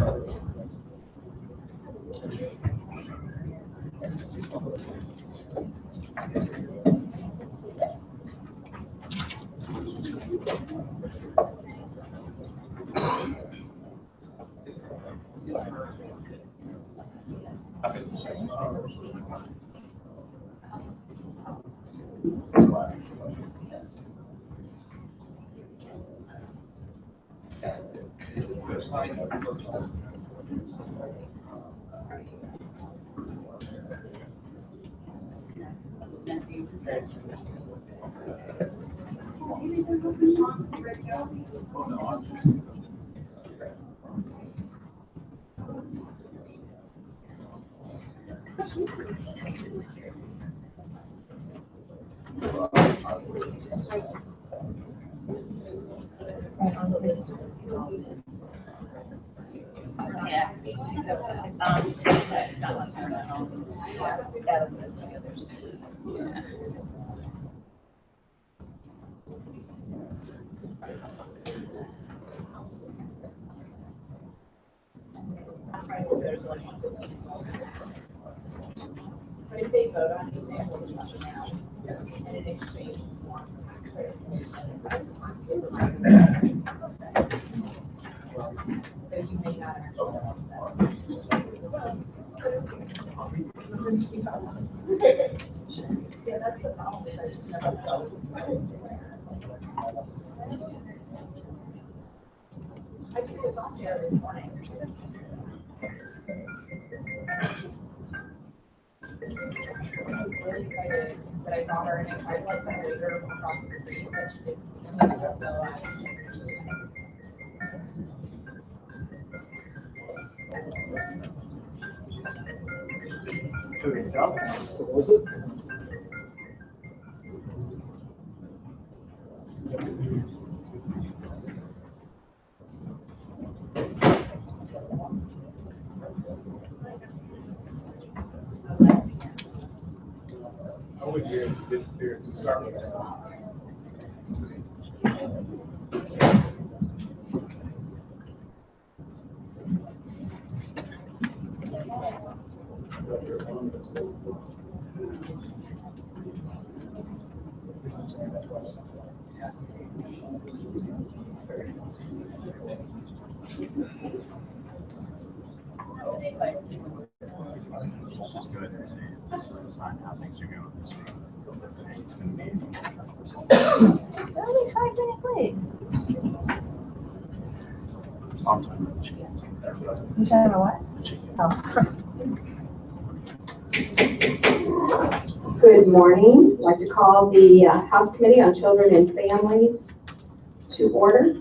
If they vote on anything, we'll just let them know. And in exchange, we want tax credit. So you may not actually want that. Yeah, that's the problem. I just never know. I think it's on there this morning. Really excited that I saw her and I tried to like kind of wave her across the street, but she didn't see me. Good job. Was it? I would hear it to start with. Just go ahead and say this is a sign how things are going this week. It's going to be. Only 5 minutes late. I'm talking about the chickens. You talking about what? The chicken. Oh. Good morning. I'd like to call the House Committee on Children and Families to order.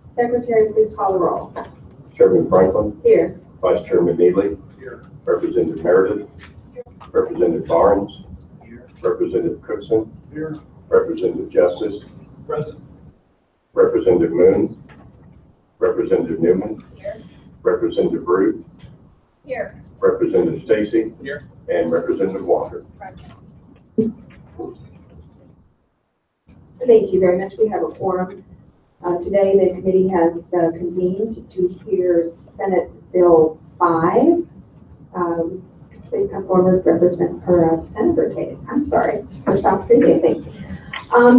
Secretary, please call the roll. Chairman Franklin. Here. Vice Chairman Neely. Here. Representative Meredith. Representative Barnes. Here. Representative Cookson. Here. Representative Justice. Present. Representative Moon. Representative Newman. Here. Representative Root. Here. Representative Stacy. Here. And Representative Walker. Thank you very much. We have a quorum. Today, the committee has convened to hear Senate Bill 5. Please come forward, Senator Koenig. I'm sorry, first opportunity, I think.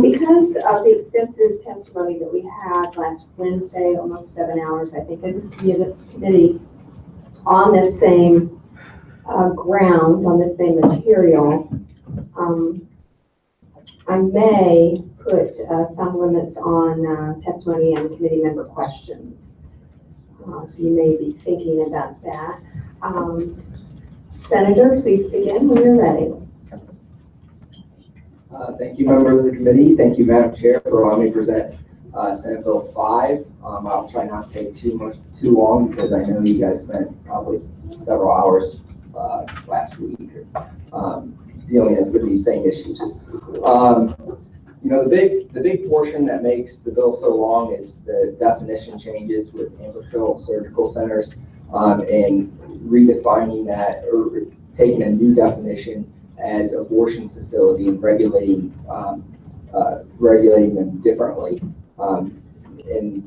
Because of the extensive testimony that we had last Wednesday, almost 7 hours, I think, in this committee on this same ground, on this same material, I may put some limits on testimony and committee member questions. So you may be thinking about that. Senator, please begin when you're ready. Thank you, members of the committee. Thank you, Madam Chair, for allowing me to present Senate Bill 5. I'll try not to take too long because I know you guys spent probably several hours last week dealing with these same issues. You know, the big portion that makes the bill so long is the definition changes with ambulatory surgical centers and redefining that, or taking a new definition as abortion facility and regulating them differently. And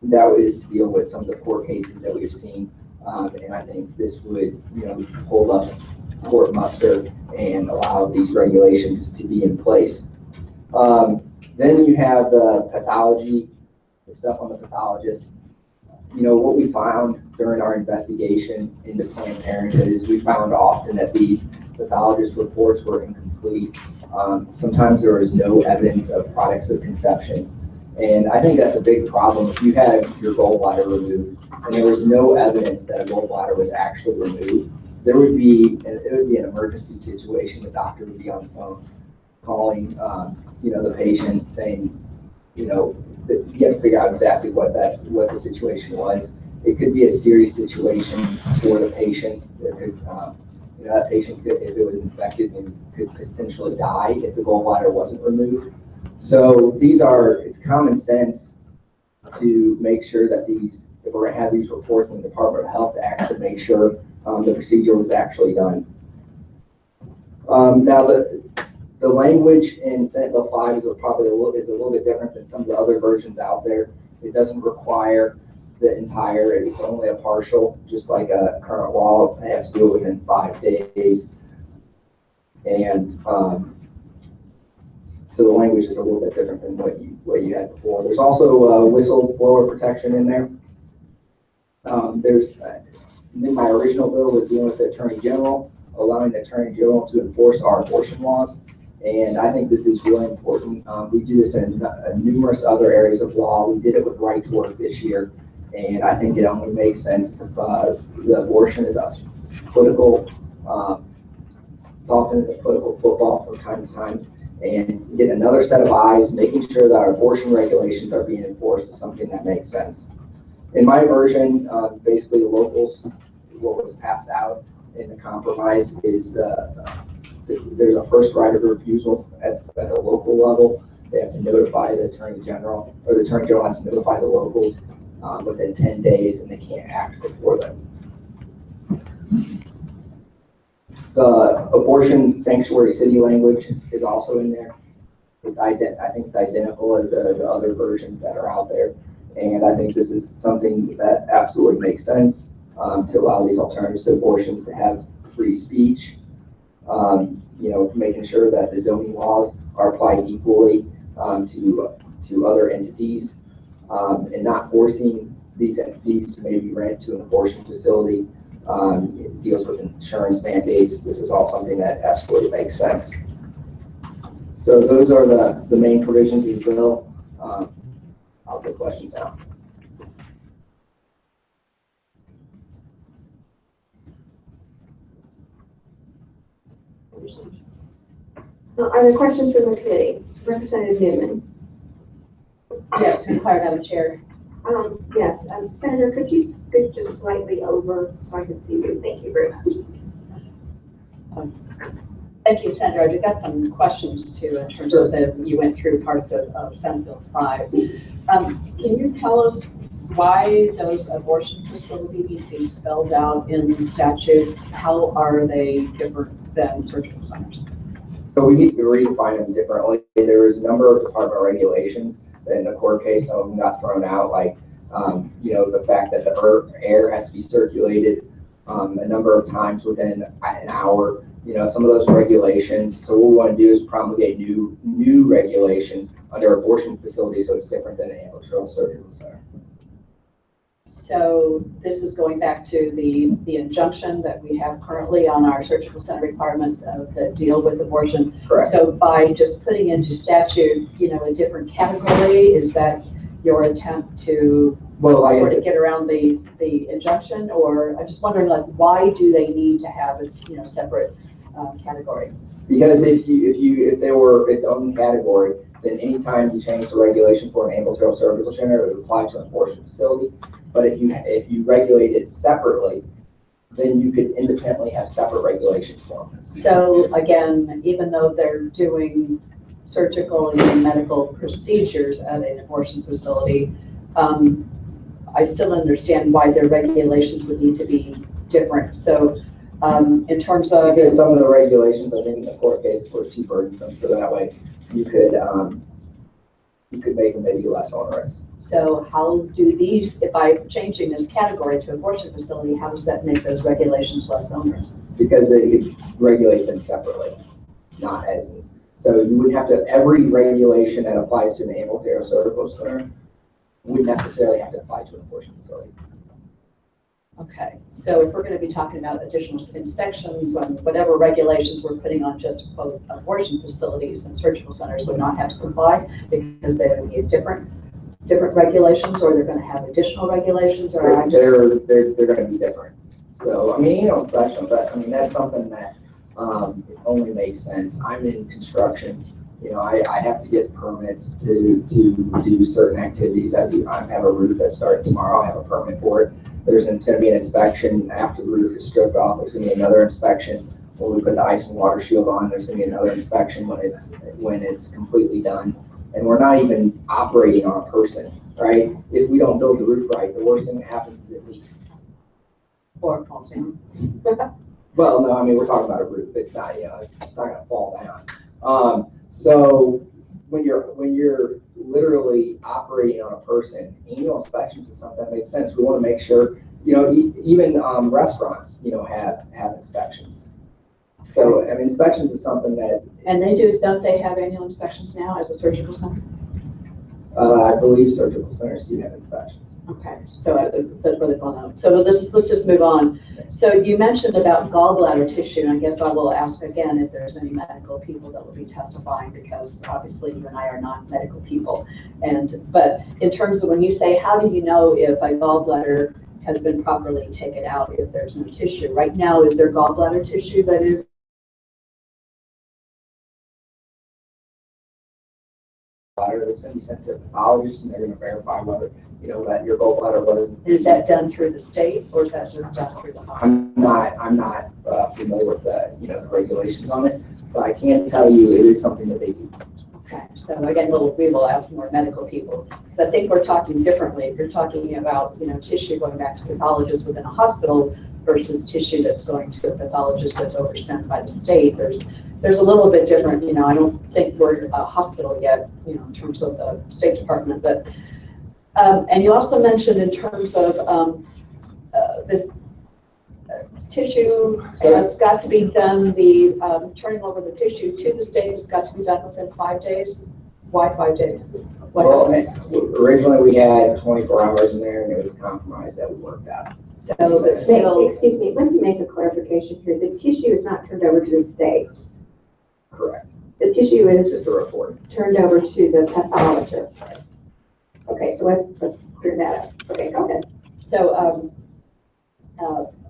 that was deal with some of the court cases that we've seen. And I think this would, hold up court muster and allow these regulations to be in place. Then you have the pathology, the stuff on the pathologists. What we found during our investigation into Planned Parenthood is we found often that these pathologist reports were incomplete. Sometimes there was no evidence of products of conception. And I think that's a big problem. If you had your gallbladder removed and there was no evidence that a gallbladder was actually removed, it would be an emergency situation. The doctor would be on the phone calling, the patient saying, that you have to figure out exactly what the situation was. It could be a serious situation for the patient. It could, that patient could, if it was infected, and could potentially die if the gallbladder wasn't removed. So it's common sense to make sure that if we're gonna have these reports in the Department of Health, to actually make sure the procedure was actually done. Now the language in Senate Bill 5 is probably a little bit different than some of the other versions out there. It doesn't require the entire, it's only a partial, just like a current law. They have to do it within 5 days. And so the language is a little bit different than what you had before. There's also whistleblower protection in there. Then my original bill was dealing with the Attorney General, allowing the Attorney General to enforce our abortion laws. And I think this is really important. We do this in numerous other areas of law. We did it with right to work this year. And I think it only makes sense if the abortion is a political, it's often as a political football from time to time. And get another set of eyes, making sure that our abortion regulations are being enforced is something that makes sense. In my version, basically the locals, what was passed out in the compromise is there's a first right of refusal at the local level. They have to notify the Attorney General, or the Attorney General has to notify the locals within 10 days, and they can't act before then. The abortion sanctuary city language is also in there. I think it's identical as the other versions that are out there. And I think this is something that absolutely makes sense to allow these alternatives to abortions to have free speech. Making sure that the zoning laws are applied equally to other entities, and not forcing these entities to maybe rent to an abortion facility. It deals with insurance mandates. This is all something that absolutely makes sense. So those are the main provisions of the bill. I'll take questions now. Are there questions from the committee? Representative Newman. Yes, to inquire, Madam Chair. Yes, Senator, could you scoot just slightly over so I can see you? Thank you very much. Thank you, Senator. I've got some questions too in terms of you went through parts of Senate Bill 5. Can you tell us why those abortion facilities need to be spelled out in statute? How are they different than surgical centers? So we need to redefine them differently. There's a number of department regulations that in the court case, some of them got thrown out, like, the fact that the air has to be circulated a number of times within an hour, some of those regulations. So what we want to do is promulgate new regulations under abortion facilities, so it's different than an ambulatory surgical center. So this is going back to the injunction that we have currently on our surgical center requirements that deal with abortion. Correct. So by just putting into statute, a different category, is that your attempt to sort of get around the injunction? Or I'm just wondering, like, why do they need to have this, separate category? Because if they were its own category, then anytime you change the regulation for an ambulatory surgical center, it would apply to an abortion facility. But if you regulate it separately, then you could independently have separate regulations for them. So again, even though they're doing surgical and medical procedures at an abortion facility, I still understand why their regulations would need to be different. So in terms of... Because some of the regulations, I think in the court case, were too burdensome, so that way you could make them maybe less onerous. So how do these, if I'm changing this category to abortion facility, how does that make those regulations less onerous? Because they regulate them separately, not as, so you would have to, every regulation that applies to an ambulatory surgical center would necessarily have to apply to an abortion facility. Okay, so if we're going to be talking about additional inspections on whatever regulations we're putting on just both abortion facilities and surgical centers would not have to comply because they would be different regulations, or they're going to have additional regulations, or I'm just... They're going to be different. So, I mean, inspections, I mean, that's something that it only makes sense. I'm in construction. I have to get permits to do certain activities. I have a roof that starts tomorrow. I have a permit for it. There's going to be an inspection after the roof is stripped off. There's going to be another inspection when we put the ice and water shield on. There's going to be another inspection when it's completely done. And we're not even operating on a person, right? If we don't build the roof right, the worst thing that happens is it leaks. Or falls down. Well, no, I mean, we're talking about a roof. It's not, it's not going to fall down. So when you're literally operating on a person, annual inspections is something that makes sense. We want to make sure, even restaurants, have inspections. So, I mean, inspections is something that. And don't they have annual inspections now as a surgical center? I believe surgical centers do have inspections. Okay, so that's really well known. So let's just move on. So you mentioned about gallbladder tissue, and I guess I will ask again if there's any medical people that will be testifying, because obviously you and I are not medical people. But in terms of when you say, how do you know if a gallbladder has been properly taken out if there's no tissue? Right now, is there gallbladder tissue that is That's going to be sent to a pathologist, and they're going to verify whether, that your gallbladder wasn't. Is that done through the state, or is that just done through the hospital? I'm not familiar with the regulations on it, but I can tell you it is something that they do. Okay, so again, we will ask more medical people, because I think we're talking differently. If you're talking about, tissue going back to pathologists within a hospital versus tissue that's going to a pathologist that's oversent by the state, there's a little bit different. I don't think we're a hospital yet, in terms of the State Department, but and you also mentioned in terms of this tissue, it's got to be done, turning over the tissue to the state has got to be done within 5 days. Why 5 days? Well, originally we had 24 hours in there, and it was a compromise that we worked out. So, but still, Excuse me, let me make a clarification here. The tissue is not turned over to the state. Correct. The tissue is Just a report. turned over to the pathologist. Okay, so let's clear that up. Okay, go ahead. so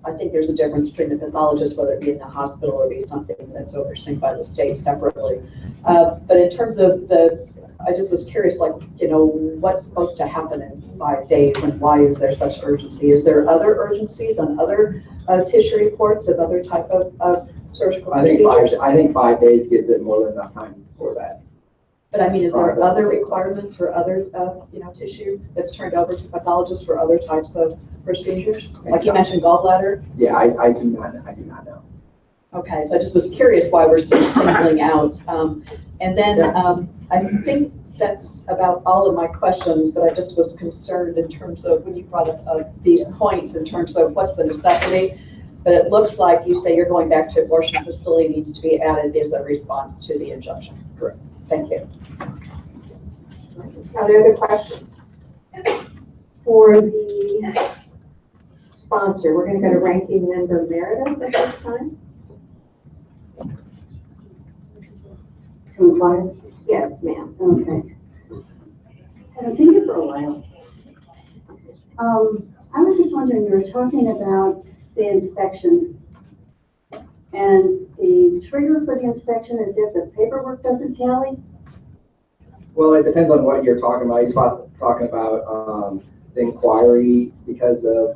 I think there's a difference between the pathologist, whether it be in the hospital or be something that's overseen by the state separately. But in terms of I just was curious, what's supposed to happen in 5 days, and why is there such urgency? Is there other urgencies on other tissue reports of other type of surgical procedures? I think 5 days gives it more than enough time for that. But I mean, is there other requirements for other, tissue that's turned over to pathologists for other types of procedures? Like you mentioned gallbladder? Yeah, I do not know. Okay, so I just was curious why we're still singling out. And then I think that's about all of my questions, but I just was concerned in terms of when you brought up these points in terms of what's the necessity. But it looks like you say you're going back to abortion facility needs to be added as a response to the injunction. Correct. Thank you. Are there other questions? For the sponsor, we're going to go to Ranking Member Meredith at this time. Compliance? Yes, ma'am. Okay. So I've been here for a while. I was just wondering, you were talking about the inspection, and the trigger for the inspection is if the paperwork doesn't tally? Well, it depends on what you're talking about. You're talking about the inquiry because of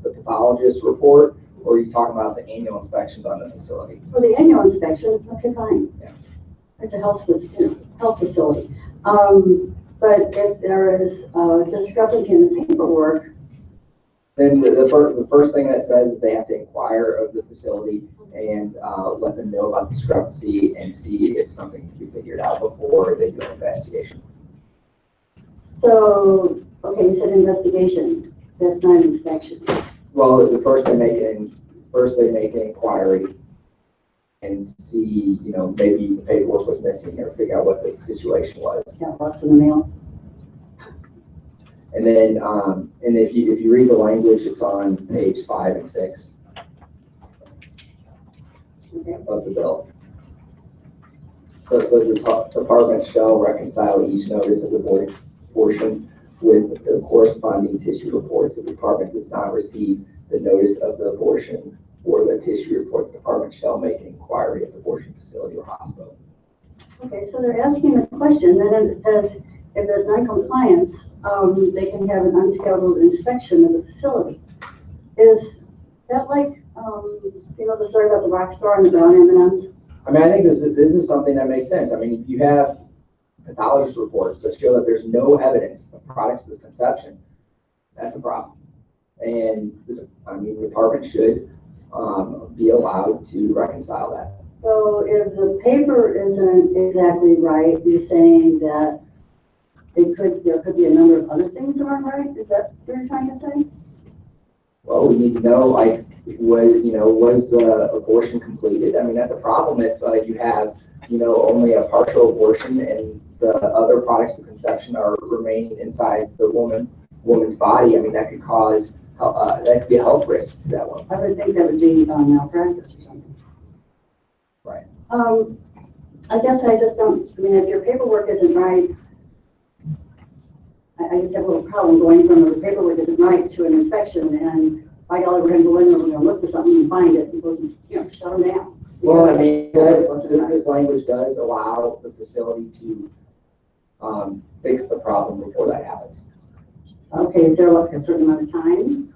the pathologist report, or are you talking about the annual inspections on the facility? For the annual inspection, okay, fine. Yeah. It's a health facility. But if there is a discrepancy in the paperwork, Then the first thing that says is they have to inquire of the facility and let them know about the discrepancy and see if something can be figured out before they do an investigation. So, okay, you said investigation. That's not an inspection. Well, first they make an inquiry and see, maybe the paperwork was missing or figure out what the situation was. Got lost in the mail. And then, and if you read the language, it's on page 5 and 6 Okay. of the bill. So it says the department shall reconcile each notice of the abortion with the corresponding tissue reports. If the department does not receive the notice of the abortion or the tissue report, the department shall make an inquiry at the abortion facility or hospital. Okay, so they're asking the question, and then it says if there's non-compliance, they can have an unscheduled inspection of the facility. Is that like, the story about the rock star and the brown M&Ms? I mean, I think this is something that makes sense. I mean, if you have pathologist reports that show that there's no evidence of products of conception, that's a problem. And the department should be allowed to reconcile that. So if the paper isn't exactly right, you're saying that there could be a number of other things that aren't right? Is that what you're trying to say? Well, we need to know, like, was the abortion completed? I mean, that's a problem if you have, only a partial abortion and the other products of conception are remaining inside the woman's body. I mean, that could cause, that could be a health risk to that one. I would think that would be malpractice or something. Right. I guess I just don't, if your paperwork isn't right, I just have a little problem going from the paperwork isn't right to an inspection, and by golly, we're gonna go in there, we're gonna look for something and find it, and shut them down. Well, I mean, this language does allow the facility to fix the problem before that happens. Okay, is there like a certain amount of time?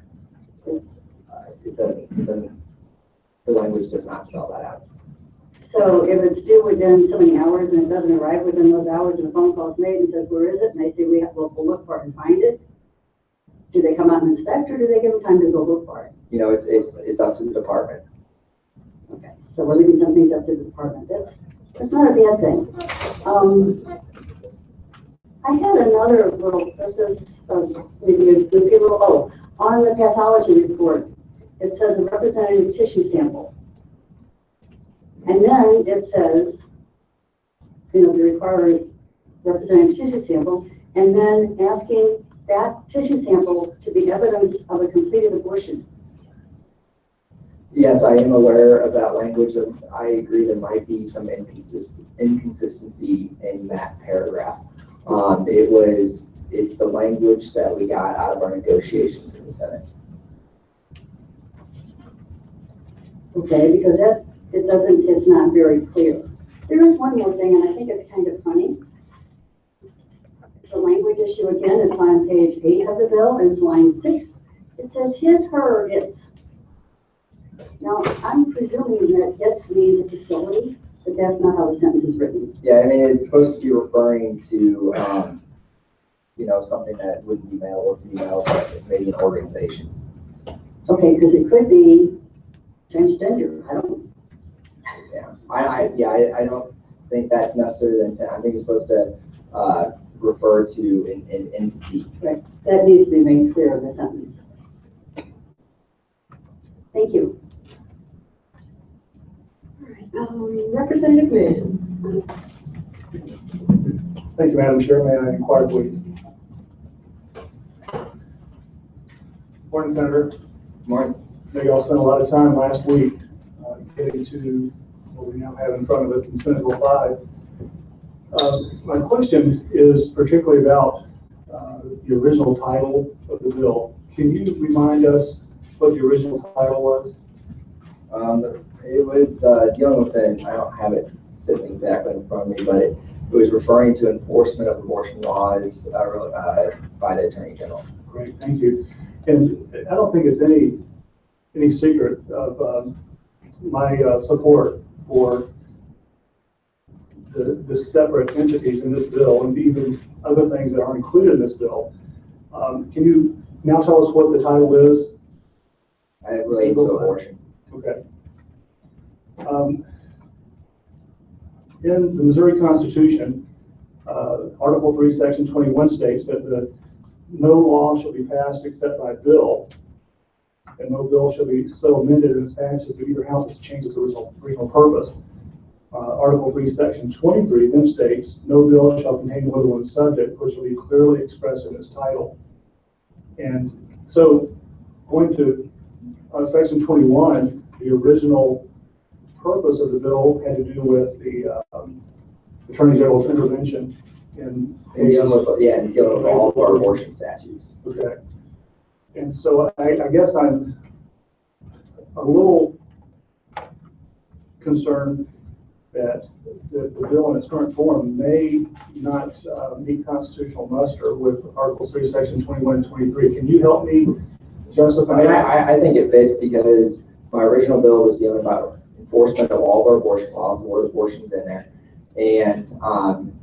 It doesn't, the language does not spell that out. So if it's due within so many hours and it doesn't arrive within those hours and a phone call is made and says, where is it? And they say, we'll look for it and find it. Do they come out and inspect, or do they give them time to go look for it? It's up to the department. Okay, so we're leaving some things up to the department. That's not a bad thing. I had another little, this is maybe a goofy little, on the pathology report, it says a representative tissue sample. And then it says, the required representative tissue sample, and then asking that tissue sample to be evidence of a completed abortion. Yes, I am aware of that language. I agree there might be some inconsistency in that paragraph. It's the language that we got out of our negotiations in the Senate. Okay, because it's not very clear. There is one more thing, and I think it's kind of funny. The language issue again, it's on page 8 of the bill, and it's line 6. It says his, her, its. Now, I'm presuming that its means a facility, but that's not how the sentence is written. Yeah, I mean, it's supposed to be referring to, something that wouldn't be male or female, but maybe an organization. Okay, because it could be transgender. I don't. Yeah, I don't think that's necessarily the intent. I think it's supposed to refer to an entity. Right. That needs to be made clear in the sentence. Thank you. All right, Representative Moon. Thank you, Madam Chair. May I inquire, please? Morning, Senator. Morning. I know y'all spent a lot of time last week getting to what we now have in front of us in Senate Bill 5. My question is particularly about the original title of the bill. Can you remind us what the original title was? It was dealing with I don't have it sitting exactly in front of me, but it was referring to enforcement of abortion laws by the Attorney General. Great, thank you. And I don't think it's any secret of my support for the separate entities in this bill and even other things that are included in this bill. Can you now tell us what the title is? It relates to abortion. Okay. In the Missouri Constitution, Article 3, Section 21 states that no law shall be passed except by bill, and no bill shall be so amended in its passage to either house as changes the original purpose. Article 3, Section 23 then states, no bill shall contain more than one subject, which shall be clearly expressed in its title. And so, going to Section 21, the original purpose of the bill had to do with the Attorney General's intervention in dealing with all of our abortion statutes. Okay. And so I guess I'm a little concerned that the bill in its current form may not meet constitutional muster with Article 3, Section 21 and 23. Can you help me justify? I mean, I think it fits because my original bill was dealing about enforcement of all of our abortion laws, the word abortion's in there. And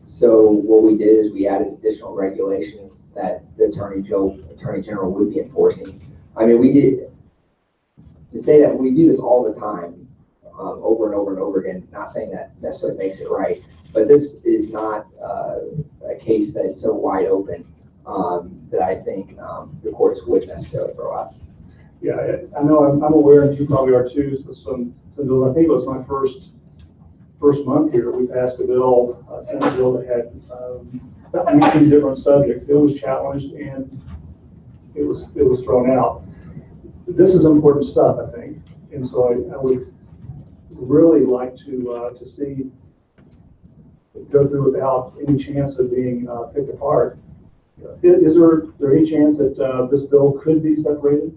so what we did is we added additional regulations that the Attorney General would be enforcing. I mean, to say that we do this all the time, over and over and over again, not saying that necessarily makes it right, but this is not a case that is so wide open that I think the courts would necessarily throw out. Yeah, I know I'm aware, and you probably are too, so some bills. I think it was my first month here, we passed a bill, a Senate bill that had about 19 different subjects. It was challenged and it was thrown out. This is important stuff, I think, and so I would really like to see it go through without any chance of being picked apart. Is there any chance that this bill could be separated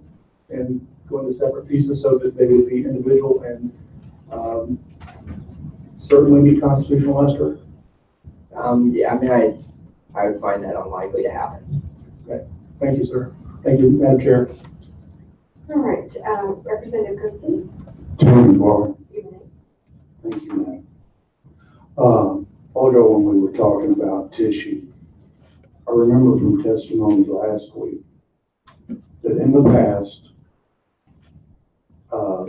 and go into separate pieces so that they would be individual and certainly meet constitutional muster? Yeah, I mean, I would find that unlikely to happen. Okay, thank you, sir. Thank you, Madam Chair. All right, Representative Cookson. Chairman Barr. Thank you, ma'am. Although when we were talking about tissue, I remember from testimonies last week that in the past,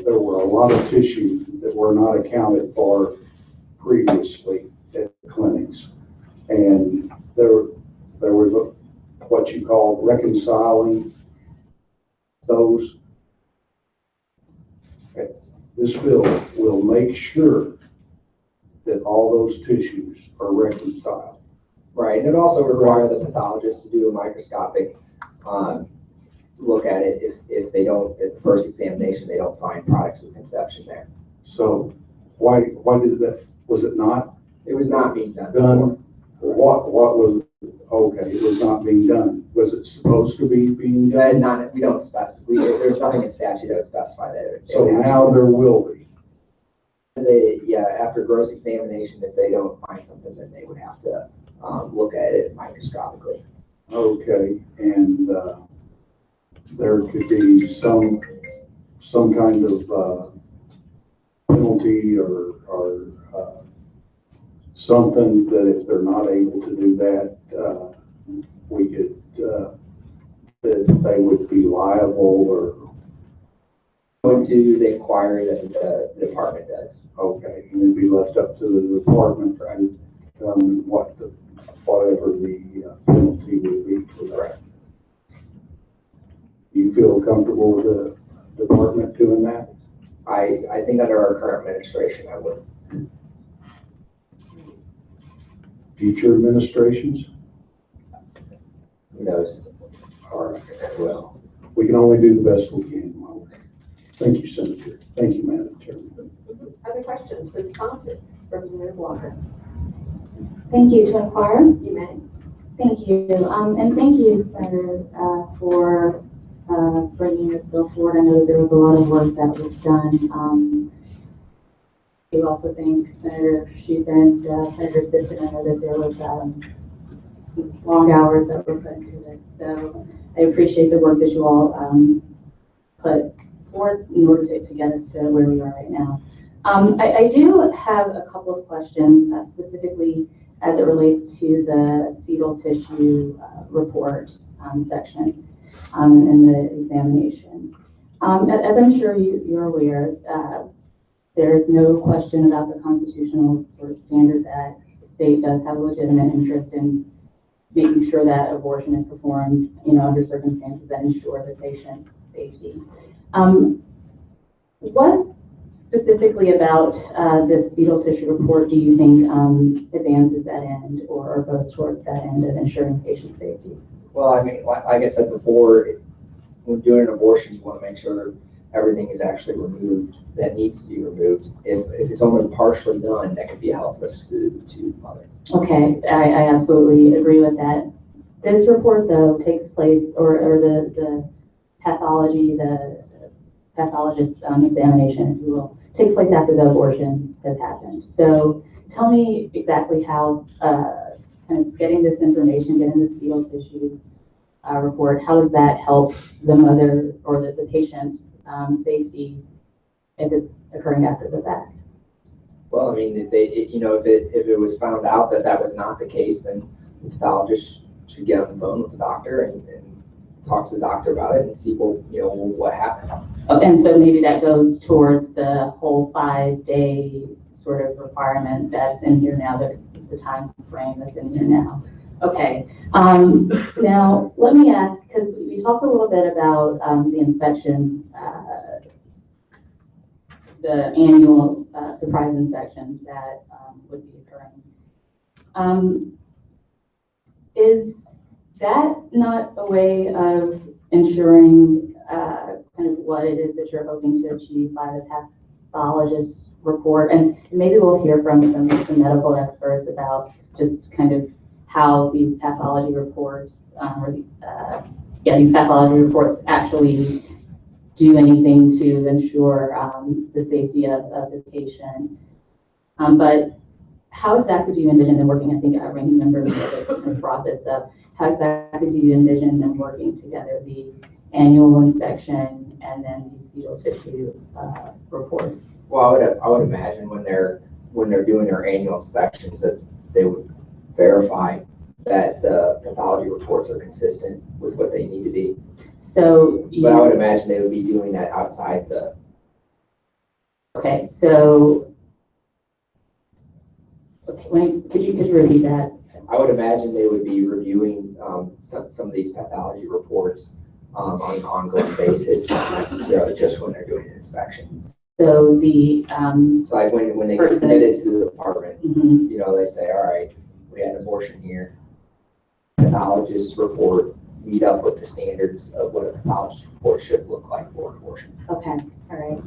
there were a lot of tissue that were not accounted for previously at clinics. And there was what you call reconciling those. Okay. This bill will make sure that all those tissues are reconciled. Right, and it also requires the pathologist to do a microscopic look at it if they don't, at the first examination, they don't find products of conception there. So why did that, was it not It was not being done. done? What was, okay, it was not being done. Was it supposed to be being done? We don't specify, there's nothing in statute that would specify that. So now there will be. After gross examination, if they don't find something, then they would have to look at it microscopically. Okay, and there could be some kind of penalty or something that if they're not able to do that, we could, that they would be liable or. Going to the inquiry that the department does. Okay, and it'd be left up to the department to determine whatever the penalty would be for that. Do you feel comfortable with the department doing that? I think under our current administration, I would. Future administrations? Who knows? All right, well, we can only do the best we can. Thank you, Senator. Thank you, Madam Chairman. Other questions for the sponsor, Representative Walker? Thank you to inquire. You may. Thank you. And thank you, Senator, for bringing this bill forward. I know there was a lot of work that was done. We also thank Senator Shoup and Senator Simpson. I know that there was some long hours that were put into this. So I appreciate the work that you all put forth in order to get us to where we are right now. I do have a couple of questions, specifically as it relates to the fetal tissue report section in the examination. As I'm sure you're aware, there is no question about the constitutional sort of standard that is state does have a legitimate interest in making sure that abortion is performed, under circumstances that ensure the patient's safety. What specifically about this fetal tissue report do you think advances that end or goes towards that end of ensuring patient safety? Well, I mean, like I said before, when doing an abortion, you want to make sure everything is actually removed that needs to be removed. If it's only partially done, that could be a health risk to the mother. Okay, I absolutely agree with that. This report, though, takes place, or the pathology, the pathologist's examination, if you will, takes place after the abortion has happened. So tell me exactly how kind of getting this information, getting this fetal tissue report, how does that help the mother or the patient's safety if it's occurring after the fact? Well, I mean, if it was found out that that was not the case, then the pathologist should get on the phone with the doctor and talk to the doctor about it and see, what happened. Oh, and so maybe that goes towards the whole 5-day sort of requirement that's in here now, the time frame that's in here now. Okay. Now, let me ask, because we talked a little bit about the inspection, the annual surprise inspections that would be occurring. Is that not a way of ensuring kind of what it is that you're hoping to achieve by the pathologist's report? And maybe we'll hear from some medical experts about just kind of how these pathology reports, these pathology reports actually do anything to ensure the safety of the patient. But how exactly do you envision them working? I think a ranking member brought this up. How exactly do you envision them working together, the annual inspection and then these fetal tissue reports? Well, I would imagine when they're doing their annual inspections that they would verify that the pathology reports are consistent with what they need to be. So, but I would imagine they would be doing that outside the. Okay, so could you repeat that? I would imagine they would be reviewing some of these pathology reports on an ongoing basis, not necessarily just when they're doing an inspection. So the so like when they get submitted to the department, mm-hmm. They say, all right, we had an abortion here. Pathologist report meet up with the standards of what a pathologist report should look like for an abortion. Okay, all right.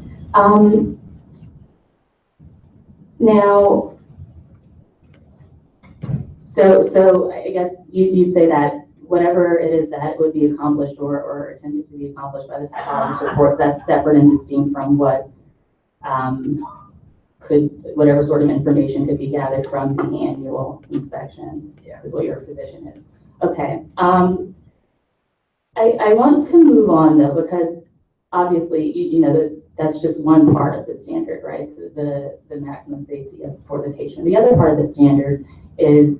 Now, so I guess you'd say that whatever it is that would be accomplished or attempted to be accomplished by the pathologist report, that's separate and distinct from what whatever sort of information could be gathered from the annual inspection. Yeah, is what your position is. Okay. I want to move on though, because obviously, that's just one part of the standard, right? The maximum safety for the patient. The other part of the standard is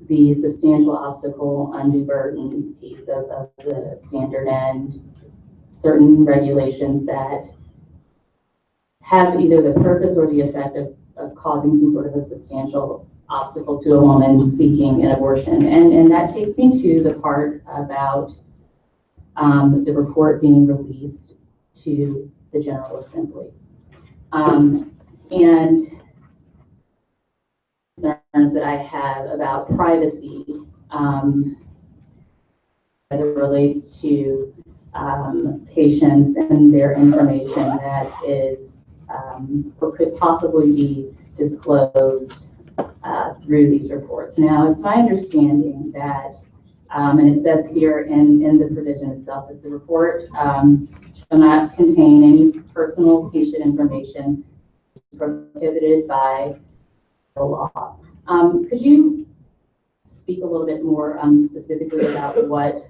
the substantial obstacle, undue burden piece of the standard, and certain regulations that have either the purpose or the effect of causing some sort of a substantial obstacle to a woman seeking an abortion. And that takes me to the part about the report being released to the General Assembly. And concerns that I have about privacy as it relates to patients and their information that is or could possibly be disclosed through these reports. Now, it's my understanding that, and it says here in the provision itself, that the report shall not contain any personal patient information prohibited by the law. Could you speak a little bit more specifically about what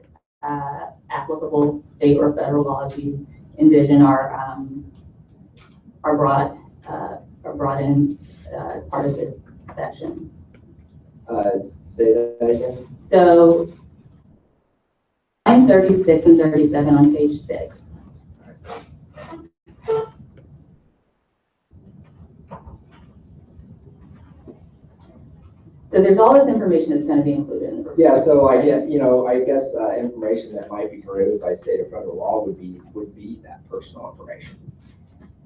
applicable state or federal laws you envision are brought in as part of this section? Say that again. So, line 36 and 37 on page 6. So there's all this information that's going to be included in the report. Yeah, so I get, I guess information that might be prohibited by state or federal law would be that personal information.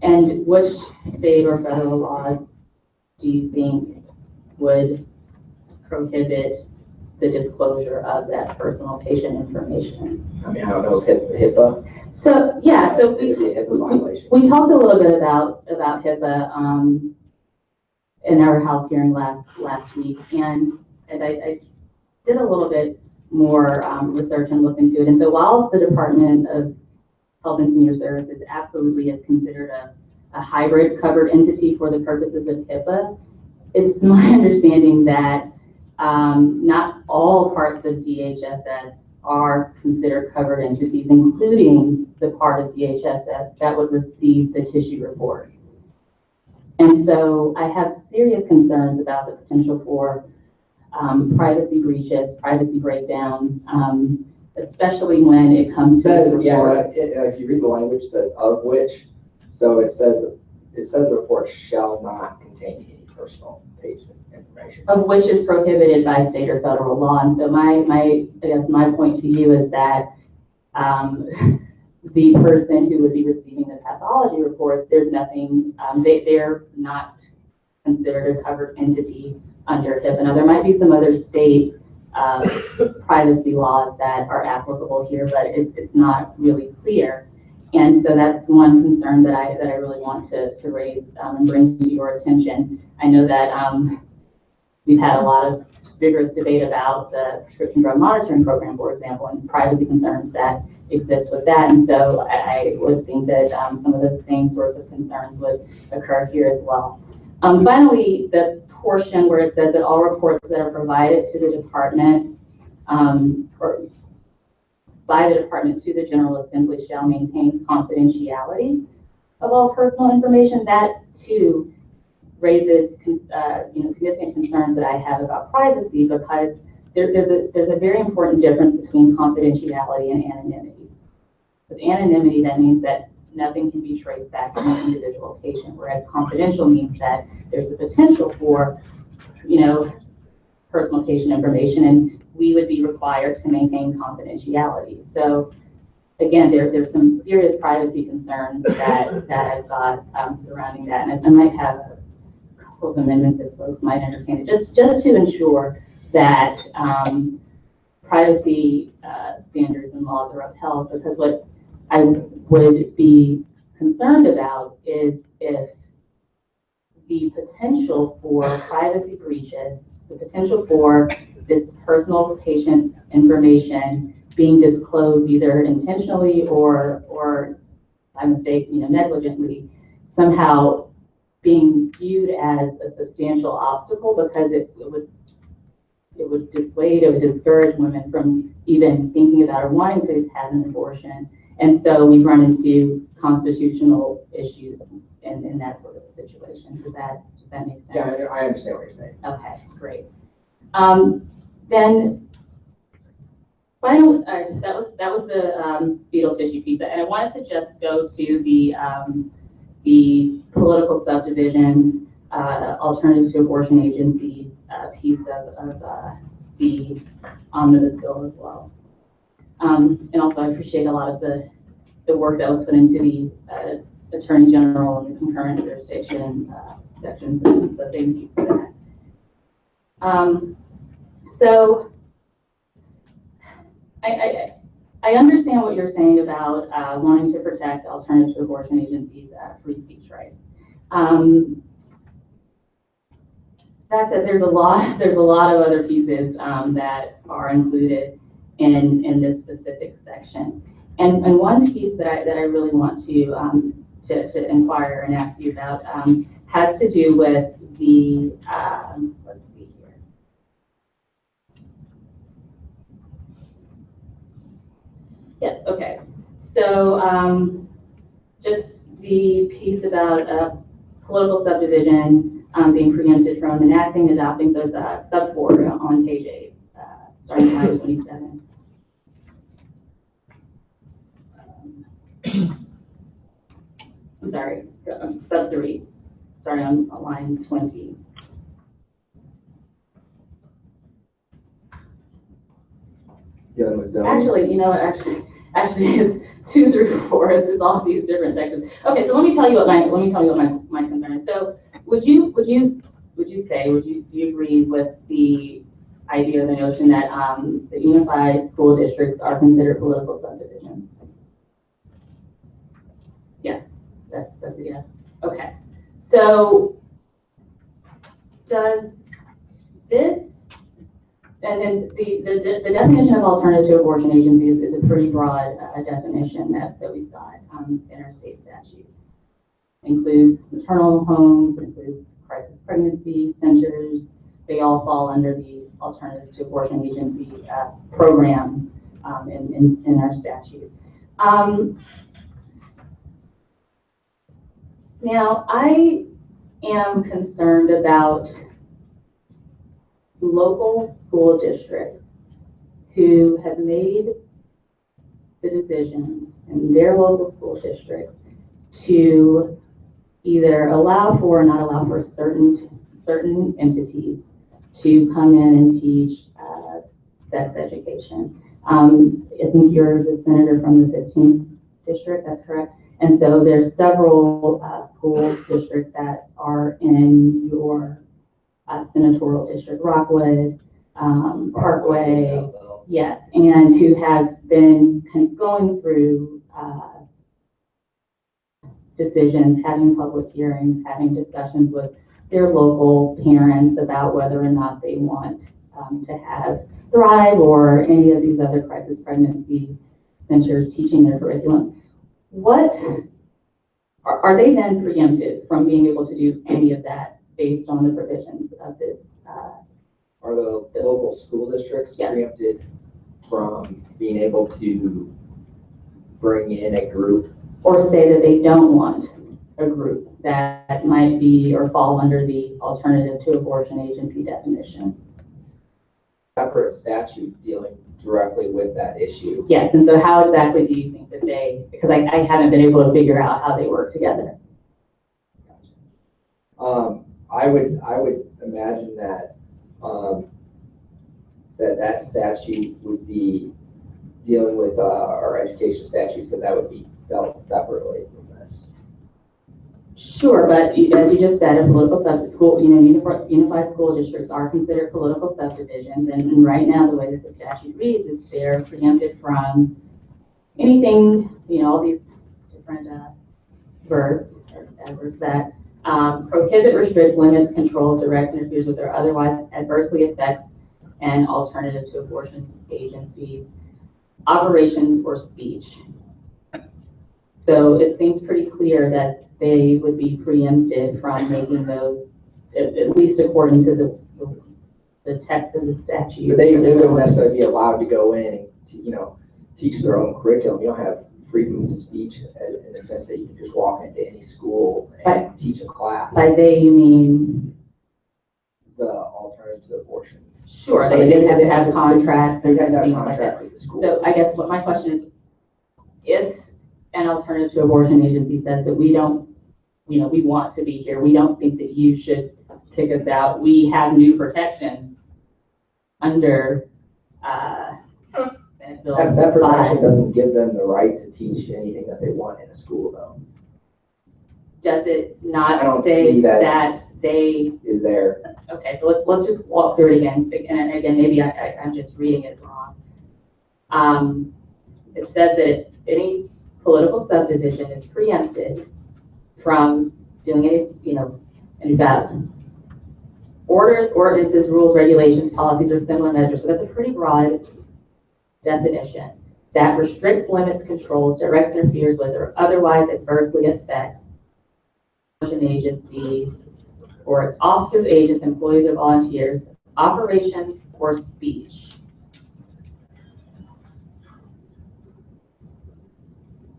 And which state or federal law do you think would prohibit the disclosure of that personal patient information? I mean, I don't know, HIPAA? So, yeah, so It'd be a HIPAA violation. we talked a little bit about HIPAA in our House hearing last week, and I did a little bit more research and looked into it. And so while the Department of Health and Senior Services absolutely is considered a hybrid covered entity for the purposes of HIPAA, it's my understanding that not all parts of DHSS are considered covered entities, including the part of DHSS that would receive the tissue report. And so I have serious concerns about the potential for privacy breaches, privacy breakdowns, especially when it comes to the report. If you read the language, it says of which, so it says the report shall not contain any personal patient information. Of which is prohibited by state or federal law. And so I guess my point to you is that the person who would be receiving the pathology reports, there's nothing, they're not considered a covered entity under HIPAA. Now, there might be some other state privacy laws that are applicable here, but it's not really clear. And so that's one concern that I really want to raise and bring to your attention. I know that we've had a lot of vigorous debate about the prescription drug monitoring program, for example, and privacy concerns that exist with that. And so I would think that some of the same sorts of concerns would occur here as well. Finally, the portion where it says that all reports that are provided to the department or by the department to the General Assembly shall maintain confidentiality of all personal information. That too raises significant concerns that I have about privacy, because there's a very important difference between confidentiality and anonymity. With anonymity, that means that nothing can be traced back to an individual patient, whereas confidential means that there's a potential for, personal patient information, and we would be required to maintain confidentiality. So again, there's some serious privacy concerns that I've got surrounding that, and I might have a couple of amendments if folks might entertain it, just to ensure that privacy standards and laws are upheld, because what I would be concerned about is if the potential for privacy breaches, the potential for this personal patient information being disclosed either intentionally or by mistake, negligently, somehow being viewed as a substantial obstacle, because it would dissuade, it would discourage women from even thinking about or wanting to have an abortion. And so we run into constitutional issues in that sort of a situation. Does that make sense? Yeah, I understand what you're saying. Okay, great. Then finally, that was the fetal tissue piece, and I wanted to just go to the political subdivision, alternative to abortion agencies piece of the omnibus bill as well. And also, I appreciate a lot of the work that was put into the Attorney General and the concurrent jurisdiction sections, and so thank you for that. So I understand what you're saying about wanting to protect alternative to abortion agencies' free speech rights. That said, there's a lot of other pieces that are included in this specific section. And one piece that I really want to inquire and ask you about has to do with the let's see here. Yes, okay. So just the piece about political subdivision being preempted from enacting, adopting, so it's sub 4 on page 8, starting line 27. I'm sorry, sub 3, starting on line 20. dealing with zoning? Actually, you know what, actually it's 2 through 4, it's all these different sections. Okay, so let me tell you what my concern is. So do you agree with the idea or the notion that the unified school districts are considered political subdivisions? Yes, that's a yes. Okay, so does this, and then the definition of alternative abortion agency is a pretty broad definition that we've got in our state statute. Includes maternal homes, includes crisis pregnancy centers. They all fall under the alternative to abortion agency program in our statute. Now, I am concerned about local school districts who have made the decisions in their local school districts to either allow for or not allow for certain entities to come in and teach sex education. I think you're the senator from the 15th district, that's correct. And so there's several school districts that are in your senatorial district, Rockwood, Parkway, yes, and who have been going through decisions, having public hearings, having discussions with their local parents about whether or not they want to have Thrive or any of these other crisis pregnancy centers teaching their curriculum. What are they then preempted from being able to do any of that based on the provisions of this? Are the local school districts Yes. preempted from being able to bring in a group? Or say that they don't want a group that might be or fall under the alternative to abortion agency definition? Separate statute dealing directly with that issue. Yes, and so how exactly do you think that they, because I haven't been able to figure out how they work together. I would imagine that that statute would be dealing with our education statutes, and that would be dealt separately from this. Sure, but as you just said, a political school, unified school districts are considered political subdivisions, and right now the way that the statute reads is they're preempted from anything, all these different verbs or adverbs that prohibit, restrict, limits, controls, direct, interferes with, or otherwise adversely affects an alternative to abortion agencies, operations, or speech. So it seems pretty clear that they would be preempted from making those, at least according to the text of the statute. But they wouldn't necessarily be allowed to go in and teach their own curriculum. You don't have freedom of speech in the sense that you can just walk into any school and teach a class. By they, you mean? The alternative to abortions. Sure, they have to have contracts and things like that. With the school. So I guess what my question is, if an alternative to abortion agency says that we don't, we want to be here, we don't think that you should kick us out, we have new protections under Senate Bill That protection 5. doesn't give them the right to teach anything that they want in a school, though. Does it I not don't say see that that they? Is there? Okay, so let's just walk through it again. And again, maybe I'm just reading it wrong. It says that any political subdivision is preempted from doing any bad orders, ordinances, rules, regulations, policies, or similar measures. So that's a pretty broad definition that restricts, limits, controls, directs, interferes with, or otherwise adversely affects agencies or its officers, agents, employees, or volunteers, operations, or speech.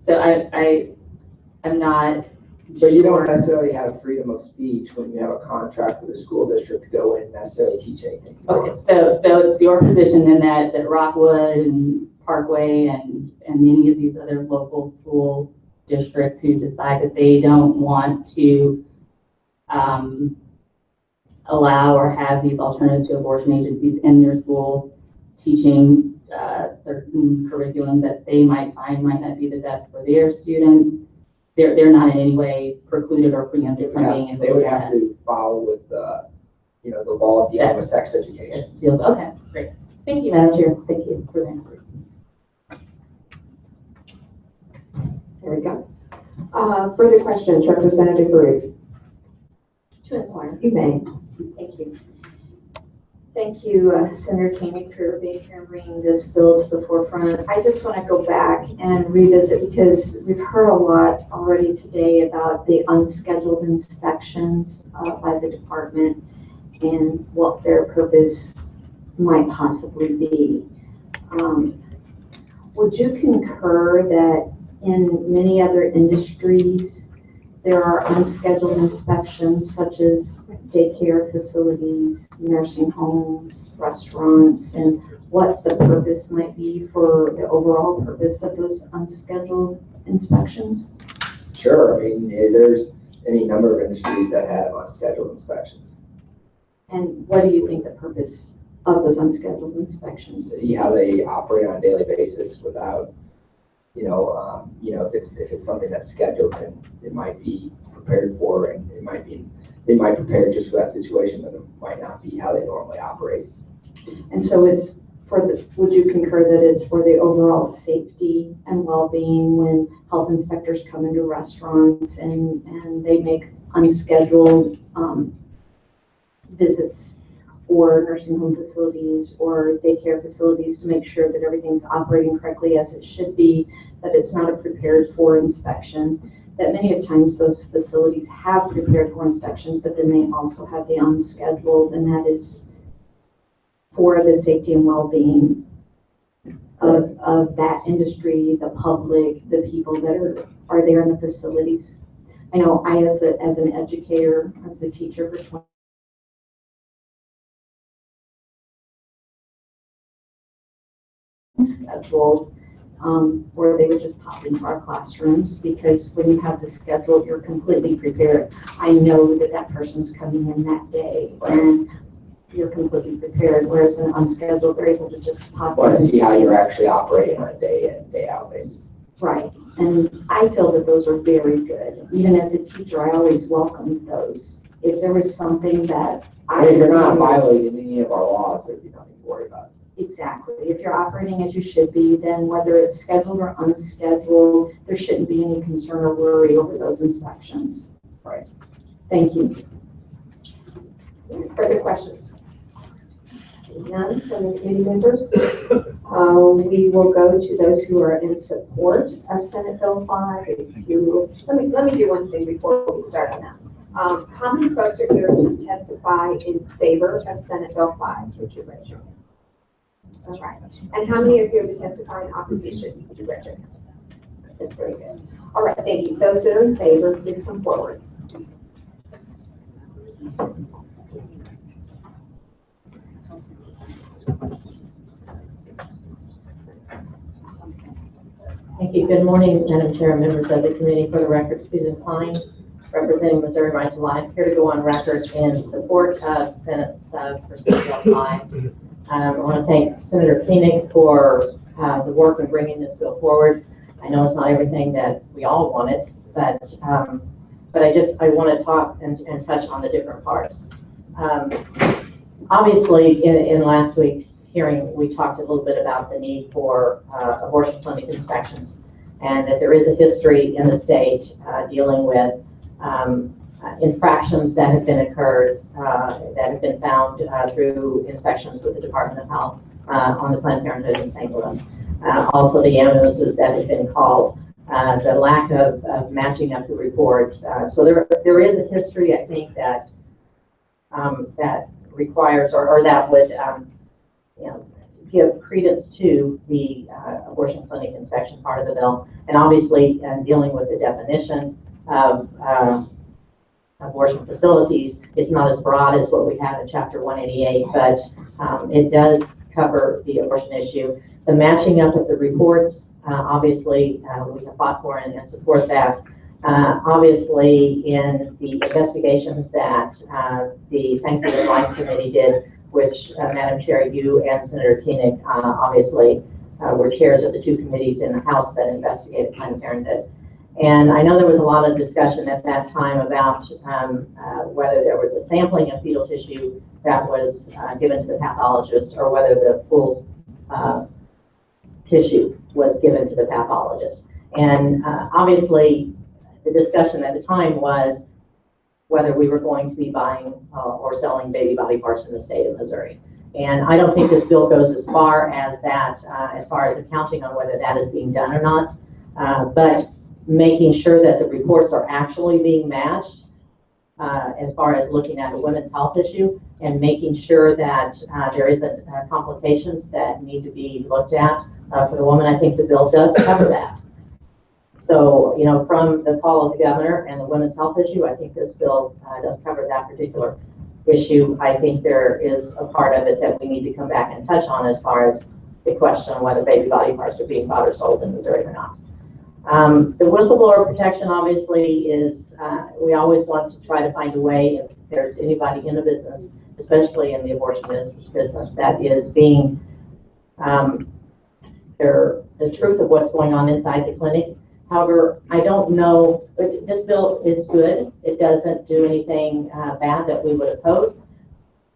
So I'm not. But you don't necessarily have freedom of speech when you have a contract with a school district to go in and necessarily teach anything. Okay, so it's your position then that Rockwood and Parkway and many of these other local school districts who decide that they don't want to allow or have these alternative to abortion agencies in their schools teaching certain curriculum that they might find might not be the best for their students, they're not in any way precluded or preempted from being involved. They would have to follow with the law dealing with sex education. Okay, great. Thank you, Madam Chair. Thank you for that. There we go. Further questions, Representative Ruth? To inquire. You may. Thank you. Thank you, Senator Koenig, for being here and bringing this bill to the forefront. I just want to go back and revisit, because we've heard a lot already today about the unscheduled inspections by the department and what their purpose might possibly be. Would you concur that in many other industries, there are unscheduled inspections such as daycare facilities, nursing homes, restaurants, and what the purpose might be for the overall purpose of those unscheduled inspections? Sure, I mean, there's any number of industries that have unscheduled inspections. And what do you think the purpose of those unscheduled inspections would See be? how they operate on a daily basis without, if it's something that's scheduled, then it might be prepared for, and they might prepare just for that situation, but it might not be how they normally operate. And so it's would you concur that it's for the overall safety and well-being when health inspectors come into restaurants and they make unscheduled visits or nursing home facilities or daycare facilities to make sure that everything's operating correctly as it should be, that it's not a prepared for inspection, that many of times those facilities have prepared for inspections, but then they also have the unscheduled, and that is for the safety and well-being of that industry, the public, the people that are there in the facilities. I know I, as an educator, I was a teacher for 20 scheduled, where they would just pop into our classrooms, because when you have the schedule, you're completely prepared. I know that that person's coming in that day, and you're completely prepared, whereas an unscheduled, they're able to just pop in. Want to see how you're actually operating on a day in, day out basis. Right, and I feel that those are very good. Even as a teacher, I always welcomed those. If there was something that If you're not violating any of our laws, there'd be nothing to worry about. Exactly. If you're operating as you should be, then whether it's scheduled or unscheduled, there shouldn't be any concern or worry over those inspections. Right. Thank you. Further questions? None from the committee members. We will go to those who are in support of Senate Bill 5. Let me do one thing before we start on that. How many folks are here to testify in favor of Senate Bill 5? Would you raise your hand? All right. And how many are here to testify in opposition? Would you raise your hand? That's very good. All right, thank you. Those that are in favor, please come forward. Thank you. Good morning, Madam Chair, members of the committee. For the record, Susan Klein, representing Missouri Right to Life, here to go on record in support of Senate for Senate Bill 5. I want to thank Senator Koenig for the work in bringing this bill forward. I know it's not everything that we all wanted, but I want to talk and touch on the different parts. Obviously, in last week's hearing, we talked a little bit about the need for abortion clinic inspections, and that there is a history in the state dealing with infractions that have been occurred, that have been found through inspections with the Department of Health on the Planned Parenthood in St. Louis. Also the ambulances that have been called, the lack of matching up the reports. So there is a history, I think, that that requires or that would give credence to the abortion clinic inspection part of the bill, and obviously dealing with the definition of abortion facilities is not as broad as what we have in Chapter 188, but it does cover the abortion issue. The matching up of the reports, obviously, we have fought for and support that. Obviously, in the investigations that the Sanctity of Life Committee did, which, Madam Chair, you and Senator Koenig obviously were chairs of the two committees in the House that investigated Planned Parenthood. And I know there was a lot of discussion at that time about whether there was a sampling of fetal tissue that was given to the pathologist or whether the full tissue was given to the pathologist. And obviously, the discussion at the time was whether we were going to be buying or selling baby body parts in the state of Missouri. And I don't think this bill goes as far as that, as far as accounting on whether that is being done or not, but making sure that the reports are actually being matched as far as looking at the women's health issue and making sure that there isn't complications that need to be looked at for the woman. I think the bill does cover that. So, you know, from the call of the governor and the women's health issue, I think this bill does cover that particular issue. I think there is a part of it that we need to come back and touch on as far as the question of whether baby body parts are being bought or sold in Missouri or not. The whistleblower protection obviously is, we always want to try to find a way if there's anybody in the business, especially in the abortion business, that is being, the truth of what's going on inside the clinic. However, I don't know, but this bill is good. It doesn't do anything bad that we would oppose.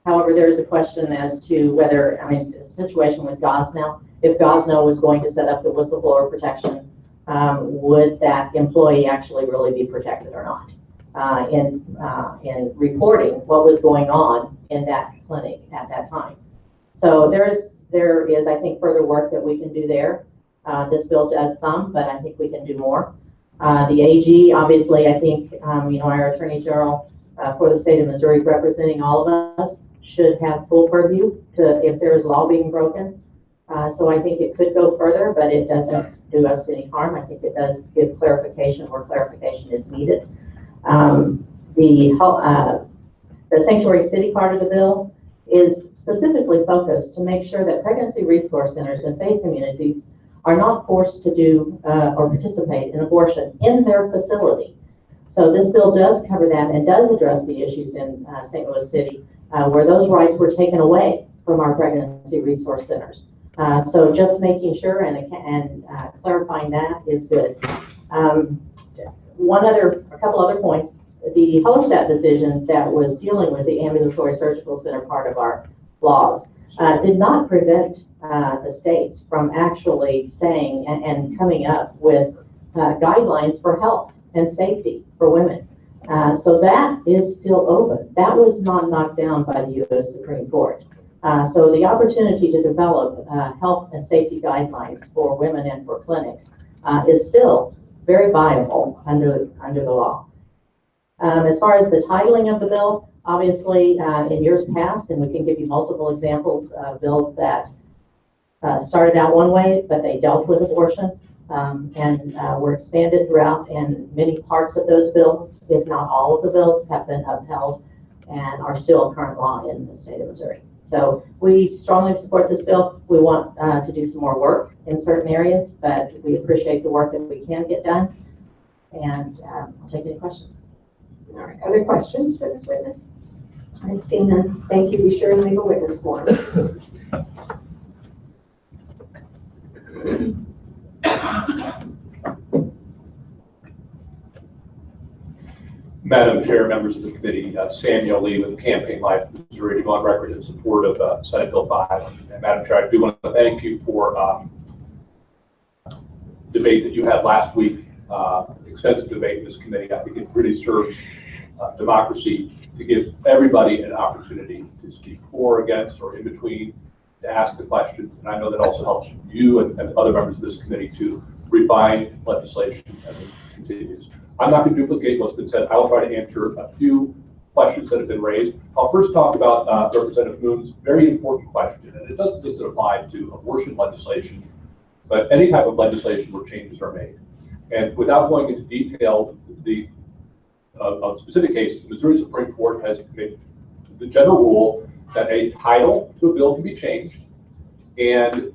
However, there is a question as to whether, I mean, the situation with Gosnell, if Gosnell was going to set up the whistleblower protection, would that employee actually really be protected or not in reporting what was going on in that clinic at that time? So there is, I think, further work that we can do there. This bill does some, but I think we can do more. The AG, obviously, I think, you know, our Attorney General for the state of Missouri representing all of us should have full purview to if there is law being broken. So I think it could go further, but it doesn't do us any harm. I think it does give clarification where clarification is needed. The sanctuary city part of the bill is specifically focused to make sure that pregnancy resource centers and faith communities are not forced to do or participate in abortion in their facility. So this bill does cover that and does address the issues in St. Louis City where those rights were taken away from our pregnancy resource centers. So just making sure and clarifying that is good. A couple other points. The Hellerstedt decision that was dealing with the ambulatory surgical center part of our laws did not prevent the states from actually saying and coming up with guidelines for health and safety for women. So that is still open. That was not knocked down by the U.S. Supreme Court. So the opportunity to develop health and safety guidelines for women and for clinics is still very viable under the law. As far as the titling of the bill, obviously in years past, and we can give you multiple examples of bills that started out one way, but they dealt with abortion and were expanded throughout, and many parts of those bills, if not all of the bills, have been upheld and are still current law in the state of Missouri. So we strongly support this bill. We want to do some more work in certain areas, but we appreciate the work that we can get done. And I'll take any questions. All right, other questions for this witness? I've seen none. Thank you. Be sure and leave a witness form. Madam Chair, members of the committee, Samuel Lee with Campaign Life Missouri to go on record in support of Senate Bill 5. And Madam Chair, I do want to thank you for debate that you had last week, extensive debate in this committee. I think it really serves democracy to give everybody an opportunity to speak for, against, or in between, to ask the questions. And I know that also helps you and other members of this committee to refine legislation as it continues. I'm not going to duplicate what's been said. I will try to answer a few questions that have been raised. I'll first talk about Representative Moon's very important question, and it doesn't just apply to abortion legislation, but any type of legislation where changes are made. And without going into detail of specific cases, the Missouri Supreme Court has made the general rule that a title to a bill can be changed, and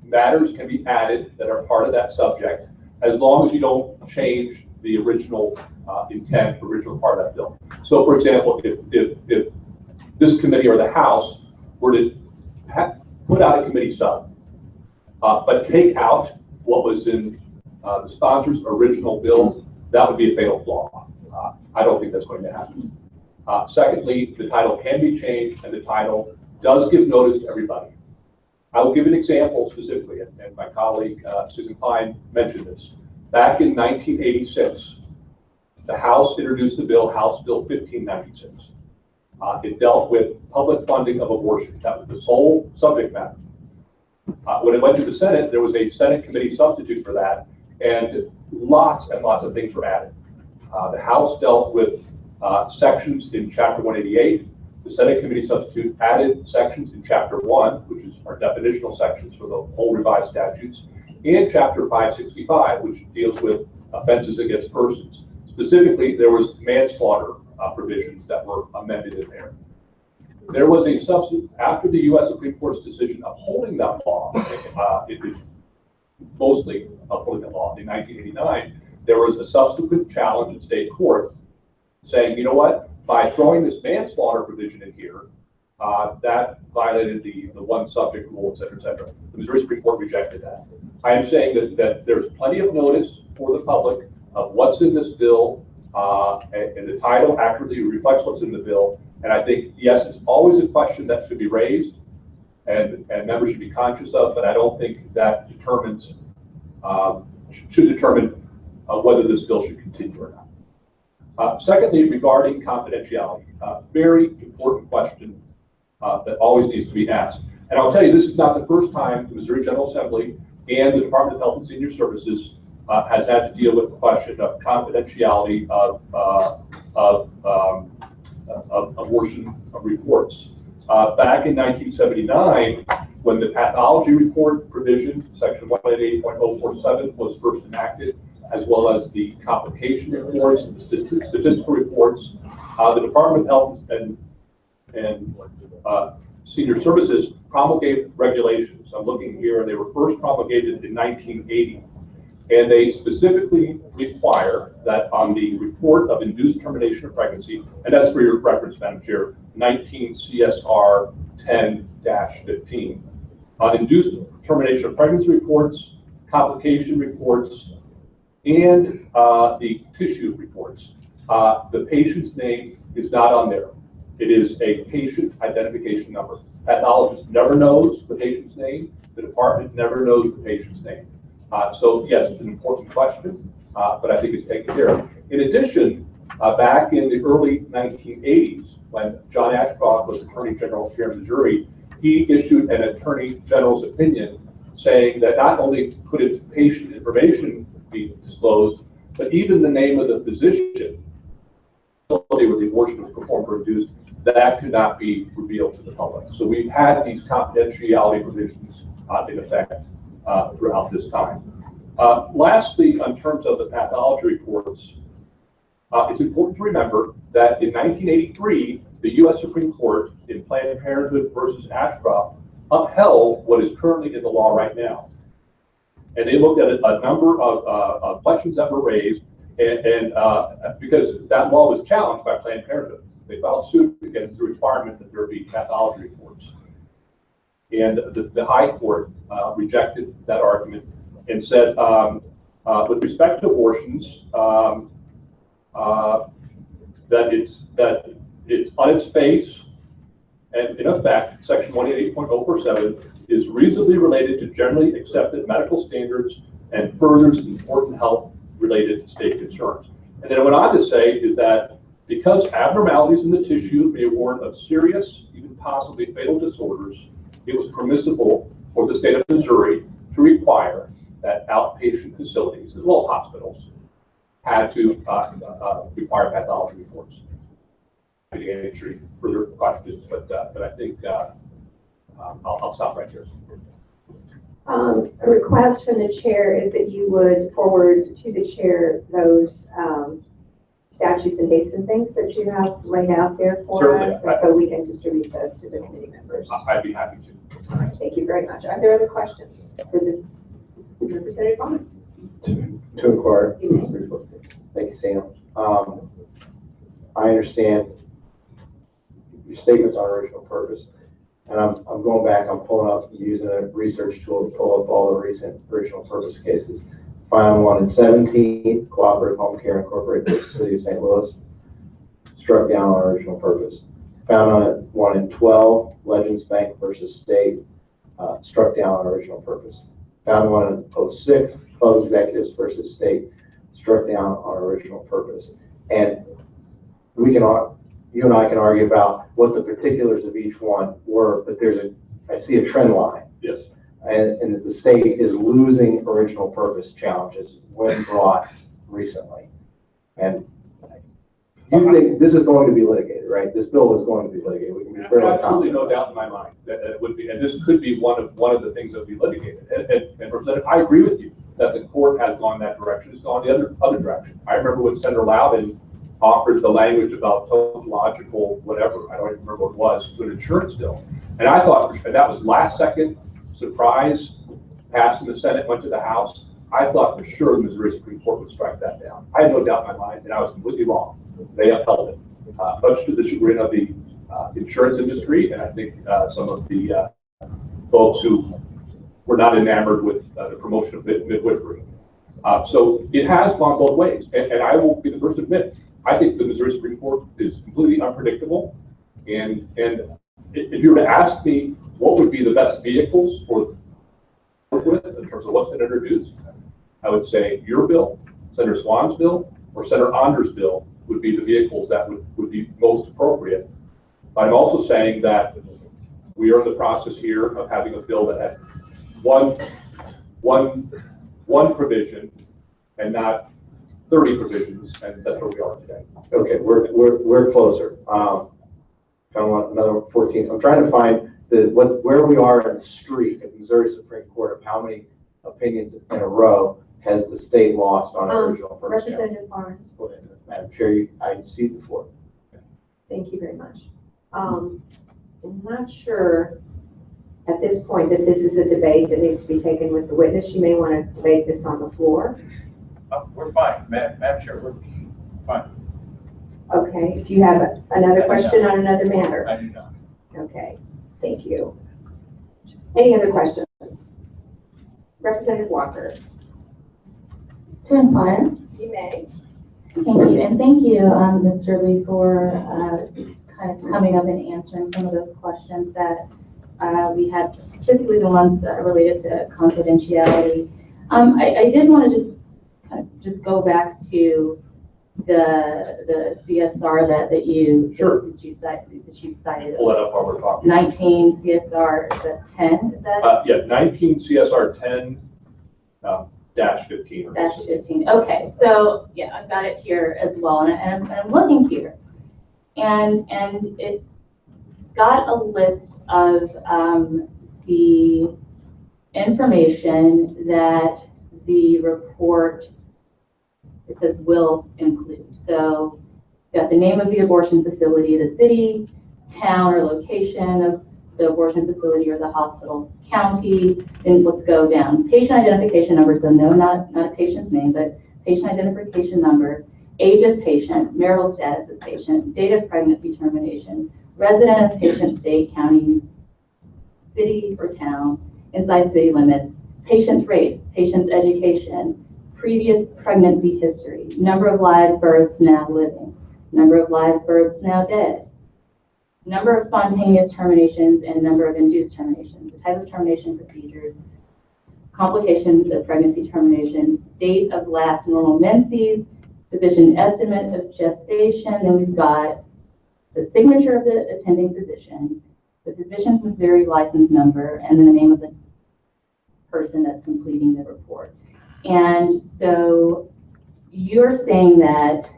matters can be added that are part of that subject, as long as you don't change the original intent, original part of that bill. So, for example, if this committee or the House were to put out a committee sub But take out what was in the sponsor's original bill, that would be a fatal flaw. I don't think that's going to happen. Secondly, the title can be changed, and the title does give notice to everybody. I will give an example specifically, and my colleague Susan Klein mentioned this. Back in 1986, the House introduced the bill, House Bill 1596. It dealt with public funding of abortion. That was the sole subject matter. When it went to the Senate, there was a Senate committee substitute for that, and lots of things were added. The House dealt with sections in Chapter 188. The Senate committee substitute added sections in Chapter 1, which is our definitional sections for the whole revised statutes, and Chapter 565, which deals with offenses against persons. Specifically, there was manslaughter provisions that were amended in there. There was a substitute after the U.S. Supreme Court's decision upholding that law. It was mostly upholding the law in 1989. There was a subsequent challenge in state court saying, you know what, by throwing this manslaughter provision in here, that violated the one subject rule, et cetera, et cetera. The Missouri Supreme Court rejected that. I am saying that there's plenty of notice for the public of what's in this bill, and the title accurately reflects what's in the bill. And I think, yes, it's always a question that should be raised and members should be conscious of, but I don't think that determines, should determine whether this bill should continue or not. Secondly, regarding confidentiality, very important question that always needs to be asked. And I'll tell you, this is not the first time the Missouri General Assembly and the Department of Health and Senior Services has had to deal with the question of confidentiality of abortion reports. Back in 1979, when the Pathology Report provision, section 188.047, was first enacted, as well as the complication reports, and statistical reports, the Department of Health and Senior Services promulgated regulations. I'm looking here, and they were first promulgated in 1980. And they specifically require that on the report of induced termination of pregnancy, and that's for your reference, Madam Chair, 19 CSR 10-15. On induced termination of pregnancy reports, complication reports, and the tissue reports, the patient's name is not on there. It is a patient identification number. Pathologist never knows the patient's name. The department never knows the patient's name. So yes, it's an important question, but I think it's taken care of. In addition, back in the early 1980s, when John Ashcroft was Attorney General here in Missouri, he issued an Attorney General's opinion saying that not only could patient information be disclosed, but even the name of the physician where the abortion was performed or induced, that could not be revealed to the public. So we've had these confidentiality provisions in effect throughout this time. Lastly, in terms of the pathology reports, it's important to remember that in 1983, the U.S. Supreme Court in Planned Parenthood versus Ashcroft upheld what is currently in the law right now. And they looked at a number of questions that were raised, and because that law was challenged by Planned Parenthood, they filed suit against the requirement that there be pathology reports. And the High Court rejected that argument and said, with respect to abortions, that it's on its face, and in effect, section 188.047 is reasonably related to generally accepted medical standards and furthers important health-related state concerns. And then it went on to say is that because abnormalities in the tissue may warrant of serious, even possibly fatal disorders, it was permissible for the state of Missouri to require that outpatient facilities, as well as hospitals, had to require pathology reports. I can answer further questions, but I think I'll stop right here. A request from the chair is that you would forward to the chair those statutes and dates and things that you have laid out there for Certainly. us, and so we can distribute those to the committee members. I'd be happy to. All right, thank you very much. Are there other questions for this Representative Barnes? To inquire. Thank you, Sam. I understand your statements on original purpose. And I'm going back, I'm pulling up, using a research tool to pull up all the recent original purpose cases. Found one in 17, Cooperative Home Care Incorporated versus City of St. Louis, struck down on original purpose. Found one in 12, Legends Bank versus State, struck down on original purpose. Found one in 06, Club Executives versus State, struck down on original purpose. And we can, you and I can argue about what the particulars of each one were, but I see a trend line. Yes. And the state is losing original purpose challenges when brought recently. And you think this is going to be litigated, right? This bill is going to be litigated. We can be fairly Absolutely confident. no doubt in my mind that it would be, and this could be one of the things that would be litigated. And Representative, I agree with you that the court has gone that direction. It's gone the other direction. I remember when Senator Loudon offered the language about topological whatever, I don't even remember what it was, to an insurance bill. And I thought, and that was last second surprise, passed in the Senate, went to the House. I thought for sure the Missouri Supreme Court would strike that down. I had no doubt in my mind, and I was completely wrong. They upheld it, much to the chagrin of the insurance industry, and I think some of the folks who were not enamored with the promotion of midwifery. So it has gone both ways, and I will be the first to admit, I think the Missouri Supreme Court is completely unpredictable, and if you were to ask me what would be the best vehicles for with in terms of what's been introduced, I would say your bill, Senator Swan's bill, or Senator Onder's bill would be the vehicles that would be most appropriate. But I'm also saying that we are in the process here of having a bill that has one provision and not 30 provisions, and that's where we are today. Okay, we're closer. Found one, another 14. I'm trying to find where we are in the streak of the Missouri Supreme Court of how many opinions in a row has the state lost on original purpose. Representative Barnes, Madam Chair, I cede the floor. thank you very much. I'm not sure at this point that this is a debate that needs to be taken with the witness. You may want to debate this on the floor. We're fine, Madam Chair, we're fine. Okay, do you have another question on another matter? I do not. Okay, thank you. Any other questions? Representative Walker. To inquire. You may. Thank you, and thank you, Mr. Lee, for kind of coming up and answering some of those questions that we had, specifically the ones related to confidentiality. I did want to just go back to the CSR that you cited. Pull that up while we're talking. 19 CSR, is that 10? Is that? Yeah, 19 CSR 10 dash 15. Dash 15. Okay, so yeah, I've got it here as well, and I'm looking here, and it's got a list of the information that the report, it says will include. So got the name of the abortion facility, the city, town or location of the abortion facility or the hospital, county, and let's go down. Patient identification number, so no, not a patient's name, but patient identification number, age of patient, marital status of patient, date of pregnancy termination, resident of patient, state, county, city or town, inside city limits, patient's race, patient's education, previous pregnancy history, number of live births now living, number of live births now dead, number of spontaneous terminations and number of induced terminations, the type of termination procedures, complications of pregnancy termination, date of last normal menses, physician estimate of gestation, then we've got the signature of the attending physician, the physician's Missouri license number, and then the name of the person that's completing the report. And so you're saying that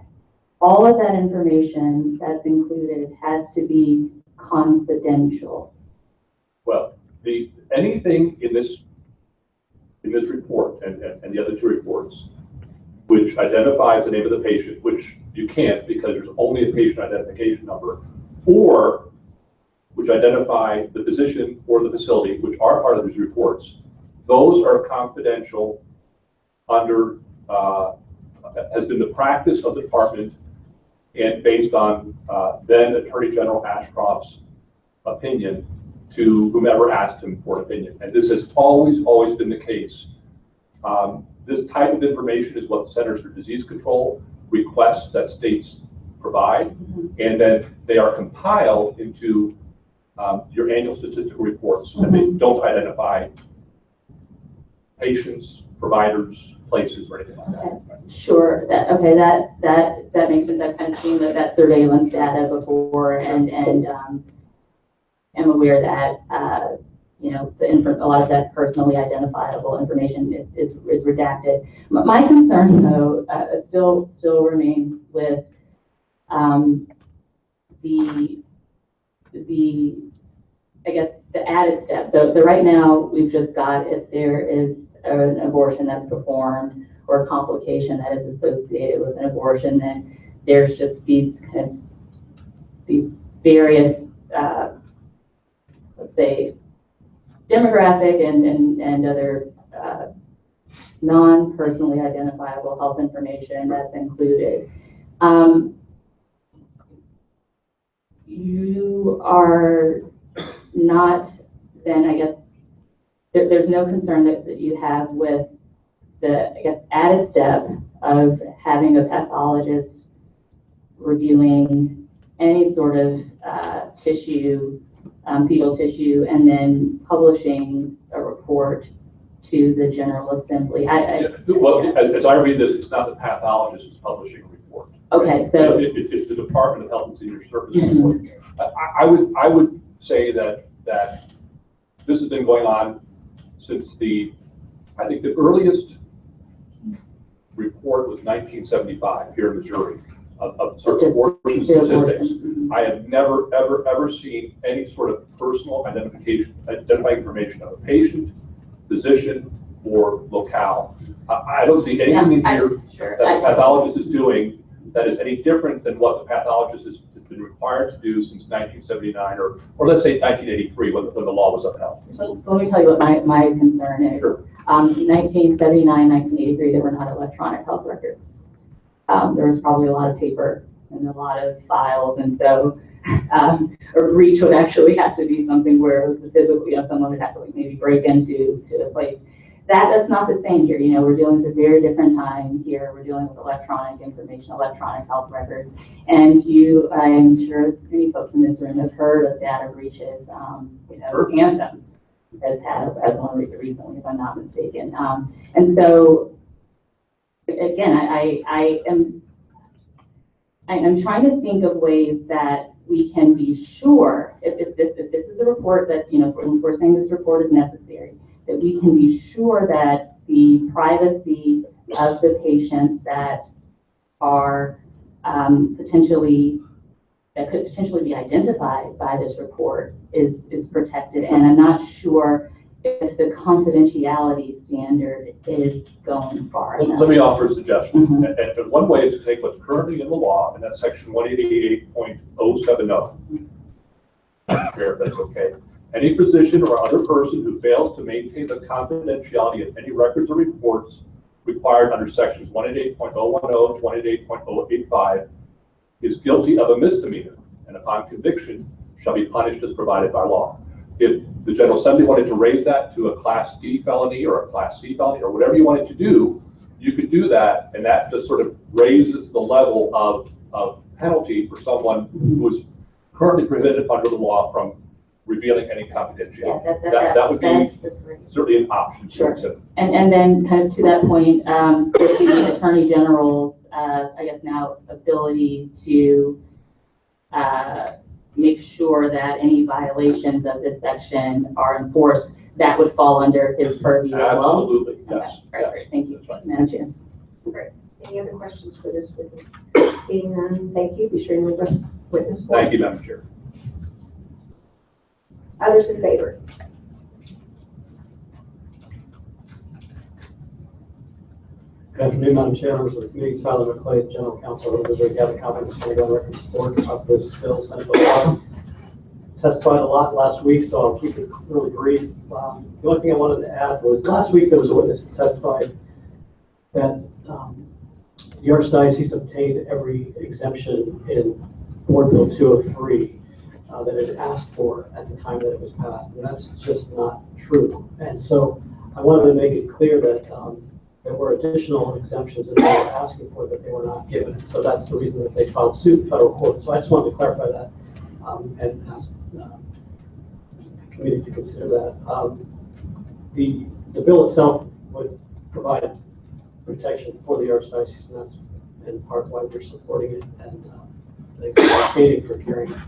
all of that information that's included has to be confidential. Well, anything in this report and the other two reports, which identifies the name of the patient, which you can't because there's only a patient identification number, or which identify the physician or the facility, which are part of these reports, those are confidential under, has been the practice of the department and based on then Attorney General Ashcroft's opinion to whomever asked him for an opinion. And this has always been the case. This type of information is what the Centers for Disease Control requests that states provide, and then they are compiled into your annual statistical reports, and they don't identify patients, providers, places, or anything like that. Sure. That makes sense. I've kind of seen that surveillance data before, and am aware that a lot of that personally identifiable information is redacted. My concern, though, still remains with I guess the added step. So right now we've just got, if there is an abortion that's performed or a complication that is associated with an abortion, then there's just these various let's say demographic and other non-personally identifiable health information that's included. You are not, then I guess, there's no concern that you have with the, I guess, added step of having a pathologist reviewing any sort of tissue, fetal tissue, and then publishing a report to the General Assembly. As I read this, it's not the pathologist who's publishing a report. Okay, so it's the Department of Health and Senior Services report. I would say that this has been going on since I think the earliest report was 1975 here in Missouri of sort of abortion statistics. I have never, ever seen any sort of personal identifying information of a patient, physician, or locale. I don't see anything in here that the pathologist is doing that is any different than what the pathologist has been required to do since 1979 or let's say 1983 when the law was upheld. So let me tell you what my concern is. Sure. 1979, 1983, there were not electronic health records. There was probably a lot of paper and a lot of files, and so a breach would actually have to be something where it's a physical, someone would have to maybe break into the place. That's not the same here. We're dealing with a very different time here. We're dealing with electronic information, electronic health records, and I'm sure as many folks in this room have heard of data breaches. Sure. Anthem has had one recently, if I'm not mistaken. And so, again, I'm trying to think of ways that we can be sure, if this is the report that, if we're saying this report is necessary, that we can be sure that the privacy of the patients that are that could potentially be identified by this report is protected. And I'm not sure if the confidentiality standard is going far enough. Let me offer a suggestion. And one way is to take what's currently in the law, and that's section 188.070. If that's okay. Any physician or other person who fails to maintain the confidentiality of any records or reports required under sections 188.010 to 188.085 is guilty of a misdemeanor, and upon conviction shall be punished as provided by law. If the General Assembly wanted to raise that to a Class D felony or a Class C felony or whatever you wanted to do, you could do that, and that just sort of raises the level of penalty for someone who is currently prohibited under the law from revealing any confidentiality. Yeah, that would be certainly an option. Sure. And then kind of to that point, with the Attorney General's, I guess now, ability to make sure that any violations of this section are enforced, that would fall under his purview as well? Absolutely, yes. Okay. Great. Thank you, Madam Chair. Great. Any other questions for this witness? Seeing none, thank you. Be sure to move the witness forward. Thank you, Madam Chair. Others in favor? Good afternoon, Madam Chair, members of the committee. Tyler McClay, General Counsel of the Missouri Cabinet Conference, going to go on record in support of this bill, Senate Bill 5. Testified a lot last week, so I'll keep it really brief. The only thing I wanted to add was last week there was a witness that testified that the Archdiocese obtained every exemption in Board Bill 203. that it asked for at the time that it was passed, and that's just not true. And so I wanted to make it clear that there were additional exemptions that they were asking for that they were not given. And so that's the reason that they filed suit in federal court. So I just wanted to clarify that and ask the committee to consider that. The bill itself would provide protection for the Archdiocese, and that's in part why we're supporting it, and thanks to Koenig for carrying it.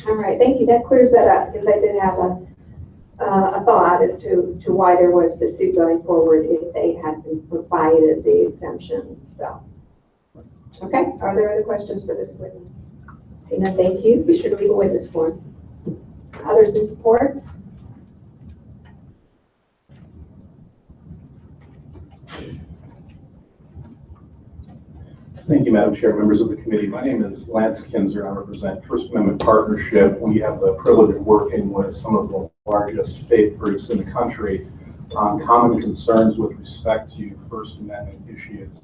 All right, thank you. That clears that up, because I did have a thought as to why there was the suit going forward if they had been provided the exemptions. So, okay, are there other questions for this witness? Seeing none, thank you. Be sure to leave a witness form. Others in support? Thank you, Madam Chair, members of the committee. My name is Lance Kinzer. I represent First Amendment Partnership. We have the privilege of working with some of the largest faith groups in the country on common concerns with respect to First Amendment issues.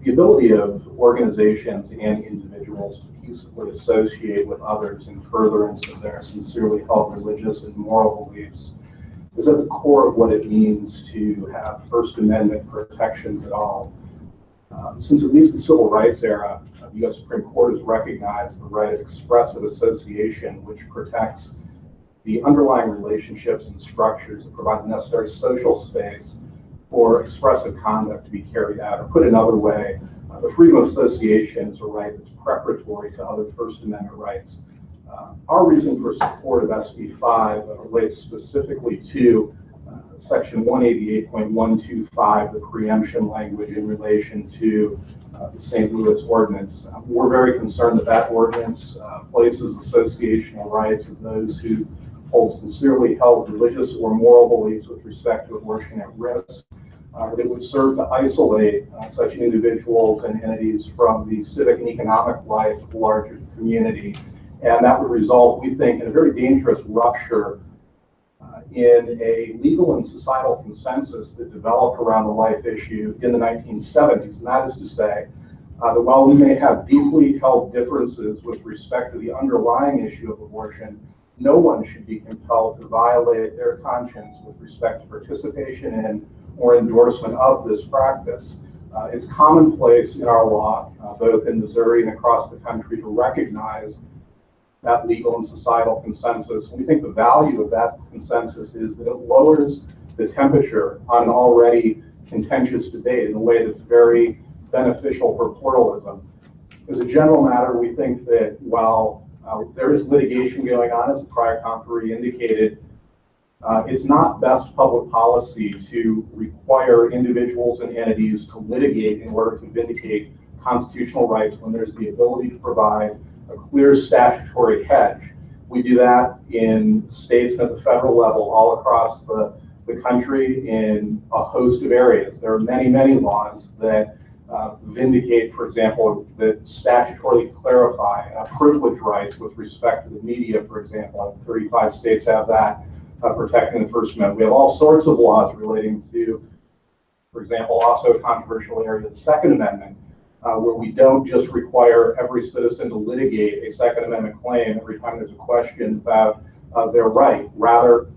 The ability of organizations and individuals to peacefully associate with others in furtherance of their sincerely held religious and moral beliefs is at the core of what it means to have First Amendment protections at all. Since at least the Civil Rights era, the U.S. Supreme Court has recognized the right of expressive association, which protects the underlying relationships and structures that provide the necessary social space for expressive conduct to be carried out. Or put another way, the freedom of association is a right that's preparatory to other First Amendment rights. Our reason for support of SB 5 relates specifically to Section 188.125, the preemption language in relation to the St. Louis ordinance. We're very concerned that that ordinance places associational rights of those who hold sincerely held religious or moral beliefs with respect to abortion at risk. It would serve to isolate such individuals and entities from the civic and economic life of the larger community. And that would result, we think, in a very dangerous rupture in a legal and societal consensus that developed around the life issue in the 1970s. And that is to say that while we may have deeply held differences with respect to the underlying issue of abortion, no one should be compelled to violate their conscience with respect to participation in or endorsement of this practice. It's commonplace in our law, both in Missouri and across the country, to recognize that legal and societal consensus. We think the value of that consensus is that it lowers the temperature on an already contentious debate in a way that's very beneficial for pluralism. As a general matter, we think that while there is litigation going on, as the prior conferee indicated, it's not best public policy to require individuals and entities to litigate in order to vindicate constitutional rights when there's the ability to provide a clear statutory hedge. We do that in states and at the federal level all across the country in a host of areas. There are many, many laws that vindicate, for example, that statutorily clarify privilege rights with respect to the media, for example. 35 states have that protecting the First Amendment. We have all sorts of laws relating to, for example, also a controversial area, the Second Amendment, where we don't just require every citizen to litigate a Second Amendment claim every time there's a question about their right. Rather,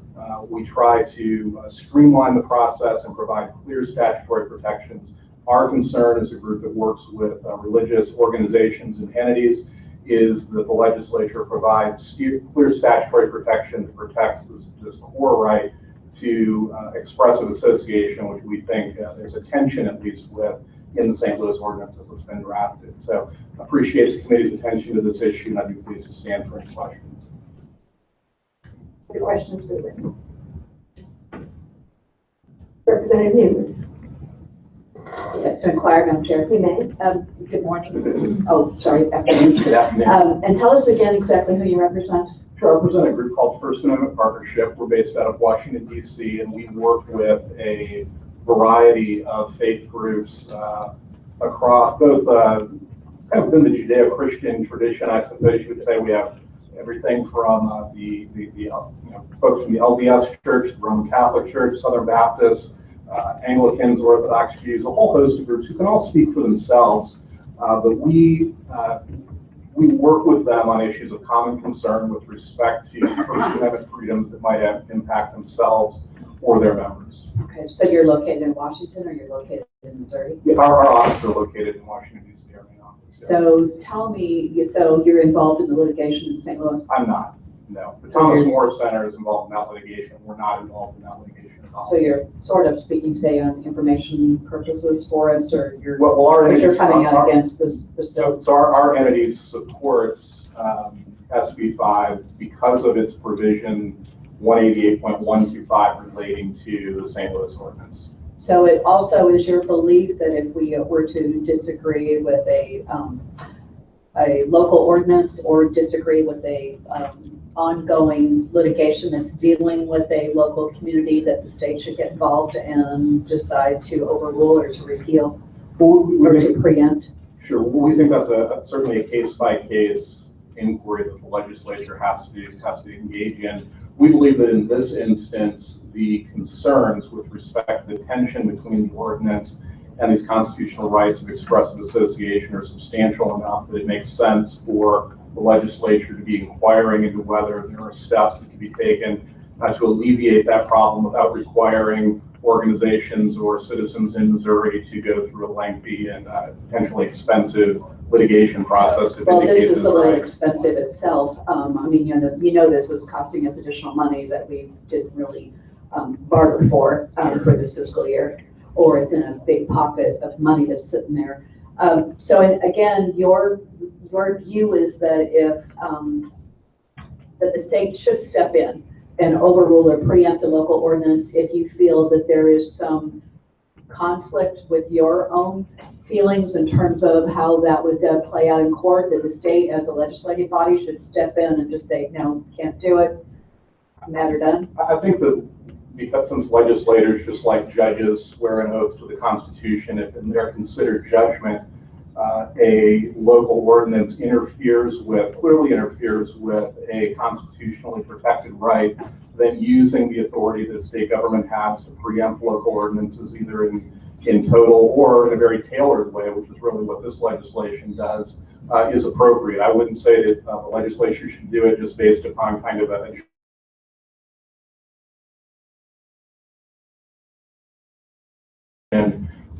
we try to streamline the process and provide clear statutory protections. Our concern as a group that works with religious organizations and entities is that the legislature provides clear statutory protection that protects this core right to expressive association, which we think there's a tension at least with in the St. Louis ordinance as it's been drafted. So I appreciate the committee's attention to this issue, and I'd be pleased to stand for any questions. Any questions for the witness? Representative Newman. Yes, to inquire, Madam Chair. You may. Good morning. Oh, sorry, afternoon. Good afternoon. And tell us again exactly who you represent. I represent a group called First Amendment Partnership. We're based out of Washington, D.C., and we work with a variety of faith groups across both kind of within the Judeo-Christian tradition, I suppose you would say. We have everything from the folks from the LDS Church, the Roman Catholic Church, Southern Baptists, Anglicans, Orthodox Jews, a whole host of groups who can all speak for themselves. But we we work with them on issues of common concern with respect to First Amendment freedoms that might impact themselves or their members. Okay, so you're located in Washington or you're located in Missouri? Yeah, our offices are located in Washington, D.C., our main office. Yeah. So tell me, so you're involved in the litigation in St. Louis? I'm not, no. The Thomas More Center is involved in that litigation. We're not involved in that litigation at all. So you're sort of speaking today on information purposes for us, or you're, you're coming out against this bill? So our entity supports SB 5 because of its provision 188.125 relating to the St. Louis ordinance. So it also is your belief that if we were to disagree with a local ordinance or disagree with a ongoing litigation that's dealing with a local community, that the state should get involved and decide to overrule or to repeal or to preempt? Sure. Well, we think that's certainly a case-by-case inquiry that the legislature has to engage in. We believe that in this instance, the concerns with respect to the tension between the ordinance and these constitutional rights of expressive association are substantial enough that it makes sense for the legislature to be inquiring into whether there are steps that can be taken to alleviate that problem without requiring organizations or citizens in Missouri to go through a lengthy and potentially expensive litigation process to Well, this vindicate is a little right. expensive itself. I mean, you know this is costing us additional money that we didn't really barter for this fiscal year, or it's in a big pocket of money that's sitting there. So again, your view is that if that the state should step in and overrule or preempt a local ordinance if you feel that there is some conflict with your own feelings in terms of how that would play out in court, that the state as a legislative body should step in and just say, no, can't do it, matter done? I think that because since legislators, just like judges, swear an oath to the Constitution, if in their considered judgment, a local ordinance clearly interferes with a constitutionally protected right, then using the authority that state government has to preempt local ordinances either in total or in a very tailored way, which is really what this legislation does, is appropriate. I wouldn't say that the legislature should do it just based upon kind of a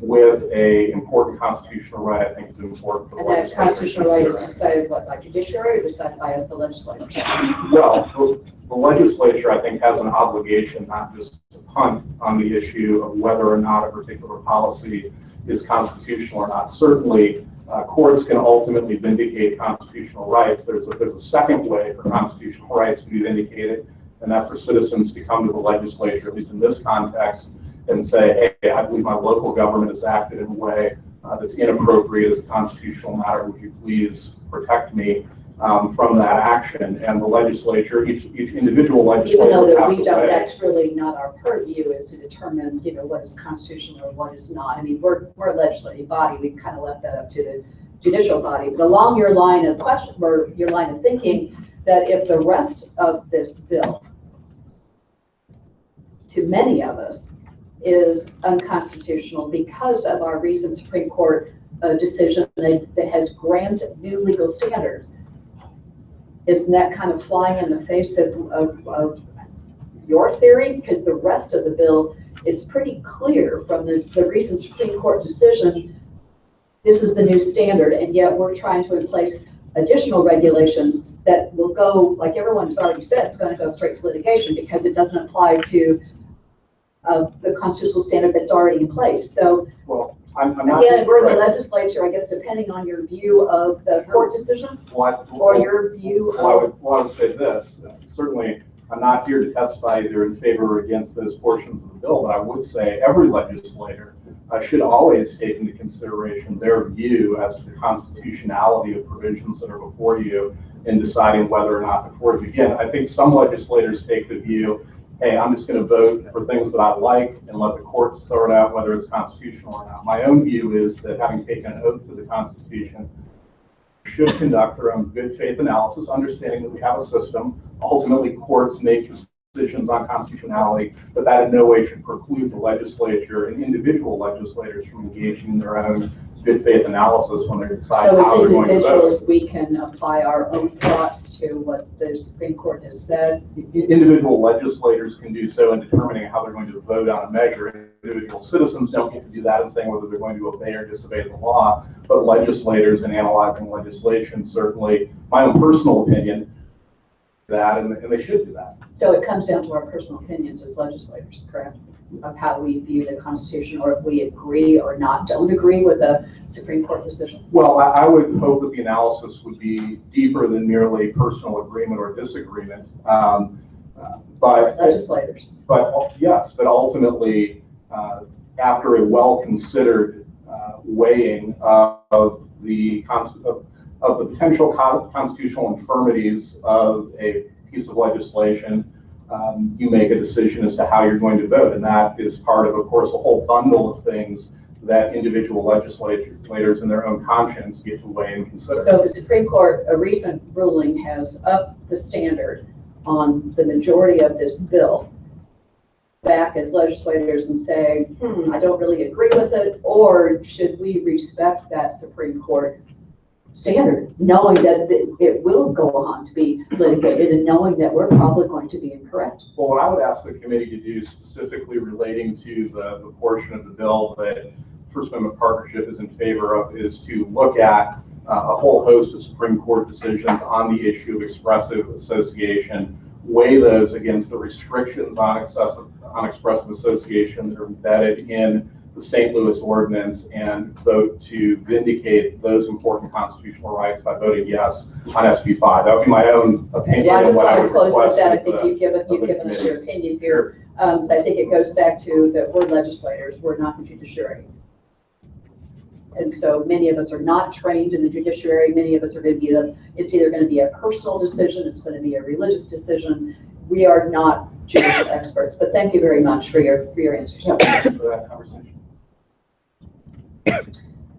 with a important constitutional right. I think it's important for the And that constitutional right is decided what, by judiciary, or decided by us, the legislators? Well, the legislature, I think, has an obligation not just to punt on the issue of whether or not a particular policy is constitutional or not. Certainly, courts can ultimately vindicate constitutional rights. There's a second way for constitutional rights to be vindicated, and that's for citizens to come to the legislature, at least in this context, and say, hey, I believe my local government has acted in a way that's inappropriate as a constitutional matter. Would you please protect me from that action? And the legislature, each individual legislature, even though that we don't, that's really not our purview, is to determine, what is constitutional or what is not. I mean, we're a legislative body. We've kind of left that up to the judicial body. But along your line of question, or your line of thinking, that if the rest of this bill, to many of us, is unconstitutional because of our recent Supreme Court decision that has granted new legal standards, isn't that kind of flying in the face of your theory? Because the rest of the bill, it's pretty clear from the recent Supreme Court decision, this is the new standard, and yet we're trying to place additional regulations that will go, like everyone has already said, it's going to go straight to litigation because it doesn't apply to the constitutional standard that's already in place. So, well, I'm not again, we're in the legislature, I guess, depending on your view of the court decision or your view of... I would say this. Certainly, I'm not here to testify either in favor or against those portions of the bill, but I would say every legislator should always take into consideration their view as to the constitutionality of provisions that are before you in deciding whether or not to forward. Again, I think some legislators take the view, hey, I'm just going to vote for things that I like and let the courts sort out whether it's constitutional or not. My own view is that having taken an oath to the Constitution, should conduct their own good faith analysis, understanding that we have a system. Ultimately, courts make decisions on constitutionality, but that in no way should preclude the legislature and individual legislators from engaging in their own good faith analysis when they decide So how as they're going to vote. individuals, we can apply our own thoughts to what the Supreme Court has said. Individual legislators can do so in determining how they're going to vote on a measure. Individual citizens don't get to do that in saying whether they're going to obey or disobey the law, but legislators in analyzing legislation, certainly, my own personal opinion, that, and they should do that. So it comes down to our personal opinions as legislators, correct? Of how we view the Constitution, or if we agree or don't agree with a Supreme Court decision. Well, I would hope that the analysis would be deeper than merely personal agreement or disagreement. But legislators. But yes, but ultimately, after a well-considered weighing of the potential constitutional infirmities of a piece of legislation, you make a decision as to how you're going to vote. And that is part of course, a whole bundle of things that individual legislators in their own conscience get to weigh and consider. So the Supreme Court, a recent ruling has upped the standard on the majority of this bill back as legislators and say, I don't really agree with it, or should we respect that Supreme Court standard, knowing that it will go on to be litigated and knowing that we're probably going to be incorrect? Well, what I would ask the committee to do, specifically relating to the portion of the bill that First Amendment Partnership is in favor of, is to look at a whole host of Supreme Court decisions on the issue of expressive association, weigh those against the restrictions on expressive association that are embedded in the St. Louis ordinance, and vote to vindicate those important constitutional rights by voting yes on SB 5. That would be my own opinion. Well, I just want to close with that. I request think you've given us your opinion here. I think it goes back to that we're legislators, we're not the judiciary. And so many of us are not trained in the judiciary. Many of us are going to be it's either going to be a personal decision, it's going to be a religious decision. We are not judicial experts, but thank you very much for your answers. Yeah, thank you for that conversation.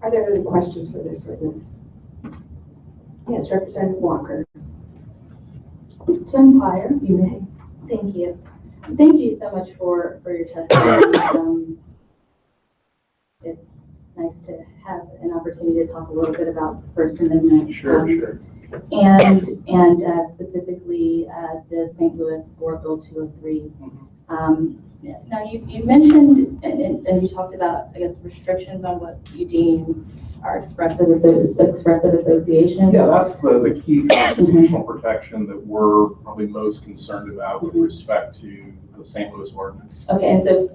Are there any questions for this witness? Yes, Representative Walker. To inquire, you may. Thank you. Thank you so much for your testimony. It's nice to have an opportunity to talk a little bit about the First Amendment. Sure. And specifically the St. Louis Board Bill 203. Now you mentioned and you talked about, I guess, restrictions on what you deem are expressive association. Yeah, that's the key constitutional protection that we're probably most concerned about with respect to the St. Louis ordinance. Okay, and so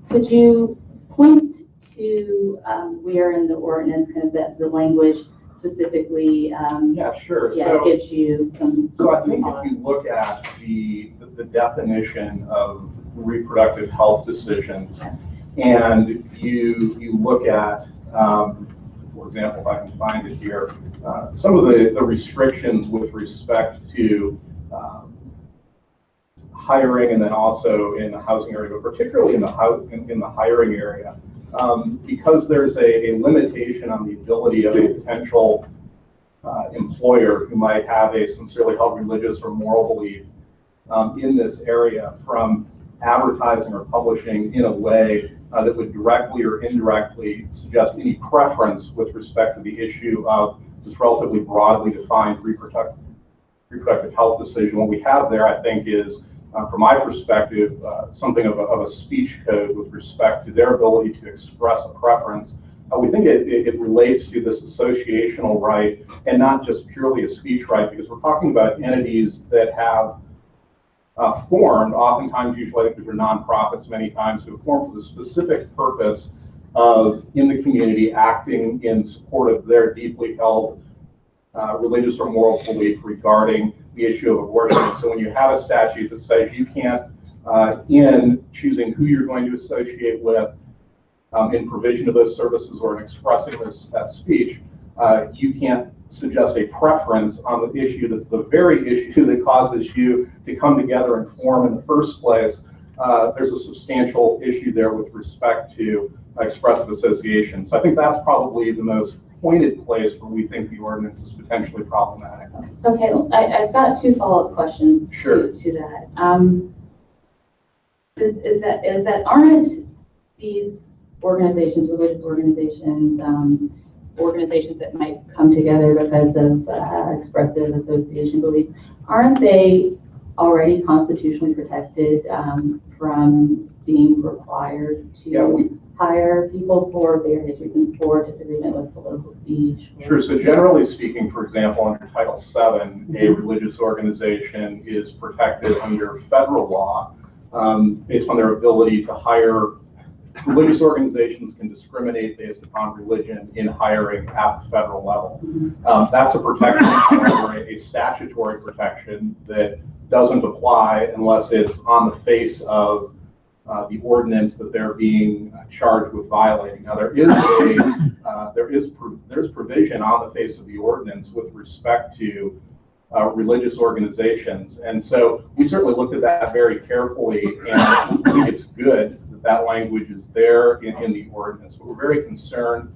could you point to where in the ordinance kind of the language specifically Yeah, sure. gives you some. So I think if you look at the definition of reproductive health decisions, and you look at, for example, if I can find it here, some of the restrictions with respect to hiring, and then also in the housing area, but particularly in the hiring area, because there's a limitation on the ability of a potential employer who might have a sincerely held religious or moral belief in this area from advertising or publishing in a way that would directly or indirectly suggest any preference with respect to the issue of this relatively broadly defined reproductive health decision. What we have there, I think, is, from my perspective, something of a speech code with respect to their ability to express a preference. We think it relates to this associational right, and not just purely a speech right, because we're talking about entities that have formed, oftentimes, usually I think these are nonprofits many times, who have formed for the specific purpose of, in the community, acting in support of their deeply held religious or moral belief regarding the issue of abortion. So when you have a statute that says you can't, in choosing who you're going to associate with, in provision of those services or in expressing that speech, you can't suggest a preference on the issue that's the very issue that causes you to come together and form in the first place. There's a substantial issue there with respect to expressive association. So I think that's probably the most pointed place where we think the ordinance is potentially problematic. Okay, I've got two follow-up questions Sure. to that. Is that aren't these organizations, religious organizations, organizations that might come together because of expressive association beliefs, aren't they already constitutionally protected from being required to hire people for various reasons, for disagreement with political speech? Sure. So generally speaking, for example, under Title VII, a religious organization is protected under federal law based on their ability to hire. Religious organizations can discriminate based upon religion in hiring at the federal level. That's a protection, however, a statutory protection that doesn't apply unless it's on the face of the ordinance that they're being charged with violating. Now, there's provision on the face of the ordinance with respect to religious organizations, and so we certainly looked at that very carefully, and I think it's good that that language is there in the ordinance. But we're very concerned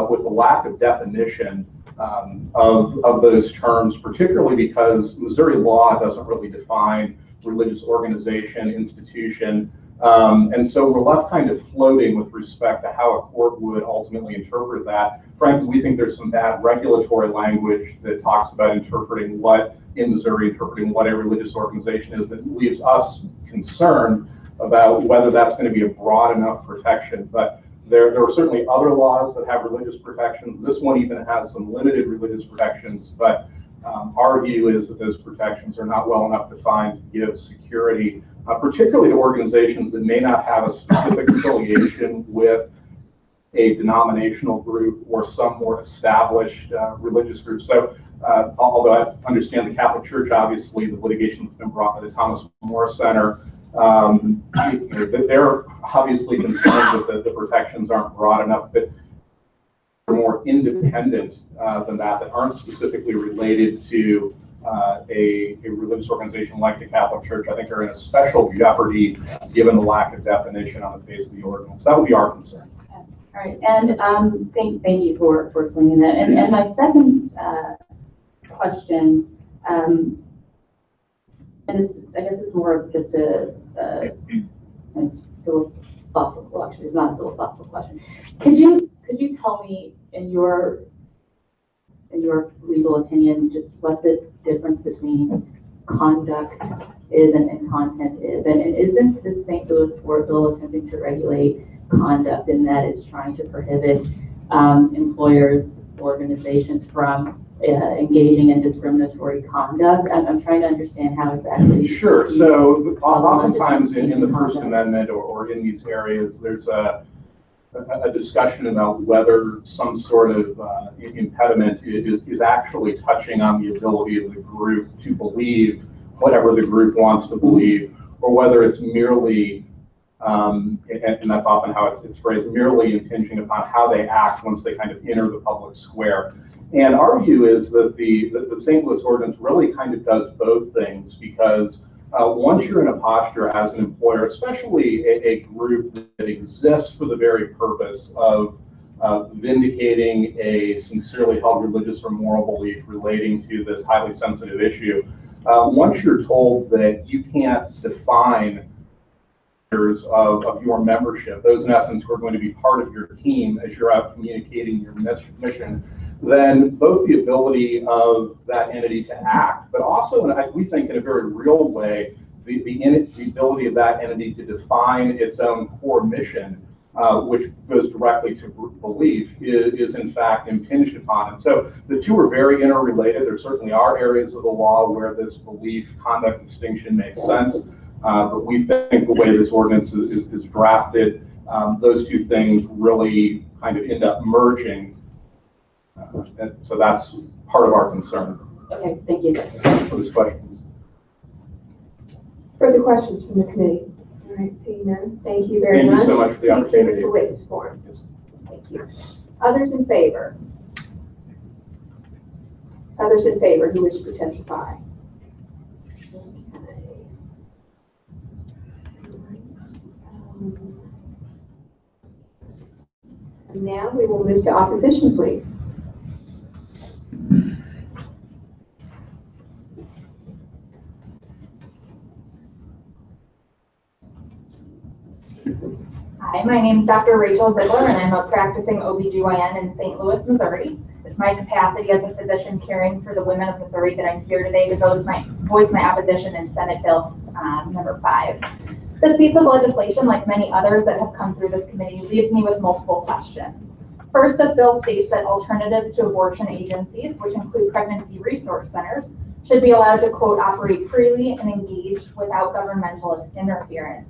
with the lack of definition of those terms, particularly because Missouri law doesn't really define religious organization, institution. And so we're left kind of floating with respect to how a court would ultimately interpret that. Frankly, we think there's some bad regulatory language that talks about interpreting what, in Missouri, interpreting what a religious organization is, that leaves us concerned about whether that's going to be a broad enough protection. But there are certainly other laws that have religious protections. This one even has some limited religious protections, but our view is that those protections are not well enough defined to give security, particularly to organizations that may not have a specific affiliation with a denominational group or some more established religious group. So although I understand the Catholic Church, obviously the litigation has been brought by the Thomas More Center, they're obviously concerned that the protections aren't broad enough, but they're more independent than that aren't specifically related to a religious organization like the Catholic Church. I think are in a special jeopardy given the lack of definition on the face of the ordinance. That would be our concern. Okay. All right, and thank you for explaining that. And my second question, and I guess it's more of just a philosophical, actually, it's not a philosophical question. Could you tell me, in your legal opinion, just what the difference between conduct is and content is? And isn't the St. Louis Board Bill attempting to regulate conduct in that it's trying to prohibit employers, organizations from engaging in discriminatory conduct? I'm trying to understand how exactly. Sure. So oftentimes in the First Amendment or in these areas, there's a discussion about whether some sort of impediment is actually touching on the ability of the group to believe whatever the group wants to believe, or whether it's merely, and that's often how it's phrased, merely impinging upon how they act once they kind of enter the public square. And our view is that the St. Louis ordinance really kind of does both things, because once you're in a posture as an employer, especially a group that exists for the very purpose of vindicating a sincerely held religious or moral belief relating to this highly sensitive issue, once you're told that you can't define of your membership, those in essence who are going to be part of your team as you're out communicating your mission, then both the ability of that entity to act, but also, we think in a very real way, the ability of that entity to define its own core mission, which goes directly to belief, is in fact impinged upon. And so the two are very interrelated. There certainly are areas of the law where this belief-conduct distinction makes sense, but we think the way this ordinance is drafted, those two things really kind of end up merging. And so that's part of our concern. Okay, thank you. For these questions. Further questions from the committee? All right, seeing none. Thank you very much. Thank you so much for the opportunity. Please give us a witness form. Yes. Thank you. Others in favor? Others in favor who wish to testify? And now we will move to opposition, please. Hi, Hi, my name is Dr. Rachel Ziegler, and I'm a practicing OBGYN in St. Louis, Missouri. It's my capacity as a physician caring for the women of Missouri that I'm here today to voice my opposition in Senate Bill number 5. This piece of legislation, like many others that have come through this committee, leaves me with multiple questions. First, this bill states that alternatives to abortion agencies, which include pregnancy resource centers, should be allowed to, quote, operate freely and engage without governmental interference.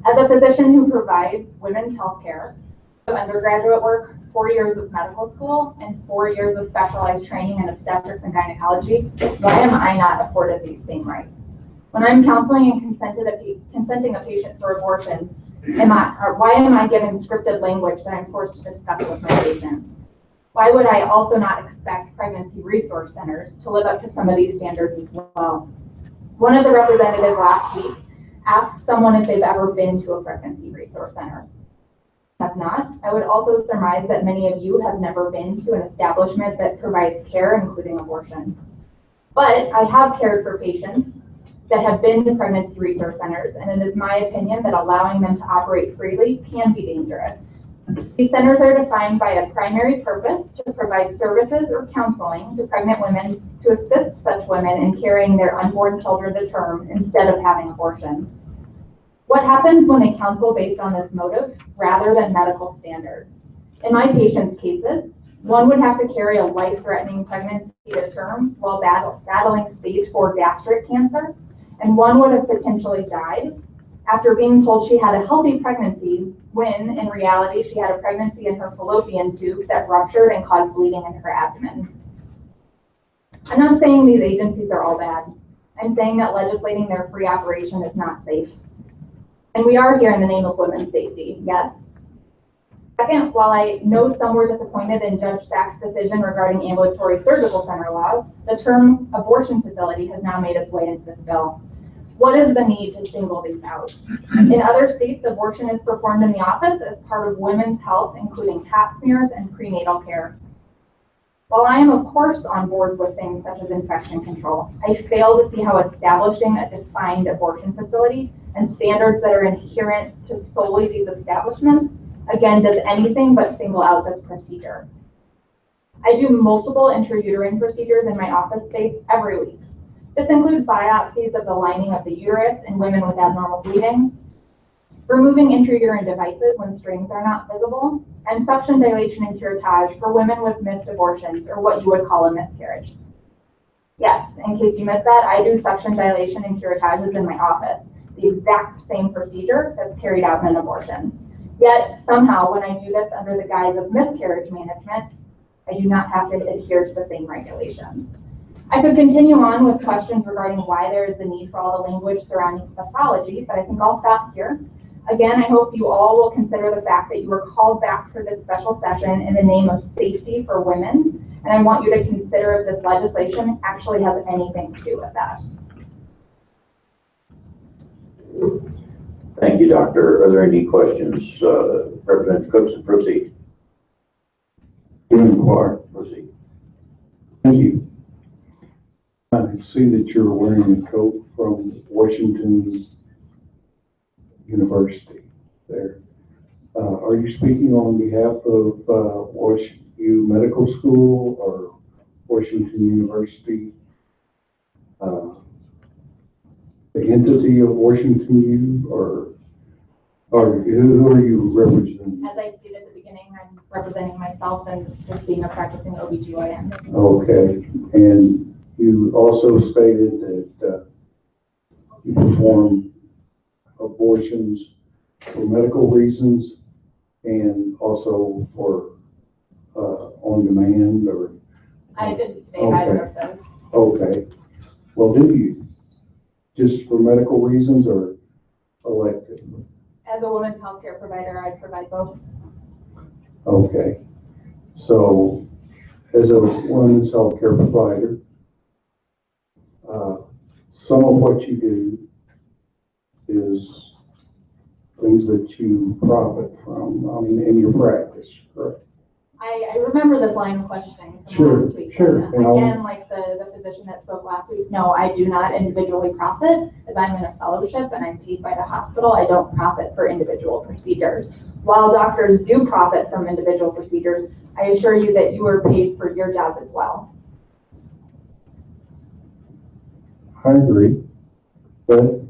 As a physician who provides women's health care, undergraduate work, 4 years of medical school, and 4 years of specialized training in obstetrics and gynecology, why am I not afforded these same rights? When I'm counseling and consenting a patient for abortion, why am I given scripted language that I'm forced to discuss with my patient? Why would I also not expect pregnancy resource centers to live up to some of these standards as well? One of the representatives last week asked someone if they've ever been to a pregnancy resource center. Have not. I would also surmise that many of you have never been to an establishment that provides care, including abortion. But I have cared for patients that have been to pregnancy resource centers, and it is my opinion that allowing them to operate freely can be dangerous. These centers are defined by a primary purpose to provide services or counseling to pregnant women to assist such women in carrying their unborn children to term instead of having abortions. What happens when they counsel based on this motive rather than medical standards? In my patients' cases, one would have to carry a life-threatening pregnancy to term while battling stage 4 gastric cancer, and one would have potentially died after being told she had a healthy pregnancy when, in reality, she had a pregnancy in her fallopian tube that ruptured and caused bleeding in her abdomen. I'm not saying these agencies are all bad. I'm saying that legislating their free operation is not safe. And we are here in the name of women's safety, yes. Second, while I know some were disappointed in Judge Sack's decision regarding ambulatory surgical center laws, the term abortion facility has now made its way into this bill. What is the need to single these out? In other states, abortion is performed in the office as part of women's health, including pap smears and prenatal care. While I am, of course, on board with things such as infection control, I fail to see how establishing a defined abortion facility and standards that are inherent to solely these establishments, again, does anything but single out this procedure. I do multiple intrauterine procedures in my office space every week. This includes biopsies of the lining of the uterus in women with abnormal bleeding, removing intrauterine devices when strings are not visible, and suction dilation and curettage for women with missed abortions, or what you would call a miscarriage. Yes, in case you missed that, I do suction dilation and curetages in my office, the exact same procedure that's carried out in an abortion. Yet, somehow, when I do this under the guise of miscarriage management, I do not have to adhere to the same regulations. I could continue on with questions regarding why there is the need for all the language surrounding pathology, but I think I'll stop here. Again, I hope you all will consider the fact that you were called back for this special session in the name of safety for women, and I want you to consider if this legislation actually has anything to do with that. Thank you, Doctor. Are there any questions? Representative Cookson, proceed. Proceed. Thank you. I see that you're wearing a coat from Washington University there. Are you speaking on behalf of WashU Medical School or Washington University? The entity of Washington U, or who are you representing? As I stated at the beginning, I'm representing myself and just being a practicing OBGYN. Okay, and you also stated that you perform abortions for medical reasons and also for on demand, or? I didn't say either of those. Okay, well, do you? Just for medical reasons or elective? As a women's healthcare provider, I provide both. Okay, so as a women's healthcare provider, some of what you do is things that you profit from, in your practice, correct? I remember this line of questioning from Sure, last week. sure. Again, like the physician that spoke last week, no, I do not individually profit, as I'm in a fellowship and I'm paid by the hospital. I don't profit for individual procedures. While doctors do profit from individual procedures, I assure you that you are paid for your job as well. I agree, but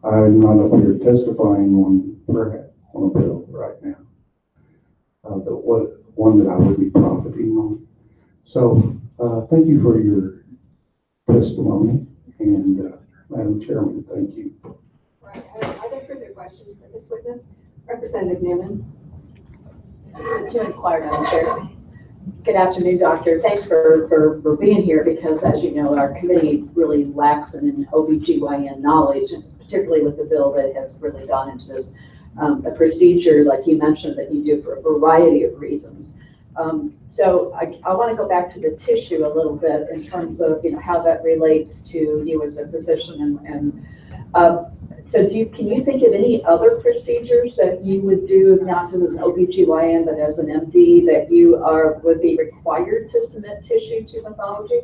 I'm not up here testifying on a bill right now. One that I would be profiting on. So, thank you for your testimony, and Madam Chairman, thank you. Right. Are there further questions for this witness? Representative Newman. To inquire, Madam Chair. Good afternoon, Doctor. Thanks for being here because, as you know, our committee really lacks in OBGYN knowledge, and particularly with the bill that has really gone into this a procedure like you mentioned that you do for a variety of reasons. So I want to go back to the tissue a little bit in terms of how that relates to you as a physician so can you think of any other procedures that you would do, not just as an OBGYN, but as an MD, that you would be required to submit tissue to pathology?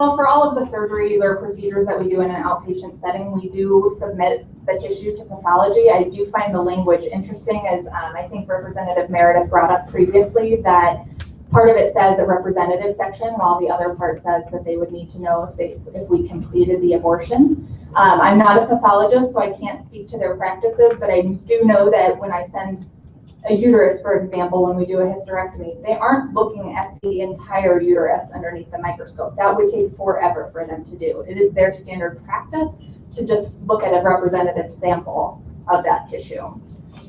Well, for all of the surgeries or procedures that we do in an outpatient setting, we do submit the tissue to pathology. I do find the language interesting, as I think Representative Meredith brought up previously, that part of it says a representative section, while the other part says that they would need to know if we completed the abortion. I'm not a pathologist, so I can't speak to their practices, but I do know that when I send a uterus, for example, when we do a hysterectomy, they aren't looking at the entire uterus underneath the microscope. That would take forever for them to do. It is their standard practice to just look at a representative sample of that tissue.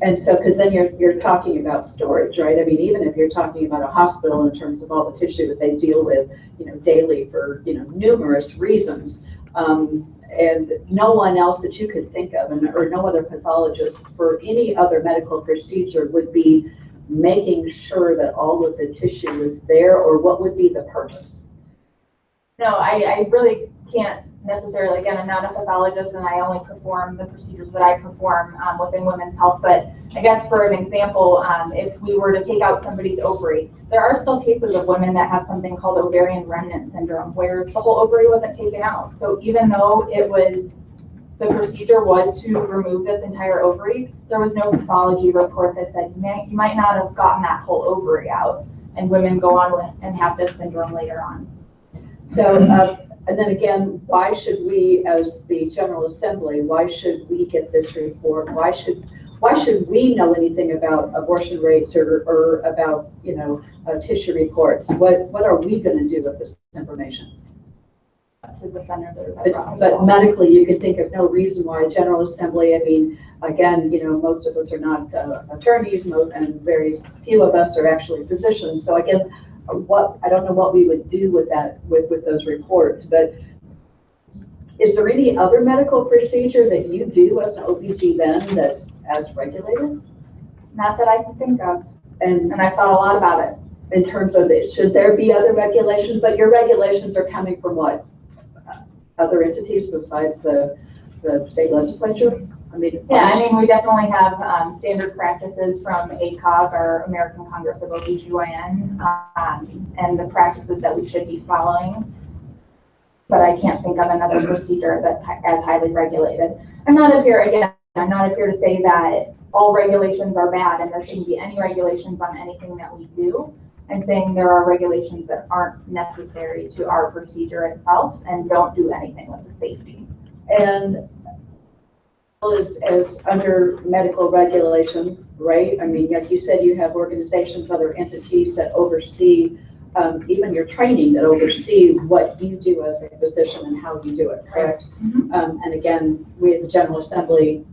And so, because then you're talking about storage, right? I mean, even if you're talking about a hospital in terms of all the tissue that they deal with, daily for, numerous reasons, and no one else that you could think of, or no other pathologist for any other medical procedure would be making sure that all of the tissue is there, or what would be the purpose? No, I really can't necessarily, again, I'm not a pathologist and I only perform the procedures that I perform within women's health, but I guess for an example, if we were to take out somebody's ovary, there are still cases of women that have something called Ovarian Remnant syndrome, where the whole ovary wasn't taken out. So even though the procedure was to remove this entire ovary, there was no pathology report that said you might not have gotten that whole ovary out, and women go on and have this syndrome later on. So, and then again, why should we, as the General Assembly, why should we get this report? Why should we know anything about abortion rates or about tissue reports? What are we going to do with this information? To the senators. But medically, you can think of no reason why a General Assembly. I mean, again, most of us are not attorneys, and very few of us are actually physicians. So again, I don't know what we would do with that, with those reports, but is there any other medical procedure that you do as an OB/GYN that's as regulated? Not that I can think of, and I thought a lot about it. In terms of it, should there be other regulations? But your regulations are coming from what? Other entities besides the state legislature? We definitely have standard practices from ACOG, our American Congress of OB/GYN, and the practices that we should be following. But I can't think of another procedure that's as highly regulated. I'm not up here to say that all regulations are bad and there shouldn't be any regulations on anything that we do. I'm saying there are regulations that aren't necessary to our procedure itself and don't do anything with the safety. And as under medical regulations, right? I mean, like you said, you have organizations, other entities that oversee even your training, that oversee what you do as a physician and how you do it, correct? Mm-hmm. And again, we as a General Assembly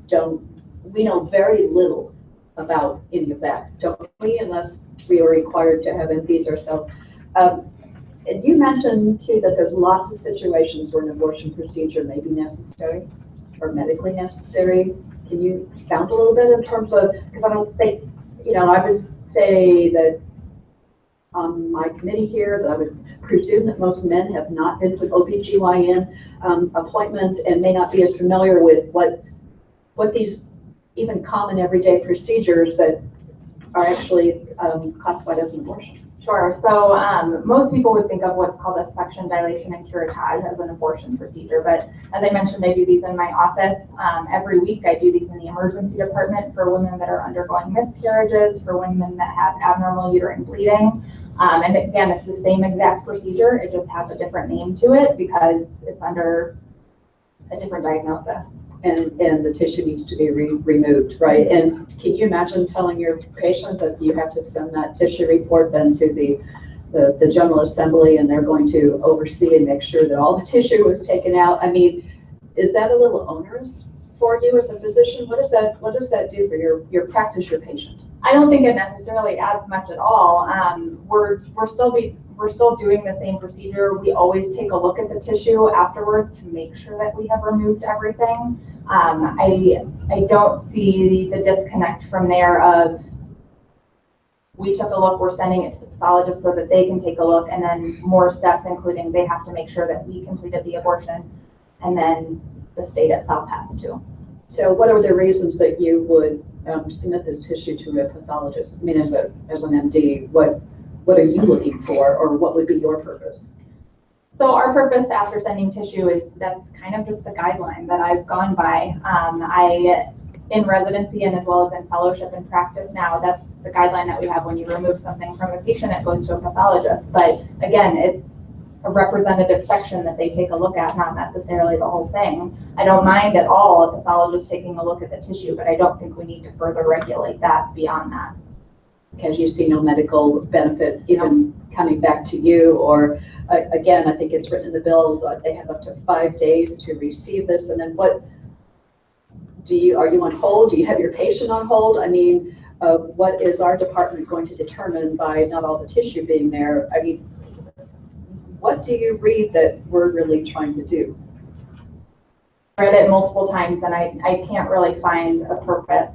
we know very little about any of that, don't we? Unless we are required to have MPs ourselves. And you mentioned too that there's lots of situations where an abortion procedure may be necessary or medically necessary. Can you expound a little bit in terms of, because I don't think, I would say that on my committee here, that I would presume that most men have not been to an OB/GYN appointment and may not be as familiar with what these even common everyday procedures that are actually classified as an abortion? Sure. So most people would think of what's called a suction dilation and curettage as an abortion procedure. But as I mentioned, I do these in my office. Every week I do these in the emergency department for women that are undergoing miscarriages, for women that have abnormal uterine bleeding. And again, it's the same exact procedure. It just has a different name to it because it's under a different diagnosis. And the tissue needs to be removed, right? And can you imagine telling your patient that you have to send that tissue report then to the General Assembly, and they're going to oversee and make sure that all the tissue was taken out? I mean, is that a little onerous for you as a physician? What does that do for your practice, your patient? I don't think it necessarily adds much at all. We're still doing the same procedure. We always take a look at the tissue afterwards to make sure that we have removed everything. I don't see the disconnect from there of we took a look, we're sending it to the pathologist so that they can take a look, and then more steps, including they have to make sure that we completed the abortion, and then the state itself has to. So what are the reasons that you would submit this tissue to a pathologist? I mean, as an MD, what are you looking for, or what would be your purpose? So our purpose after sending tissue is that's kind of just the guideline that I've gone by. In residency and as well as in fellowship and practice now, that's the guideline that we have. When you remove something from a patient, it goes to a pathologist. But again, it's a representative section that they take a look at, not necessarily the whole thing. I don't mind at all a pathologist taking a look at the tissue, but I don't think we need to further regulate that beyond that. Because you see no medical benefit even coming back to you, or again, I think it's written in the bill that they have up to 5 days to receive this. And then what are you on hold? Do you have your patient on hold? I mean, what is our department going to determine by not all the tissue being there? I mean, what do you read that we're really trying to do? I read it multiple times, and I can't really find a purpose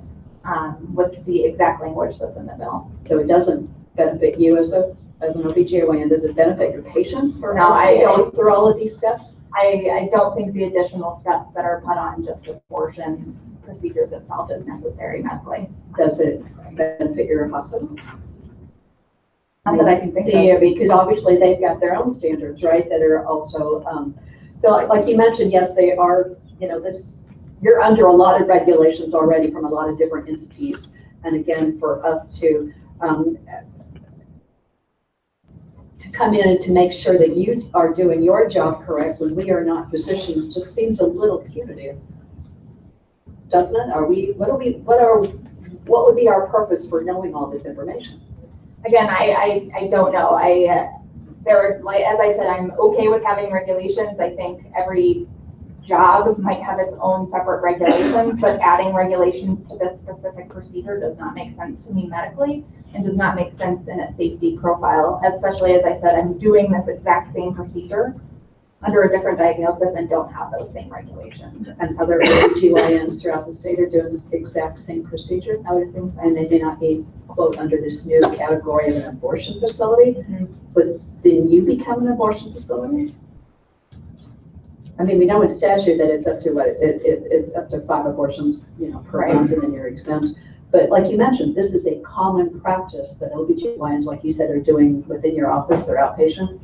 with the exact language that's in the bill. So it doesn't benefit you as an OBGYN. Does it benefit your patient for going through all of these steps? I don't think the additional steps that are put on just abortion procedures itself is necessary medically. Does it benefit your hospital? Not that I can think See, of. because obviously they've got their own standards, right, that are also, so like you mentioned, yes, they are, you're under a lot of regulations already from a lot of different entities. And again, for us to come in and to make sure that you are doing your job correct when we are not physicians just seems a little punitive, doesn't it? What would be our purpose for knowing all this information? Again, I don't know. As I said, I'm okay with having regulations. I think every job might have its own separate regulations, but adding regulations to this specific procedure does not make sense to me medically, and does not make sense in a safety profile, especially as I said, I'm doing this exact same procedure under a different diagnosis and don't have those same regulations. And other OBGYNs throughout the state are doing this exact same procedure. I would assume so. And they may not be, quote, under this new category of an abortion facility, but then you become an abortion facility? I mean, we know in statute that it's up to what, it's up to 5 abortions, per month, and then you're exempt. But like you mentioned, this is a common practice that OBGYNs, like you said, are doing within your office, they're outpatient.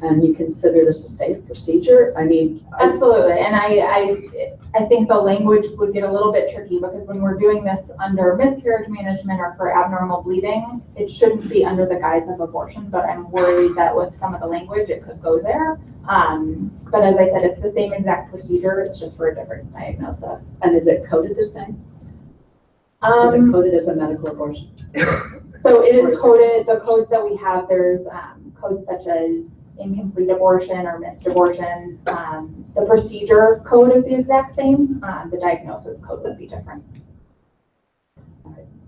And you consider this a safe procedure? I mean, absolutely. And I think the language would get a little bit tricky, because when we're doing this under miscarriage management or for abnormal bleeding, it shouldn't be under the guise of abortion, but I'm worried that with some of the language, it could go there. But as I said, it's the same exact procedure, it's just for a different diagnosis. And is it coded the same? Is it coded as a medical abortion? So it is coded, the codes that we have, there's codes such as incomplete abortion or missed abortion. The procedure code is the exact same. The diagnosis code would be different.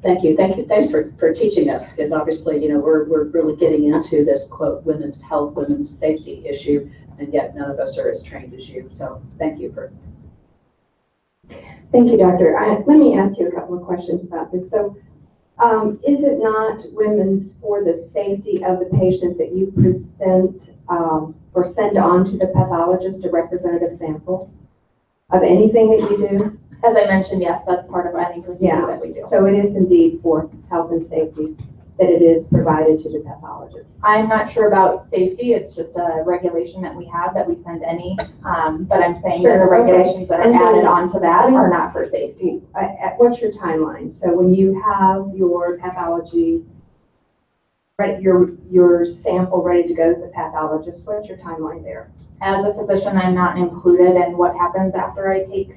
Thank you. Thanks for teaching us, because obviously, we're really getting into this, quote, women's health, women's safety issue, and yet none of us are as trained as you. So thank you for. Thank you, Doctor. Let me ask you a couple of questions about this. So is it not women's for the safety of the patient that you present or send on to the pathologist a representative sample of anything that you do? As I mentioned, yes, that's part of any procedure that we do. So it is indeed for health and safety. that it is provided to the pathologist? I'm not sure about safety. It's just a regulation that we have that we send any, but I'm saying that Sure, the okay. regulations that are And so- added onto that are not for safety. What's your timeline? So when you have your pathology, your sample ready to go to the pathologist, what's your timeline there? As a physician, I'm not included in what happens after I take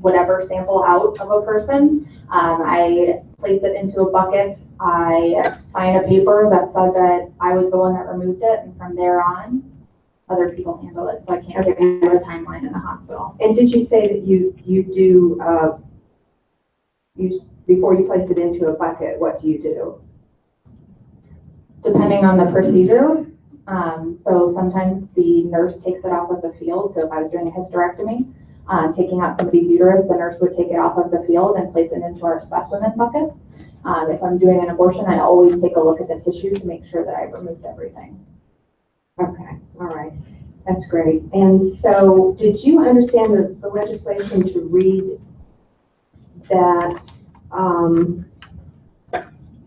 whatever sample out of a person. I place it into a bucket. I sign a paper that said that I was the one that removed it, and from there on, other people handle it. So I can't give you a timeline in the hospital. And did you say that you do, before you place it into a bucket, what do you do? Depending on the procedure. So sometimes the nurse takes it off of the field. So if I was doing a hysterectomy, taking out somebody's uterus, the nurse would take it off of the field and place it into our specimen buckets. If I'm doing an abortion, I always take a look at the tissue to make sure that I removed everything. Okay, all right. That's great. And so did you understand the legislation to read that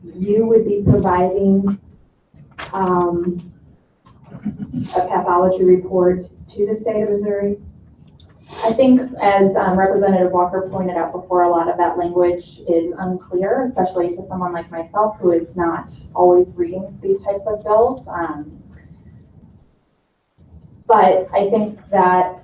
you would be providing a pathology report to the state of Missouri? I think, as Representative Walker pointed out before, a lot of that language is unclear, especially to someone like myself who is not always reading these types of bills. But I think that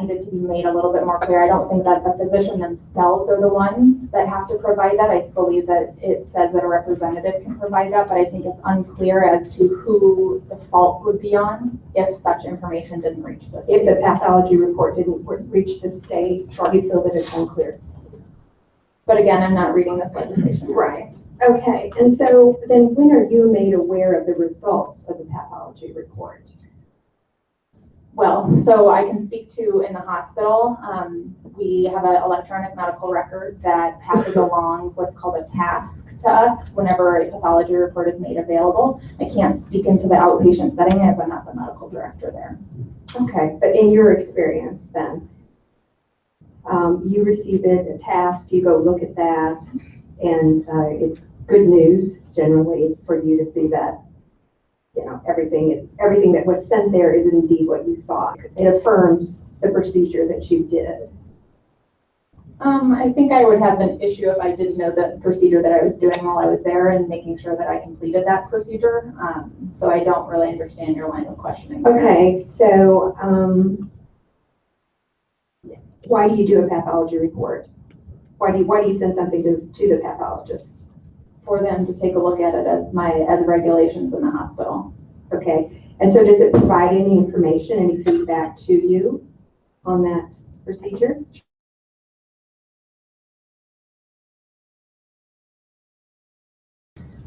needed to be made a little bit more clear. I don't think that the physician themselves are the ones that have to provide that. I believe that it says that a representative can provide that, but I think it's unclear as to who the fault would be on if such information didn't reach the state. If the pathology report didn't reach the state, you feel that it's unclear? But again, I'm not reading this legislation. Right. Okay. And so then when are you made aware of the results of the pathology report? Well, so I can speak to in the hospital, we have an electronic medical record that passes along what's called a task to us whenever a pathology report is made available. I can't speak into the outpatient setting as I'm not the medical director there. Okay, but in your experience then, you receive it, a task, you go look at that, and it's good news generally for you to see that, you know, everything that was sent there is indeed what you thought. It affirms the procedure that you did. I think I would have an issue if I didn't know the procedure that I was doing while I was there and making sure that I completed that procedure. So I don't really understand your line of questioning there. Okay, so why do you do a pathology report? Why do you send something to the pathologist? For them to take a look at it as regulations in the hospital. Okay, and so does it provide any information, any feedback to you on that procedure?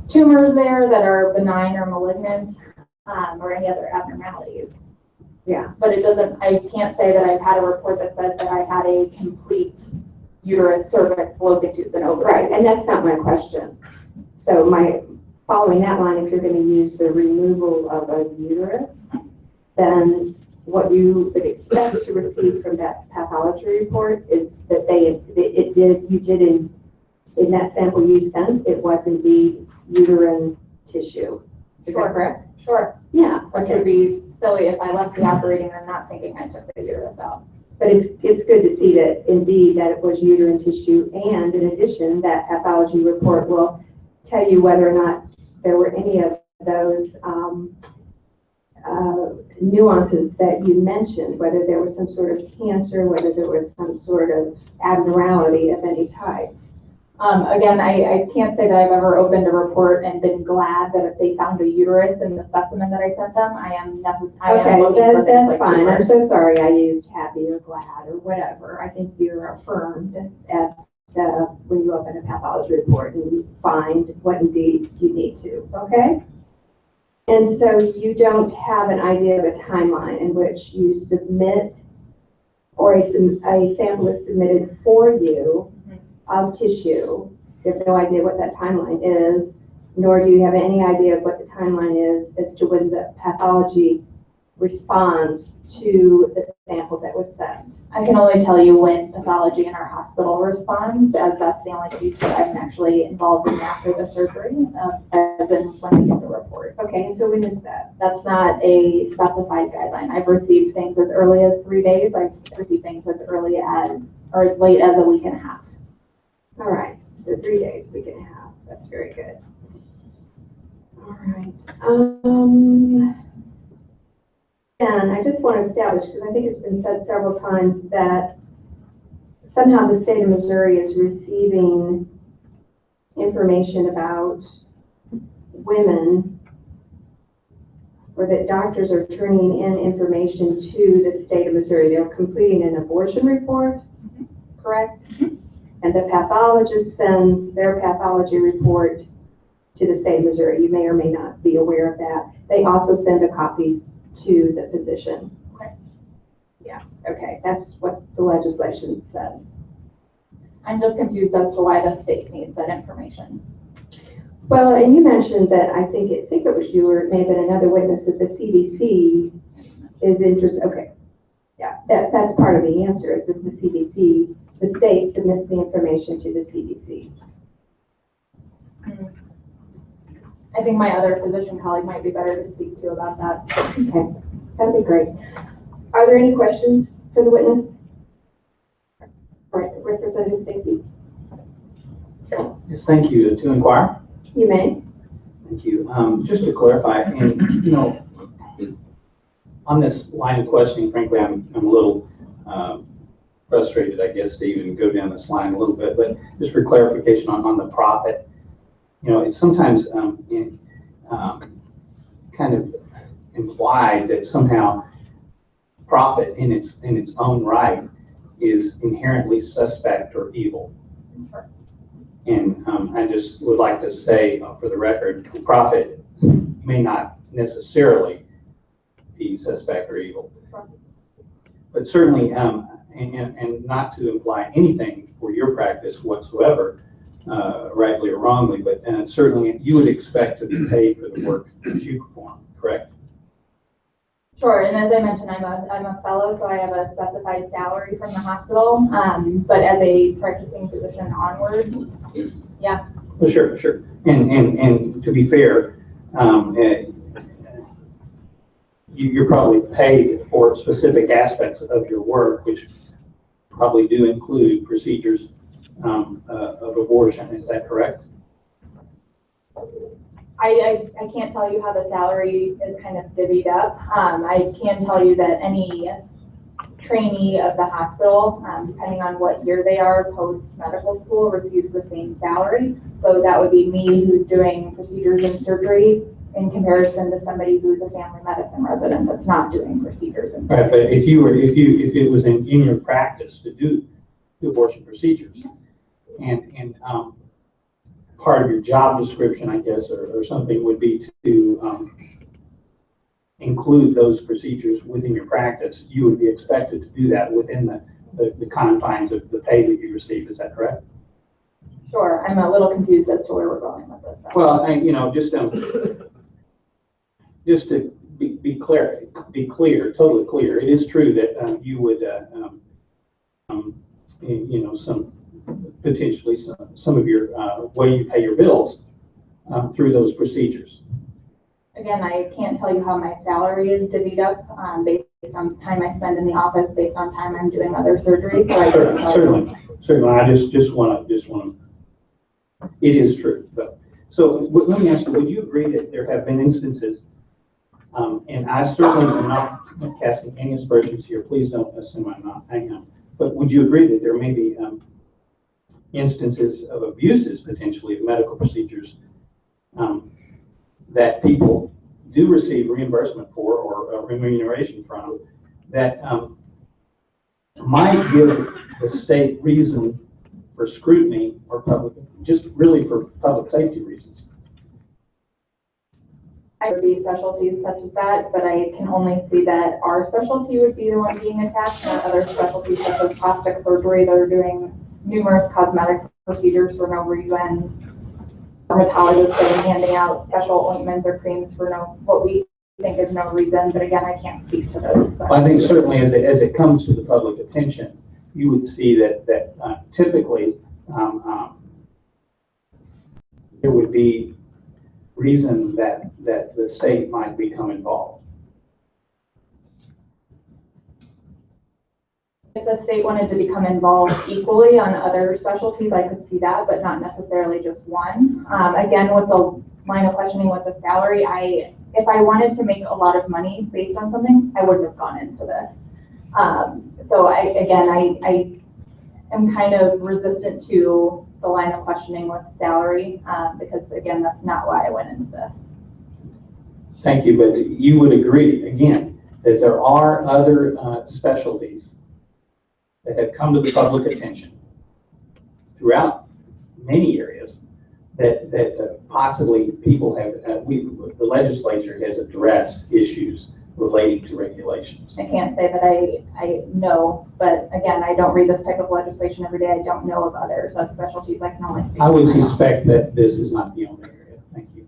Tumors there that are benign or malignant, or any other abnormalities. Yeah. But it doesn't, I can't say that I've had a report that says that I had a complete uterus, cervix, fallopian tubes, and ovaries. Right, and that's not my question. So following that line, if you're going to use the removal of a uterus, then what you would expect to receive from that pathology report is that you did in that sample you sent, it was indeed uterine tissue. Is that correct? Sure. Yeah. Which would be silly if I left the operating room not thinking I took the uterus out. But it's good to see that indeed that it was uterine tissue, and in addition, that pathology report will tell you whether or not there were any of those nuances that you mentioned, whether there was some sort of cancer, whether there was some sort of abnormality of any type. Again, I can't say that I've ever opened a report and been glad that if they found a uterus in the specimen that I sent them, I am looking for things that's like fine. tumors. I'm so sorry I used happy or glad or whatever. I think you're affirmed at when you open a pathology report and you find what indeed you need to, okay? And so you don't have an idea of a timeline in which you submit or a sample is submitted for you of tissue. You have no idea what that timeline is, nor do you have any idea of what the timeline is as to when the pathology responds to the sample that was sent? I can only tell you when pathology in our hospital responds, as that's the only piece that I'm actually involved in after the surgery, as in when I get the report. Okay, and so when is that? That's not a specified guideline. I've received things as early as 3 days. I've received things as early as, or as late as a week and a half. All right, so 3 days, week and a half. That's very good. All right. And I just want to establish, because I think it's been said several times, that somehow the state of Missouri is receiving information about women, or that doctors are turning in information to the state of Missouri. They're completing an abortion report, correct? And the pathologist sends their pathology report to the state of Missouri. You may or may not be aware of that. They also send a copy to the physician. Okay. Yeah, okay, that's what the legislation says. I'm just confused as to why the state needs that information. Well, and you mentioned that, I think it was you, or it may have been another witness, that the CDC is interested. Okay, yeah, that's part of the answer, is that the CDC, the state submits the information to the CDC. I think my other physician colleague might be better to speak to about that. Okay, that'd be great. Are there any questions for the witness? All right, Representative Stacy. Yes, thank you. To inquire? You may. Thank you. Just to clarify, and on this line of questioning, frankly, I'm a little frustrated, I guess, to even go down this line a little bit, but just for clarification on the profit, it's sometimes kind of implied that somehow profit in its own right is inherently suspect or evil. And I just would like to say, for the record, profit may not necessarily be suspect or evil, but certainly, and not to imply anything for your practice whatsoever, rightly or wrongly, but certainly you would expect to be paid for the work that you perform, correct? Sure, and as I mentioned, I'm a fellow, so I have a specified salary from the hospital, but as a practicing physician onward, yeah. Well, sure. And to be fair, you're probably paid for specific aspects of your work, which probably do include procedures of abortion. Is that correct? I can't tell you how the salary is kind of divvied up. I can tell you that any trainee of the hospital, depending on what year they are post-medical school, receives the same salary. So that would be me, who's doing procedures and surgery, in comparison to somebody who's a family medicine resident that's not doing procedures and surgery. Right, but if it was in your practice to do abortion procedures, and part of your job description, I guess, or something would be to include those procedures within your practice, you would be expected to do that within the confines of the pay that you receive. Is that correct? Sure, I'm a little confused as to where we're going with this. Well, just to be clear, totally clear, it is true that you would, potentially some of your way you pay your bills through those procedures. Again, I can't tell you how my salary is divvied up based on time I spend in the office, based on time I'm doing other surgeries. So certainly. I just want to. It is true, though. So let me ask you: would you agree that there have been instances, and I certainly am not casting any aspersions here. Please don't assume I'm not. I am. But would you agree that there may be instances of abuses, potentially, of medical procedures that people do receive reimbursement for or remuneration from, that might give the state reason for scrutiny or just really for public safety reasons? I would be specialties such as that, but I can only see that our specialty would be the one being attacked, and other specialties such as plastic surgery that are doing numerous cosmetic procedures for no reason, dermatologists that are handing out special ointments or creams for what we think there's no reason, but again, I can't speak to those. So. I think certainly as it comes to the public attention, you would see that typically there would be reason that the state might become involved. If the state wanted to become involved equally on other specialties, I could see that, but not necessarily just one. Again, with the line of questioning with the salary, if I wanted to make a lot of money based on something, I wouldn't have gone into this. So I am kind of resistant to the line of questioning with salary because again, that's not why I went into this. Thank you, but you would agree, again, that there are other specialties that have come to the public attention throughout many areas that possibly people have, the legislature has addressed issues relating to regulations. I can't say that I know, but again, I don't read this type of legislation every day. I don't know of other subspecialties. I can only speak. I would suspect that this is not the only area. Thank you.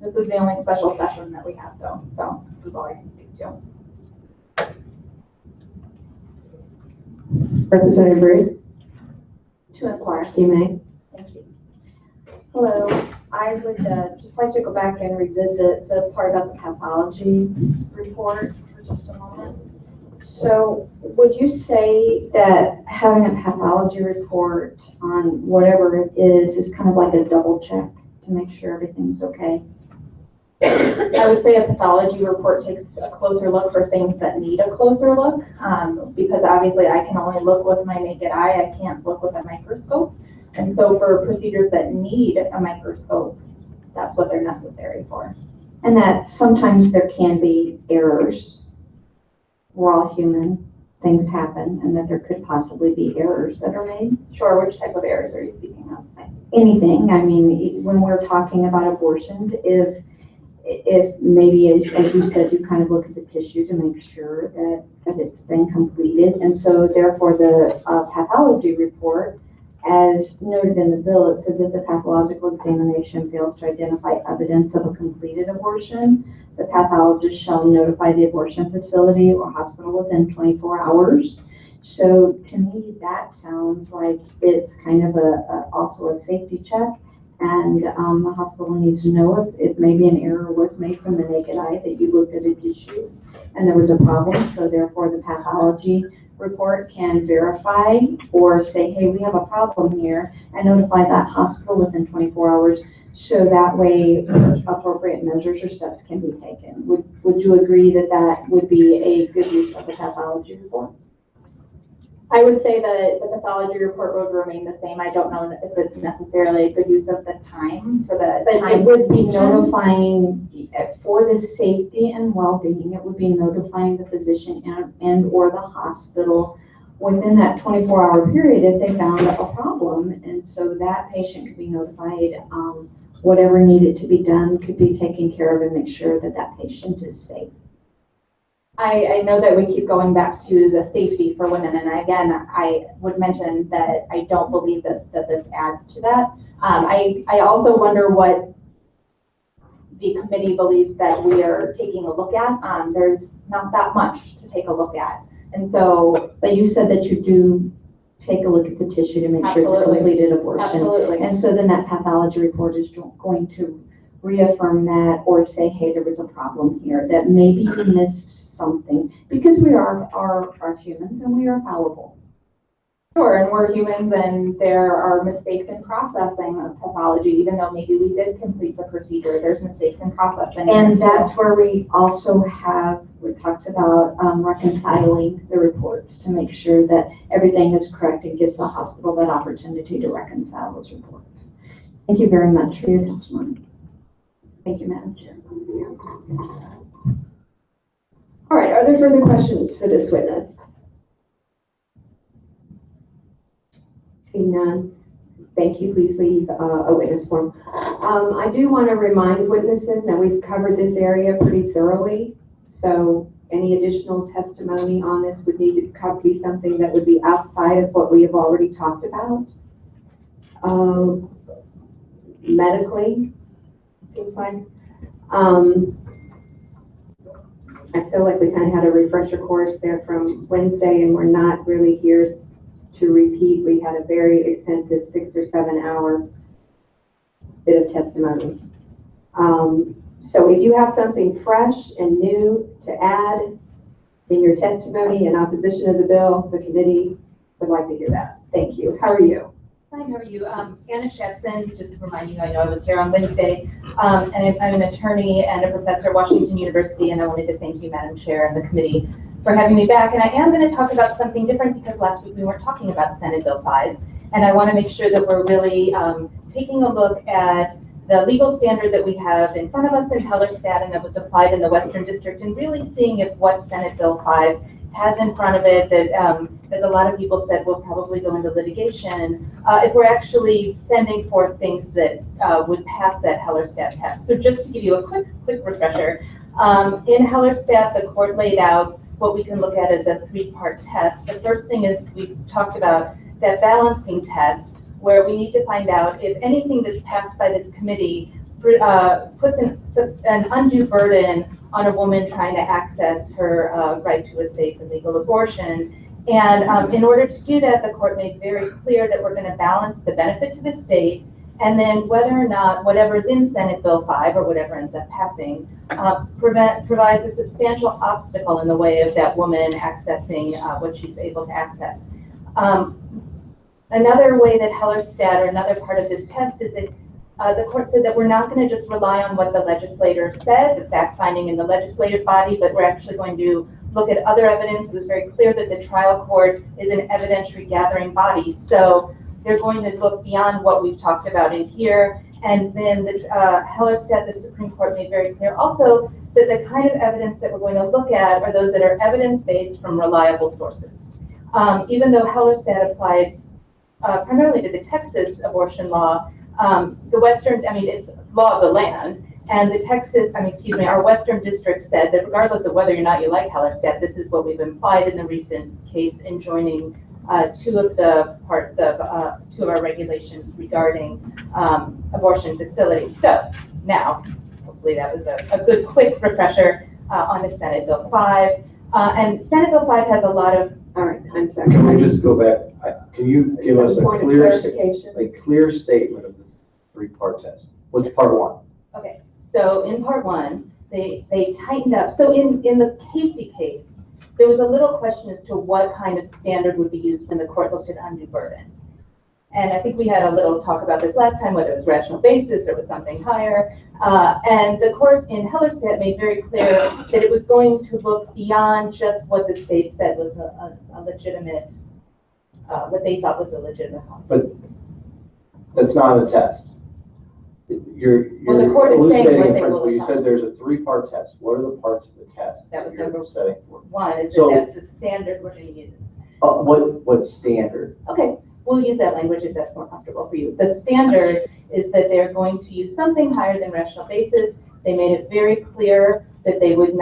This is the only special session that we have though, so this is all I can speak to. Representative Ruth? To inquire. You may. Thank you. Hello. I would just like to go back and revisit the part about the pathology report for just a moment. So would you say that having a pathology report on whatever it is kind of like a double check to make sure everything's okay? I would say a pathology report takes a closer look for things that need a closer look, because obviously I can only look with my naked eye. I can't look with a microscope. And so for procedures that need a microscope, that's what they're necessary for. And that sometimes there can be errors. We're all human, things happen, and that there could possibly be errors that are made. Sure, which type of errors are you speaking of? Anything. I mean, when we're talking about abortions, if maybe, as you said, you kind of look at the tissue to make sure that it's been completed. And so therefore the pathology report, as noted in the bill, it says if the pathological examination fails to identify evidence of a completed abortion, the pathologist shall notify the abortion facility or hospital within 24 hours. So to me, that sounds like it's kind of also a safety check. And the hospital needs to know if maybe an error was made from the naked eye, that you looked at a tissue and there was a problem. So therefore the pathology report can verify or say, hey, we have a problem here, and notify that hospital within 24 hours. So that way appropriate measures or steps can be taken. Would you agree that that would be a good use of the pathology report? I would say that the pathology report would remain the same. I don't know if it's necessarily a good use of the time for the But time. it would be notifying for the safety and well-being. It would be notifying the physician and or the hospital within that 24-hour period if they found a problem. And so that patient could be notified. Whatever needed to be done could be taken care of and make sure that that patient is safe. I know that we keep going back to the safety for women, and again, I would mention that I don't believe that this adds to that. I also wonder what the committee believes that we are taking a look at. There's not that much to take a look at, and so. But you said that you do take a look at the tissue to make sure it's a completed abortion. Absolutely. And so then that pathology report is going to reaffirm that or say, hey, there was a problem here, that maybe you missed something, because we are humans and we are fallible. Sure, and we're humans and there are mistakes in processing of pathology, even though maybe we did complete the procedure, there's mistakes in processing. And that's where we also we talked about reconciling the reports to make sure that everything is correct and gives the hospital that opportunity to reconcile those reports. Thank you very much for your testimony. Thank you, Madam Chair. All right, are there further questions for this witness? Seeing none, thank you. Please leave a witness form. I do want to remind witnesses, now we've covered this area pretty thoroughly, so any additional testimony on this would need to be something that would be outside of what we have already talked about. Medically, seems like. I feel like we kind of had a refresher course there from Wednesday, and we're not really here to repeat. We had a very extensive 6 or 7 hour bit of testimony. So if you have something fresh and new to add in your testimony in opposition to the bill, the committee would like to hear that. Thank you. How are you? Hi, how are you? Anna Shetson, just to remind you, I know I was here on Wednesday, and I'm an attorney and a professor at Washington University, and I wanted to thank you, Madam Chair, and the committee for having me back. And I am going to talk about something different because last week we weren't talking about Senate Bill 5, and I want to make sure that we're really taking a look at the legal standard that we have in front of us in Hellerstedt and that was applied in the Western District, and really seeing if what Senate Bill 5 has in front of it that, as a lot of people said, will probably go into litigation, if we're actually sending forth things that would pass that Hellerstedt test. So just to give you a quick refresher, in Hellerstedt, the court laid out what we can look at as a 3-part test. The first thing is we talked about that balancing test, where we need to find out if anything that's passed by this committee puts an undue burden on a woman trying to access her right to a safe and legal abortion. And in order to do that, the court made very clear that we're going to balance the benefit to the state, and then whether or not whatever's in Senate Bill 5 or whatever ends up passing provides a substantial obstacle in the way of that woman accessing what she's able to access. Another way that Hellerstedt, or another part of this test, is that the court said that we're not going to just rely on what the legislator said, the fact-finding in the legislative body, but we're actually going to look at other evidence. It was very clear that the trial court is an evidentiary gathering body, so they're going to look beyond what we've talked about in here. And then the Hellerstedt, the Supreme Court made very clear also that the kind of evidence that we're going to look at are those that are evidence-based from reliable sources. Even though Hellerstedt applied primarily to the Texas abortion law, the Western, it's law of the land, and our Western district said that regardless of whether or not you like Hellerstedt, this is what we've implied in the recent case enjoining two of our regulations regarding abortion facilities. So now, hopefully that was a good quick refresher on the Senate Bill 5. And Senate Bill 5 has a lot of, all right, I'm sorry. Can we just go back? Can you give us a clear statement of the 3-part test? What's part 1? Okay, so in part 1, they tightened up. So in the Casey case, there was a little question as to what kind of standard would be used when the court looked at undue burden. And I think we had a little talk about this last time, whether it was rational basis or was something higher. And the court in Hellerstedt made very clear that it was going to look beyond just what the state said was a legitimate, what they thought was a legitimate concept. But that's not a test. You're the court is saying elucidating what a they principle. will You said there's a 3-part test. What are the parts of the test That was you're number setting? 1, is So- that that's the standard we're going to use. What standard? Okay, we'll use that language if that's more comfortable for you. The standard is that they're going to use something higher than rational basis. They made it very clear that they would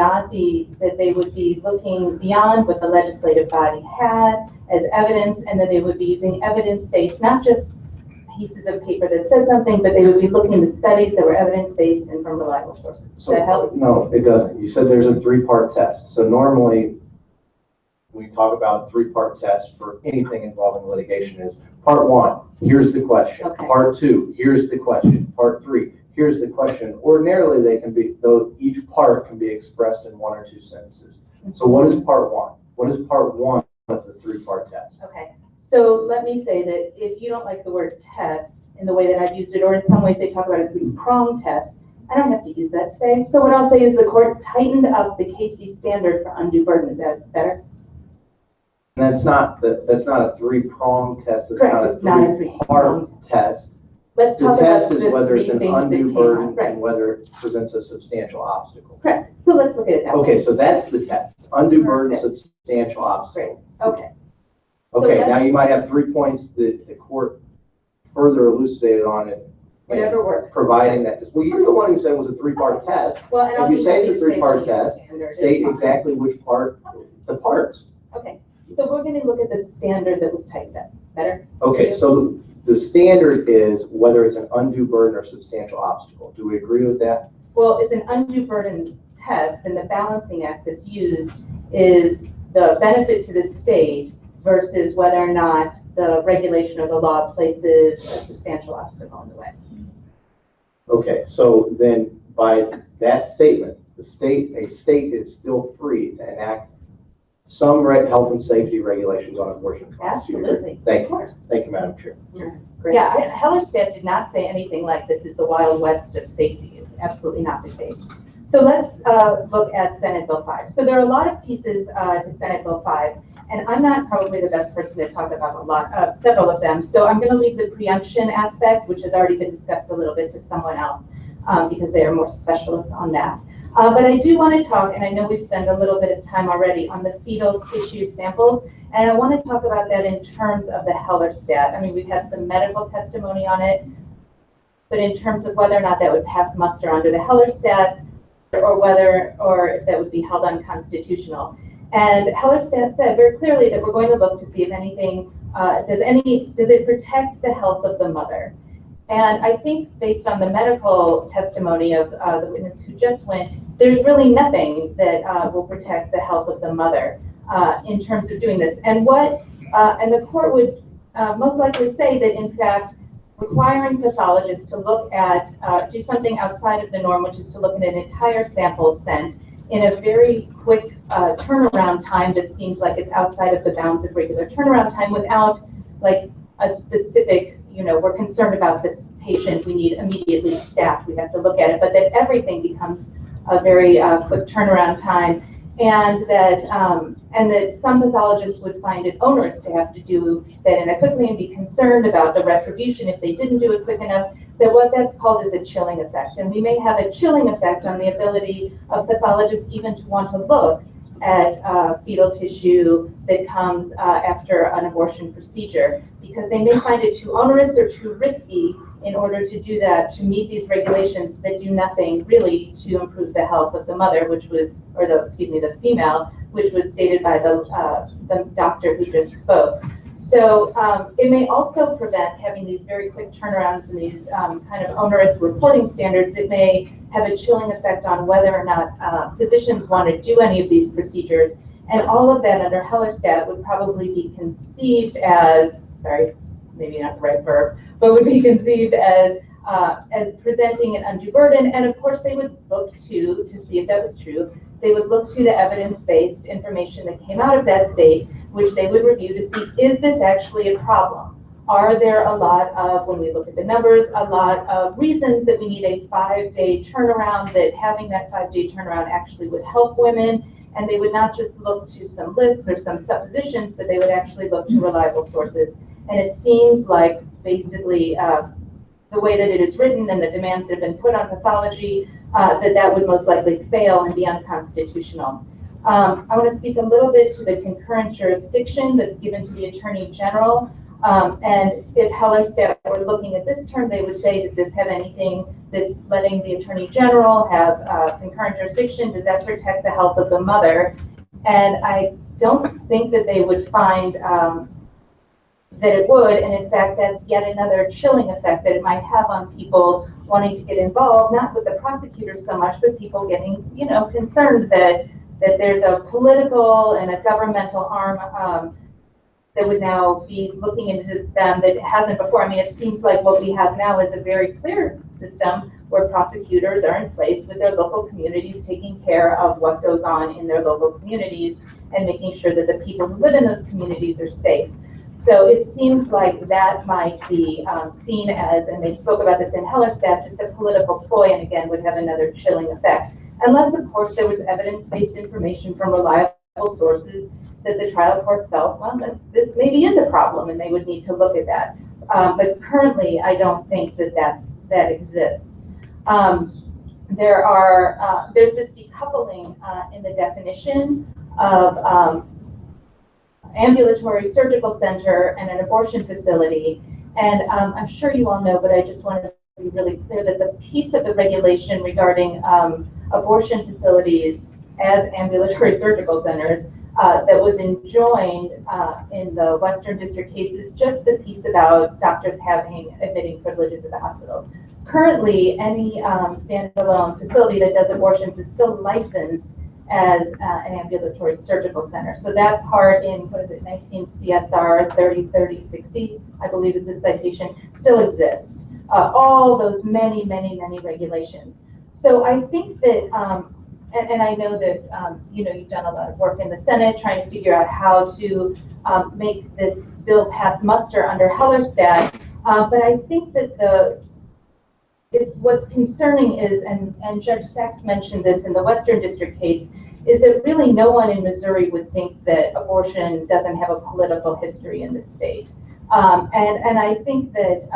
be looking beyond what the legislative body had as evidence, and that they would be using evidence-based, not just pieces of paper that said something, but they would be looking at studies that were evidence-based and from reliable sources. Does that help? No, it doesn't. You said there's a 3-part test. So normally, when we talk about a 3-part test for anything involving litigation is part 1, here's the question. Okay. Part 2, here's the question. Part 3, here's the question. Ordinarily, they can be, though each part can be expressed in 1 or 2 sentences. So what is part 1? What is part 1 of the 3-part test? Okay, so let me say that if you don't like the word test in the way that I've used it, or in some ways they talk about a 3-prong test, I don't have to use that today. So what I'll say is the court tightened up the Casey standard for undue burden. Is that better? And that's not a 3-prong test. It's Correct, not a 3-part test. Let's The talk test about is the whether it's 3 an things that undue came burden out. Right. and whether it presents a substantial obstacle. Correct. So let's look at it that way. Okay, so that's the test. Undue burden, substantial obstacle. Great. Okay. Okay, So now you might have 3 points that the court further elucidated on it. Whatever works. Providing that, well, you're the one who said it was a 3-part test. Well, and I'll If you be say it's a happy to say 3-part what test, standard is state fine. exactly which part, the parts. Okay. So we're going to look at the standard that was tightened up. Better? Okay, so the standard is whether it's an undue burden or substantial obstacle. Do we agree with that? Well, it's an undue burden test and the balancing act that's used is the benefit to the state versus whether or not the regulation or the law places a substantial obstacle in the way. Okay, so then by that statement, a state is still free to enact some health and safety regulations on abortion. Absolutely. Thank of you. course. Thank you, Madam Chair. Yeah, Hellerstedt did not say anything like this is the Wild West of safety. It's absolutely not the case. So let's look at Senate Bill 5. So there are a lot of pieces to Senate Bill 5, and I'm not probably the best person to talk about several of them. So I'm going to leave the preemption aspect, which has already been discussed a little bit, to someone else because they are more specialists on that. But I do want to talk, and I know we've spent a little bit of time already on the fetal tissue samples, and I want to talk about that in terms of the Hellerstedt. I mean, we've had some medical testimony on it, but in terms of whether or not that would pass muster under the Hellerstedt, or if that would be held unconstitutional. And Hellerstedt said very clearly that we're going to look to see if anything, does it protect the health of the mother? And I think based on the medical testimony of the witness who just went, there's really nothing that will protect the health of the mother in terms of doing this. And and the court would most likely say that in fact, requiring pathologists to look at, do something outside of the norm, which is to look at an entire sample sent in a very quick turnaround time that seems like it's outside of the bounds of regular turnaround time without like a specific, we're concerned about this patient, we need immediately staff, we have to look at it, but that everything becomes a very quick turnaround time, and that some pathologists would find it onerous to have to do that in a quickly and be concerned about the retribution if they didn't do it quick enough, that what that's called is a chilling effect. And we may have a chilling effect on the ability of pathologists even to want to look at fetal tissue that comes after an abortion procedure, because they may find it too onerous or too risky in order to do that, to meet these regulations that do nothing really to improve the health of the mother, the female, which was stated by the doctor who just spoke. So it may also prevent having these very quick turnarounds and these kind of onerous reporting standards. It may have a chilling effect on whether or not physicians want to do any of these procedures. And all of that under Hellerstedt would probably be conceived as, sorry, maybe not the right verb, but would be conceived as presenting an undue burden. And of course, they would look to see if that was true. They would look to the evidence-based information that came out of that state, which they would review to see, is this actually a problem? Are there a lot of, when we look at the numbers, a lot of reasons that we need a 5-day turnaround, that having that 5-day turnaround actually would help women? And they would not just look to some lists or some suppositions, but they would actually look to reliable sources. And it seems like basically the way that it is written and the demands that have been put on pathology, that would most likely fail and be unconstitutional. I want to speak a little bit to the concurrent jurisdiction that's given to the Attorney General. And if Hellerstedt were looking at this term, they would say, does this have anything, this letting the Attorney General have concurrent jurisdiction, does that protect the health of the mother? And I don't think that they would find that it would, and in fact, that's yet another chilling effect that it might have on people wanting to get involved, not with the prosecutor so much, but people getting, concerned that there's a political and a governmental arm that would now be looking into them that hasn't before. I mean, it seems like what we have now is a very clear system where prosecutors are in place with their local communities, taking care of what goes on in their local communities and making sure that the people who live in those communities are safe. So it seems like that might be seen as, and they spoke about this in Hellerstedt, just a political ploy, and again would have another chilling effect. Unless, of course, there was evidence-based information from reliable sources that the trial court felt, well, that this maybe is a problem, and they would need to look at that. But currently, I don't think that exists. There's this decoupling in the definition of ambulatory surgical center and an abortion facility. And I'm sure you all know, but I just wanted to be really clear that the piece of the regulation regarding abortion facilities as ambulatory surgical centers that was enjoined in the Western District cases, just the piece about doctors admitting privileges at the hospitals. Currently, any standalone facility that does abortions is still licensed as an ambulatory surgical center. So that part in, 19 CSR 303060, I believe is the citation, still exists. All those many regulations. So I think that, and I know that, you've done a lot of work in the Senate trying to figure out how to make this bill pass muster under Hellerstedt. But I think that what's concerning is, and Judge Sachs mentioned this in the Western District case, is that really no one in Missouri would think that abortion doesn't have a political history in the state. And I think that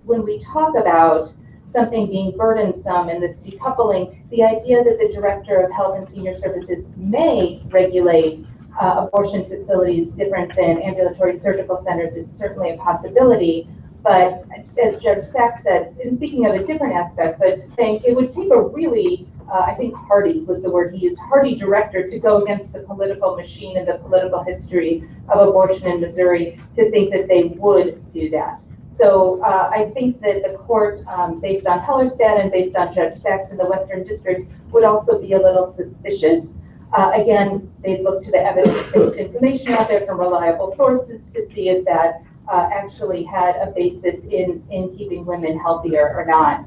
when we talk about something being burdensome and this decoupling, the idea that the Director of Health and Senior Services may regulate abortion facilities different than ambulatory surgical centers is certainly a possibility. But as Judge Sachs said, in speaking of a different aspect, but saying it would take a really, I think hardy was the word he used, hardy director to go against the political machine and the political history of abortion in Missouri to think that they would do that. So I think that the court, based on Hellerstedt and based on Judge Sachs in the Western District, would also be a little suspicious. Again, they'd look to the evidence-based information out there from reliable sources to see if that actually had a basis in keeping women healthier or not.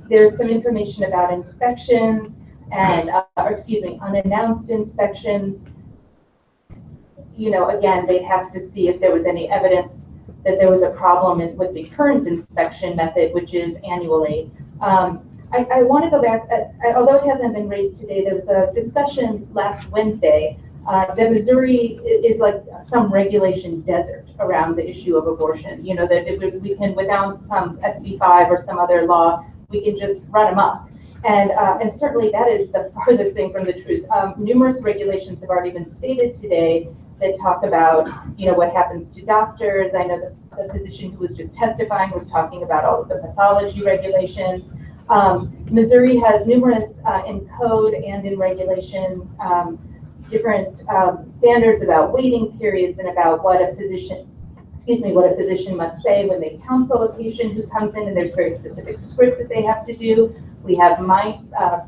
There's some information about inspections and, unannounced inspections. Again, they'd have to see if there was any evidence that there was a problem with the current inspection method, which is annually. I want to go back, although it hasn't been raised today, there was a discussion last Wednesday that Missouri is like some regulation desert around the issue of abortion. That we can, without some SB 5 or some other law, we can just run amok. And certainly that is the farthest thing from the truth. Numerous regulations have already been stated today that talk about, what happens to doctors. I know the physician who was just testifying was talking about all of the pathology regulations. Missouri has numerous in code and in regulation different standards about waiting periods and about what a physician must say when they counsel a patient who comes in, and there's very specific script that they have to do. We have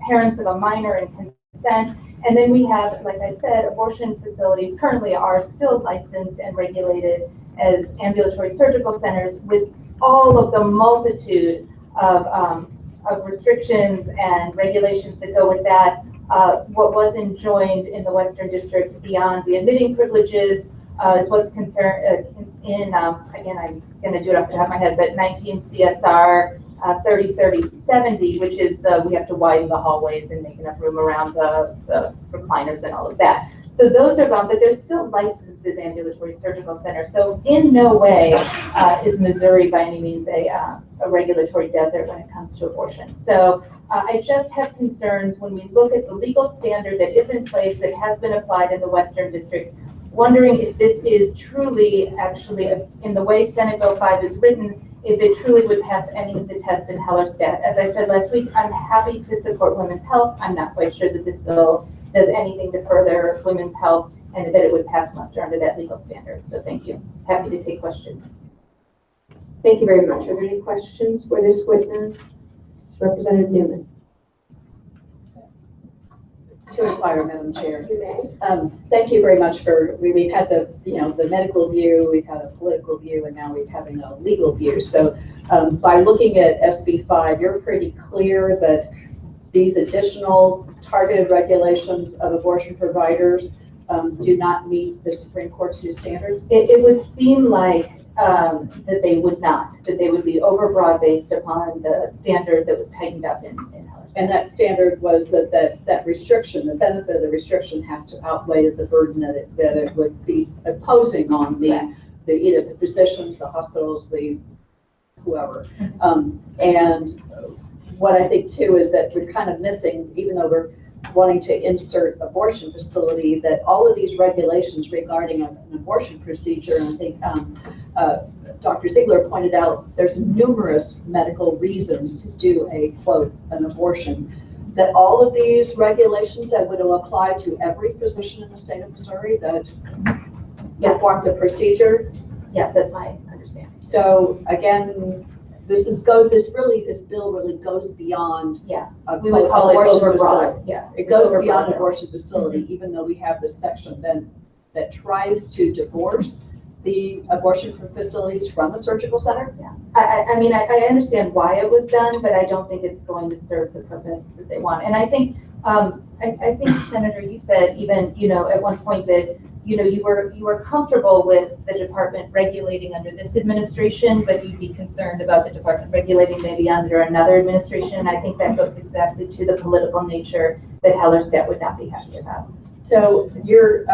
parents of a minor and consent. And then we have, like I said, abortion facilities currently are still licensed and regulated as ambulatory surgical centers with all of the multitude of restrictions and regulations that go with that. What was enjoined in the Western District beyond the admitting privileges is what's concerned again, I'm going to do it off the top of my head, but 19 CSR 303070, which is we have to widen the hallways and make enough room around the recliners and all of that. So those are gone, but they're still licensed as ambulatory surgical centers. So in no way is Missouri by any means a regulatory desert when it comes to abortion. So I just have concerns when we look at the legal standard that is in place that has been applied in the Western District, wondering if this is truly actually, in the way Senate Bill 5 is written, if it truly would pass any of the tests in Hellerstedt. As I said last week, I'm happy to support women's health. I'm not quite sure that this bill does anything to further women's health and that it would pass muster under that legal standard. So thank you. Happy to take questions. Thank you very much. Are there any questions for this witness? Representative Newman. To inquire, Madam Chair. Thank you very much for, we've had the medical view, we've had a political view, and now we're having a legal view. So by looking at SB 5, you're pretty clear that these additional targeted regulations of abortion providers do not meet the Supreme Court's new standards? It would seem like that they would not, that they would be overbroad based upon the standard that was tightened up in Hellerstedt. And that standard was that restriction, the benefit of the restriction has to outweigh the burden that it would be imposing on either the physicians, the hospitals, the whoever. And what I think too is that we're kind of missing, even though we're wanting to insert abortion facility, that all of these regulations regarding an abortion procedure, and I think Dr. Ziegler pointed out there's numerous medical reasons to do a, quote, an abortion, that all of these regulations that would apply to every physician in the state of Missouri that performs a procedure. Yes, that's my understanding. So again, this bill really goes beyond. Yeah, a we would call it abortion overbroad, facility. yeah. It goes Overbroad, beyond yeah. abortion facility, even though we have this section then that tries to divorce the abortion facilities from a surgical center. Yeah, I mean, I understand why it was done, but I don't think it's going to serve the purpose that they want. And I think, I think Senator, you said even, at one point that, you were comfortable with the department regulating under this administration, but you'd be concerned about the department regulating maybe under another administration. And I think that goes exactly to the political nature that Hellerstedt would not be happy about. So your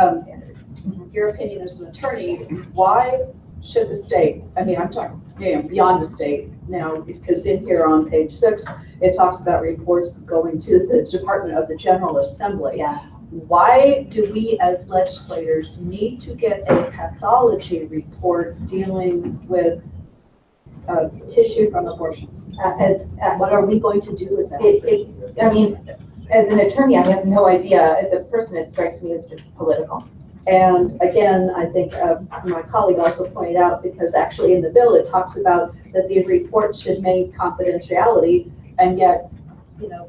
opinion as an attorney, why should the state, I mean, I'm talking beyond the state now, because in here on page 6, it talks about reports going to the Department of the General Assembly. Yeah. Why do we as legislators need to get a pathology report dealing with tissue from abortions? What are we going to do with that? I mean, as an attorney, I have no idea. As a person, it strikes me as just political. And again, I think my colleague also pointed out, because actually in the bill, it talks about that the report should maintain confidentiality, and yet,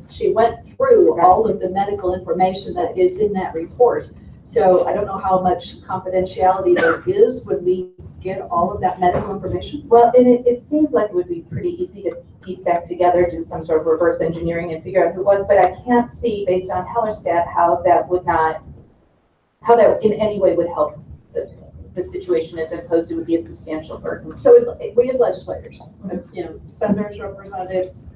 she went through all of the medical information that is in that report. So I don't know how much confidentiality there is when we get all of that medical information. Well, and it seems like it would be pretty easy to piece back together, do some sort of reverse engineering and figure out who it was, but I can't see, based on Hellerstedt, how that in any way would help the situation, as opposed to would be a substantial burden. So we as legislators, senators, representatives,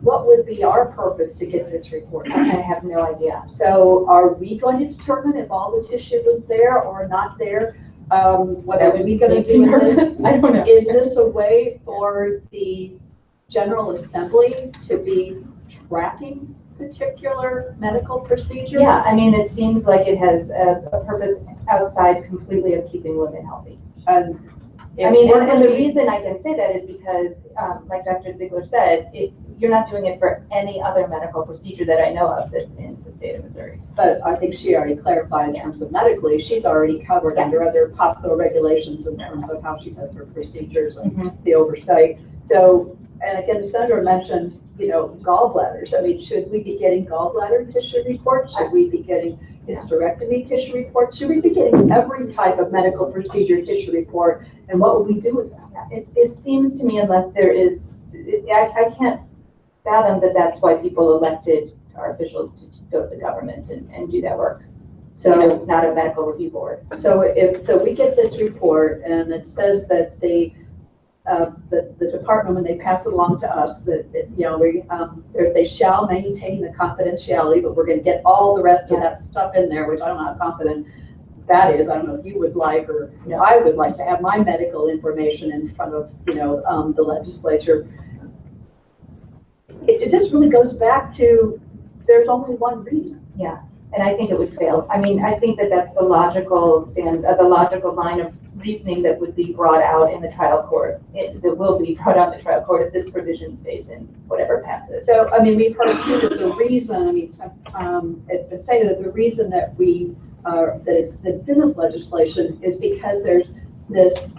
what would be our purpose to get this report? I have no idea. So are we going to determine if all the tissue was there or not there? What are we going to do with this? I don't know. Is this a way for the General Assembly to be tracking particular medical procedure? Yeah, I mean, it seems like it has a purpose outside completely of keeping women healthy. And the reason I can say that is because, like Dr. Ziegler said, you're not doing it for any other medical procedure that I know of that's in the state of Missouri. But I think she already clarified in terms of medically, she's already covered under other hospital regulations in terms of how she does her procedures and the oversight. So, and again, the senator mentioned, gallbladders. I mean, should we be getting gallbladder tissue reports? Should we be getting hysterectomy tissue reports? Should we be getting every type of medical procedure tissue report? And what would we do with that? It seems to me, unless there is, I can't fathom that that's why people elected our officials to go to the government and do that work. So it's not a medical review board. So we get this report and it says that the department, when they pass it along to us, that they shall maintain the confidentiality, but we're going to get all the rest of that stuff in there, which I don't know how confident that is. I don't know if you would like, or I would like to have my medical information in front of the legislature. It just really goes back to there's only one reason. Yeah, and I think it would fail. I mean, I think that that's the logical line of reasoning that would be brought out in the trial court, that will be brought out in the trial court if this provision stays in whatever passes. So, I mean, we've heard too that the reason, it's been stated that the reason that it's in this legislation is because there's this,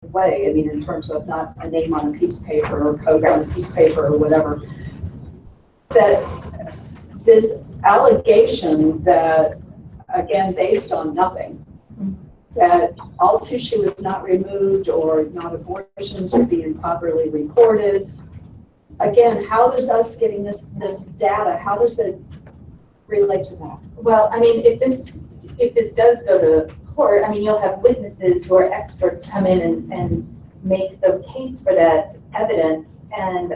way, I mean, in terms of not a name on a piece of paper or code on a piece of paper or whatever, that this allegation that, again, based on nothing, that all tissue is not removed or not abortions are being properly reported. Again, how does us getting this data, how does it relate to that? Well, I mean, if this does go to court, I mean, you'll have witnesses who are experts come in and make the case for that evidence, and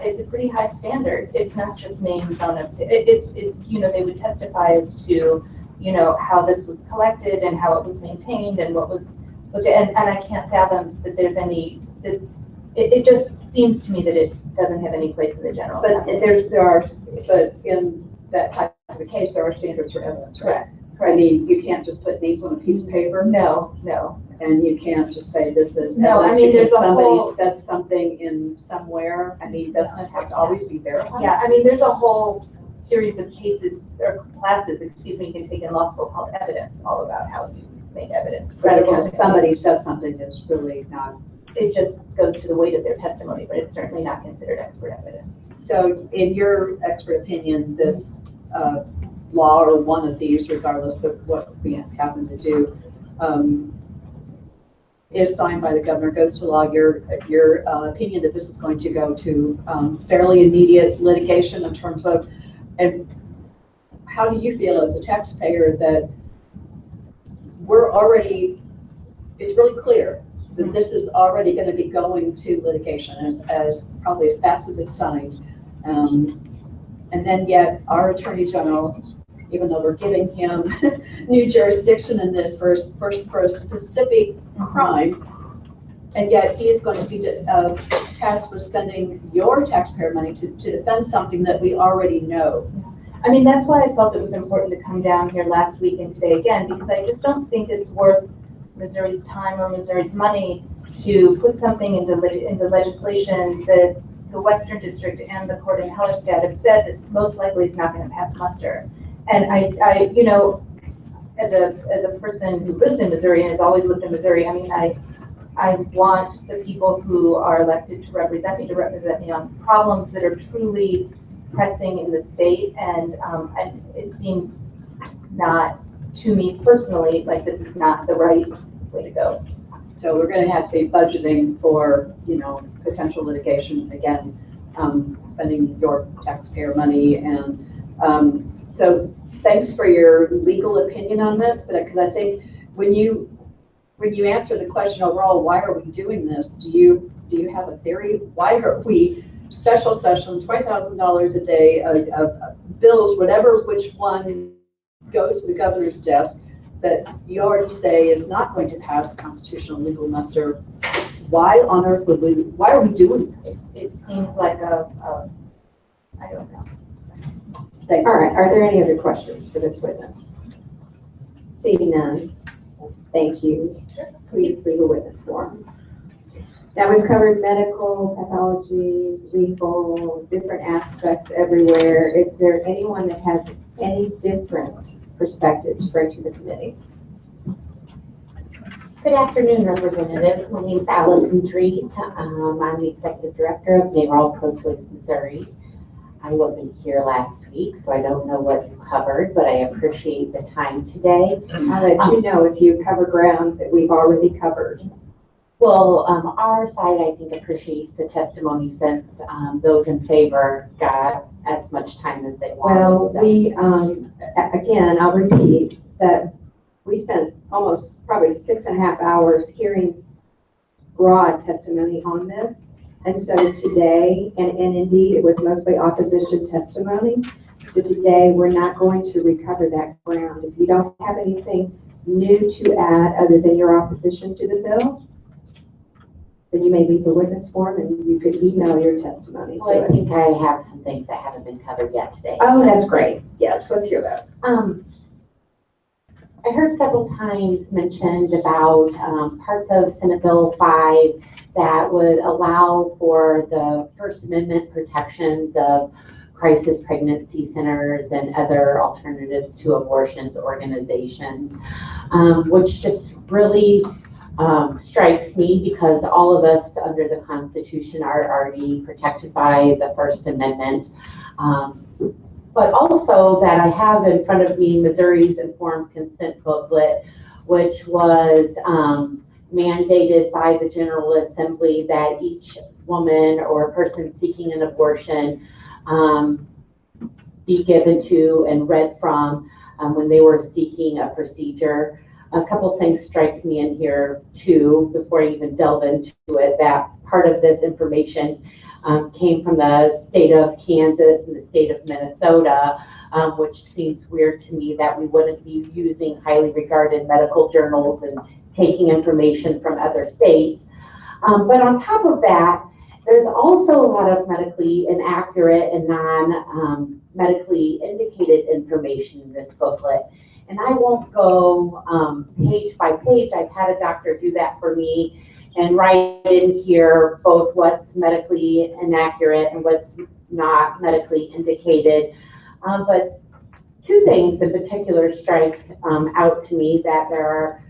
it's a pretty high standard. It's not just names on it. It's they would testify as to how this was collected and how it was maintained and what was looked at, and I can't fathom that there's any. It just seems to me that it doesn't have any place in the general. But but in that type of a case, there are standards for evidence, right? Correct. I mean, you can't just put names on a piece of paper. No. And you can't just say this is. No, I mean, there's somebody said something in somewhere. I mean, doesn't it have to always be verified? Yeah, I mean, there's a whole series of cases or classes, excuse me, you can take in law school called evidence, all about how you make evidence. So because somebody said something is really not. It just goes to the weight of their testimony, but it's certainly not considered expert evidence. So in your expert opinion, this law or one of these, regardless of what we happen to do, is signed by the governor, goes to law, your opinion that this is going to go to fairly immediate litigation in terms of, and how do you feel as a taxpayer that we're already, it's really clear that this is already going to be going to litigation as probably as fast as it's signed. And then yet our Attorney General, even though we're giving him new jurisdiction in this for a specific crime, and yet he is going to be tasked with spending your taxpayer money to defend something that we already know. I mean, that's why I felt it was important to come down here last week and today again, because I just don't think it's worth Missouri's time or Missouri's money to put something into legislation that the Western District and the court in Hellerstedt have said this most likely is not going to pass muster. And I, you know, as a person who lives in Missouri and has always lived in Missouri, I mean, I want the people who are elected to represent me on problems that are truly pressing in the state, and it seems not, to me personally, like this is not the right way to go. So we're going to have to be budgeting for, you know, potential litigation again, spending your taxpayer money, and so thanks for your legal opinion on this. But because I think when you answer the question overall, why are we doing this? Do you have a theory? Why are we special session, $20,000 a day of bills, whatever which one goes to the governor's desk that you already say is not going to pass constitutional legal muster? Why on earth would we? Why are we doing this? It seems like I don't know. All right, are there any other questions for this witness? Seeing none, thank you. Please leave a witness form. Now we've covered medical, pathology, legal, different aspects everywhere. Is there anyone that has any different perspective to bring to the committee? Good afternoon, representatives. My name is Allison Dreet. I'm the executive director of Gall Pro-Choice Missouri. I wasn't here last week, so I don't know what you covered, but I appreciate the time today. I'll let you know if you cover ground that we've already covered. Well, our side, I think, appreciates the testimony since those in favor got as much time as they wanted. Well, we, again, I'll repeat that we spent almost probably 6.5 hours hearing broad testimony on this. And so today, and indeed it was mostly opposition testimony, so today we're not going to recover that ground. If you don't have anything new to add other than your opposition to the bill, then you may leave the witness form and you could email your testimony Well, to I it. think I have some things that haven't been covered yet today. Oh, that's great. Yes, let's hear those. I heard several times mentioned about parts of Senate Bill 5 that would allow for the First Amendment protections of crisis pregnancy centers and other alternatives to abortions organizations, which just really strikes me because all of us under the Constitution are already protected by the First Amendment. But also that I have in front of me Missouri's Informed Consent booklet, which was mandated by the General Assembly that each woman or person seeking an abortion be given to and read from when they were seeking a procedure. A couple things strike me in here too, before I even delve into it, that part of this information came from the state of Kansas and the state of Minnesota, which seems weird to me that we wouldn't be using highly regarded medical journals and taking information from other states. But on top of that, there's also a lot of medically inaccurate and non-medically indicated information in this booklet. And I won't go page by page. I've had a doctor do that for me and write in here both what's medically inaccurate and what's not medically indicated. But two things in particular strike out to me, that there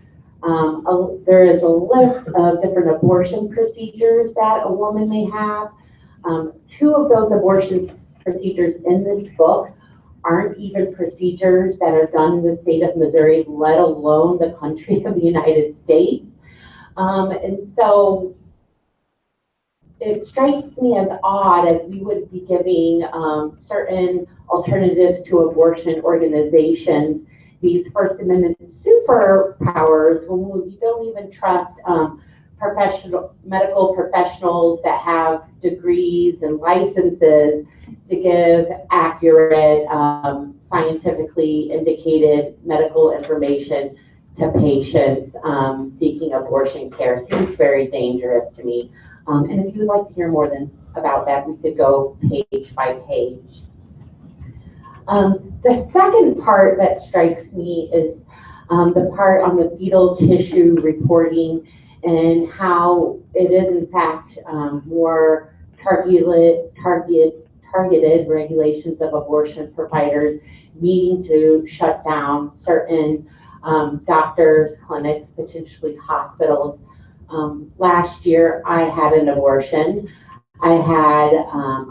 is a list of different abortion procedures that a woman may have. Two of those abortion procedures in this book aren't even procedures that are done in the state of Missouri, let alone the country of the United States. And so it strikes me as odd, as we would be giving certain alternatives to abortion organizations these First Amendment superpowers when we don't even trust medical professionals that have degrees and licenses to give accurate, scientifically indicated medical information to patients seeking abortion care. Seems very dangerous to me. And if you'd like to hear more about that, we could go page by page. The second part that strikes me is the part on the fetal tissue reporting and how it is in fact more targeted regulations of abortion providers needing to shut down certain doctors, clinics, potentially hospitals. Last year I had an abortion. I had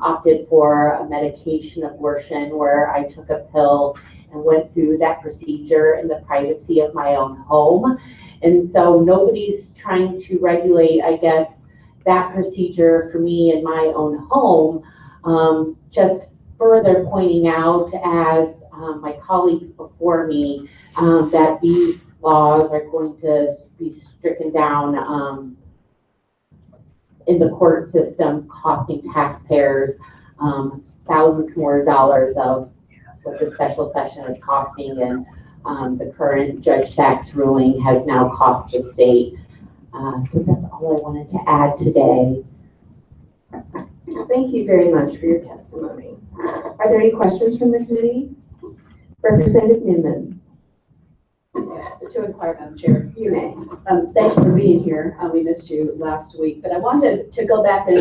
opted for a medication abortion where I took a pill and went through that procedure in the privacy of my own home. And so nobody's trying to regulate, I guess, that procedure for me in my own home. Just further pointing out, as my colleagues before me, that these laws are going to be stricken down in the court system, costing taxpayers thousands more dollars of what the special session is costing, and the current Judge Sachs ruling has now cost the state. So that's all I wanted to add today. Thank you very much for your testimony. Are there any questions from the committee? Representative Newman. Yes, to inquire, Madam Chair. You may. Thank you for being here. We missed you last week, but I wanted to go back and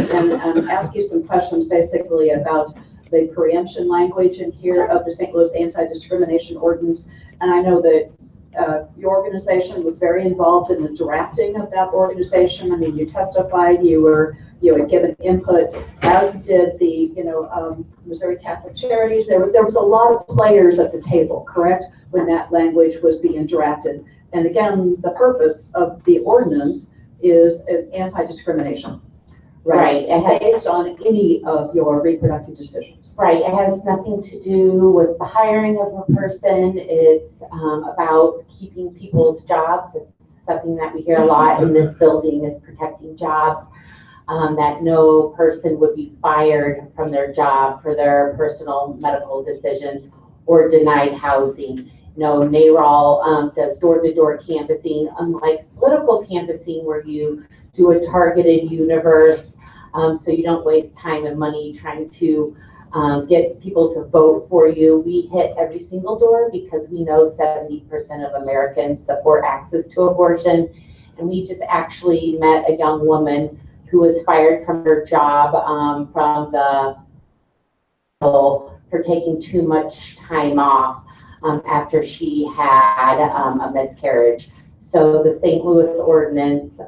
ask you some questions basically about the preemption language in here of the St. Louis Anti-Discrimination Ordinance. And I know that your organization was very involved in the drafting of that organization. I mean, you testified, you had given input, as did the Missouri Catholic Charities. There was a lot of players at the table, correct, when that language was being drafted. And again, the purpose of the ordinance is anti-discrimination. Right. Based on any of your reproductive decisions. Right. It has nothing to do with the hiring of a person. It's about keeping people's jobs. It's something that we hear a lot in this building, is protecting jobs. That no person would be fired from their job for their personal medical decisions or denied housing. No, NARAL does door-to-door canvassing, unlike political canvassing where you do a targeted universe, so you don't waste time and money trying to get people to vote for you. We hit every single door because we know 70% of Americans support access to abortion. And we just actually met a young woman who was fired from her job from the for taking too much time off after she had a miscarriage. So the St. Louis ordinance